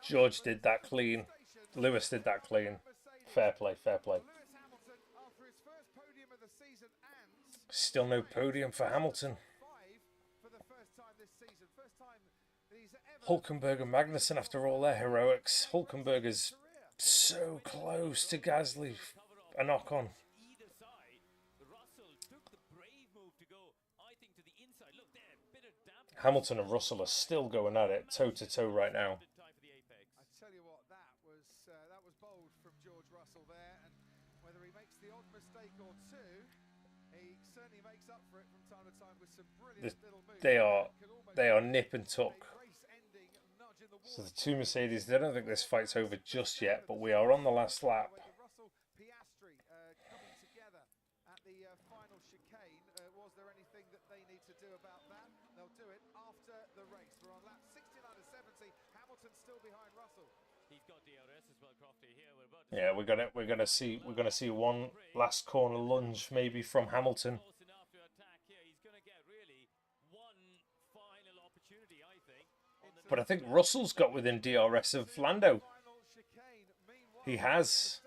George did that clean. Lewis did that clean. Fair play, fair play. Still no podium for Hamilton. Hulkenberg and Magnussen, after all their heroics. Hulkenberg is so close to Gasly. A knock on. Hamilton and Russell are still going at it, toe to toe right now. I tell you what, that was bold from George Russell there, and whether he makes the odd mistake or two, he certainly makes up for it from time to time with some brilliant little moves. They are nip and tuck. So the two Mercedes, they don't think this fight's over just yet, but we are on the last lap. Russell Piastri coming together at the final chicane. Was there anything that they need to do about that? They'll do it after the race. We're on lap 69 to 70. Hamilton still behind Russell. He's got DRS as well, Crofty. Here we're about to we're gonna see one last corner lunge maybe from Hamilton. close enough to attack here. He's going to get really one final opportunity, I think. But I think Russell's got within DRS of Lando. He has.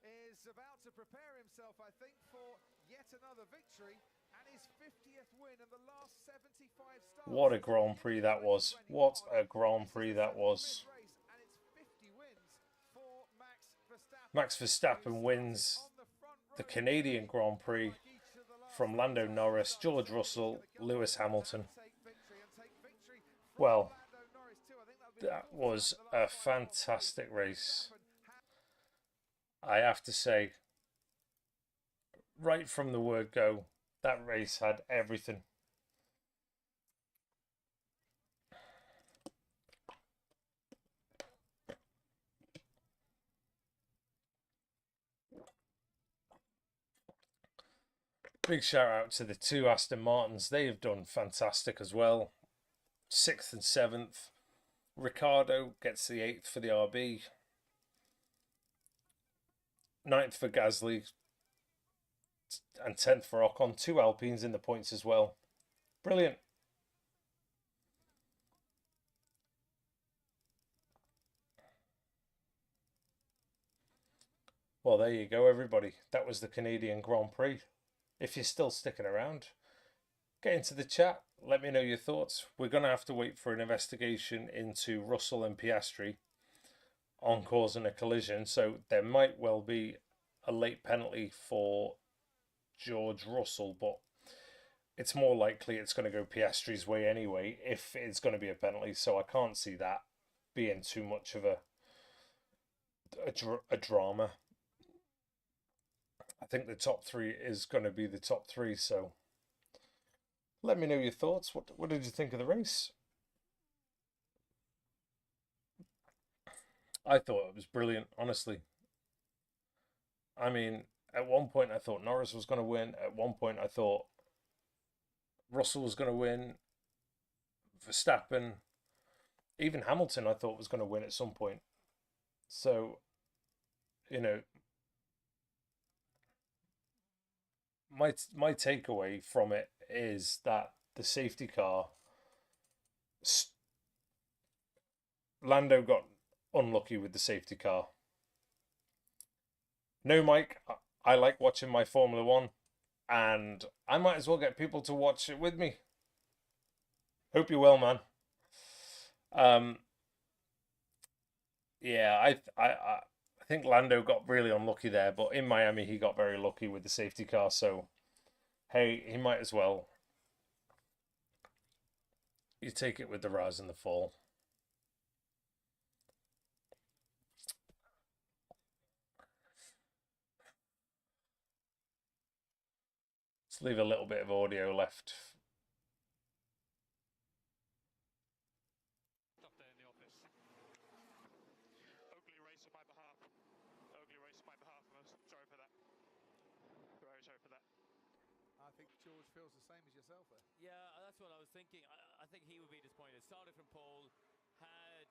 Is about to prepare himself, I think, for yet another victory and his 50th win in the last 75 starts. What a Grand Prix that was. What a Grand Prix that was. And it's 50 wins for Max Verstappen wins the Canadian Grand Prix from Lando Norris, George Russell, Lewis Hamilton. Well, that was a fantastic race. I have to say, right from the word go, that race had everything. Big shout out to the two Aston Martins. They have done fantastic as well. 6th and 7th. Ricardo gets the 8th for the RB. 9th for Gasly. And 10th for Ocon. 2 Alpines in the points as well. Brilliant. Well, there you go, everybody. That was the Canadian Grand Prix. If you're still sticking around, get into the chat. Let me know your thoughts. We're going to have to wait for an investigation into Russell and Piastri on causing a collision. So there might well be a late penalty for George Russell, but it's more likely it's going to go Piastri's way anyway if it's going to be a penalty. So I can't see that being too much of a drama. I think the top 3 is going to be the top 3, so let me know your thoughts. What did you think of the race? I thought it was brilliant, honestly. I mean, at one point I thought Norris was going to win. At one point I thought Russell was going to win. Verstappen, even Hamilton I thought was going to win at some point. So, you know, my takeaway from it is that the safety car, Lando got unlucky with the safety car. No, Mike, I like watching my Formula One, and I might as well get people to watch it with me. Hope you're well, man. Yeah, I think Lando got really unlucky there, but in Miami he got very lucky with the safety car, so Hey, he might as well. You take it with the rise and the fall. Let's leave a little bit of audio left. Tough day in the office. Ugly race on my behalf. Ugly race on my behalf. I'm sorry for that. Very sorry for that. I think George feels the same as yourself there. Yeah, that's what I was thinking. I think he would be disappointed. Started from pole, had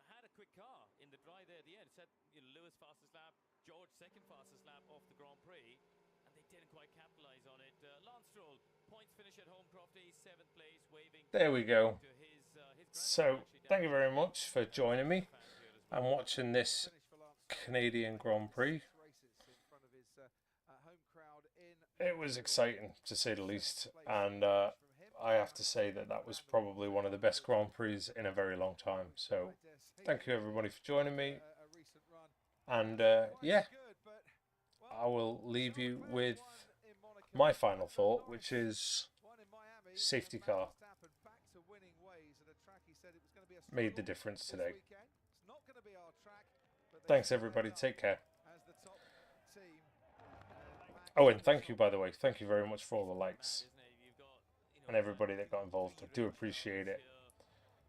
had a quick car in the dry there at the end. Said Lewis fastest lap, George second fastest lap off the Grand Prix, and they didn't quite capitalize on it. Lance Stroll points finish at home, Crofty, 7th place, waving. There we go. To his So thank you very much for joining me and watching this Canadian Grand Prix. It was exciting, to say the least, and I have to say that that was probably one of the best Grand Prix in a very long time. So thank you everybody for joining me, and yeah, I will leave you with my final thought, which is safety car made the difference today. Thanks everybody, take care. Oh, and thank you, by the way. Thank you very much for all the likes and everybody that got involved. I do appreciate it.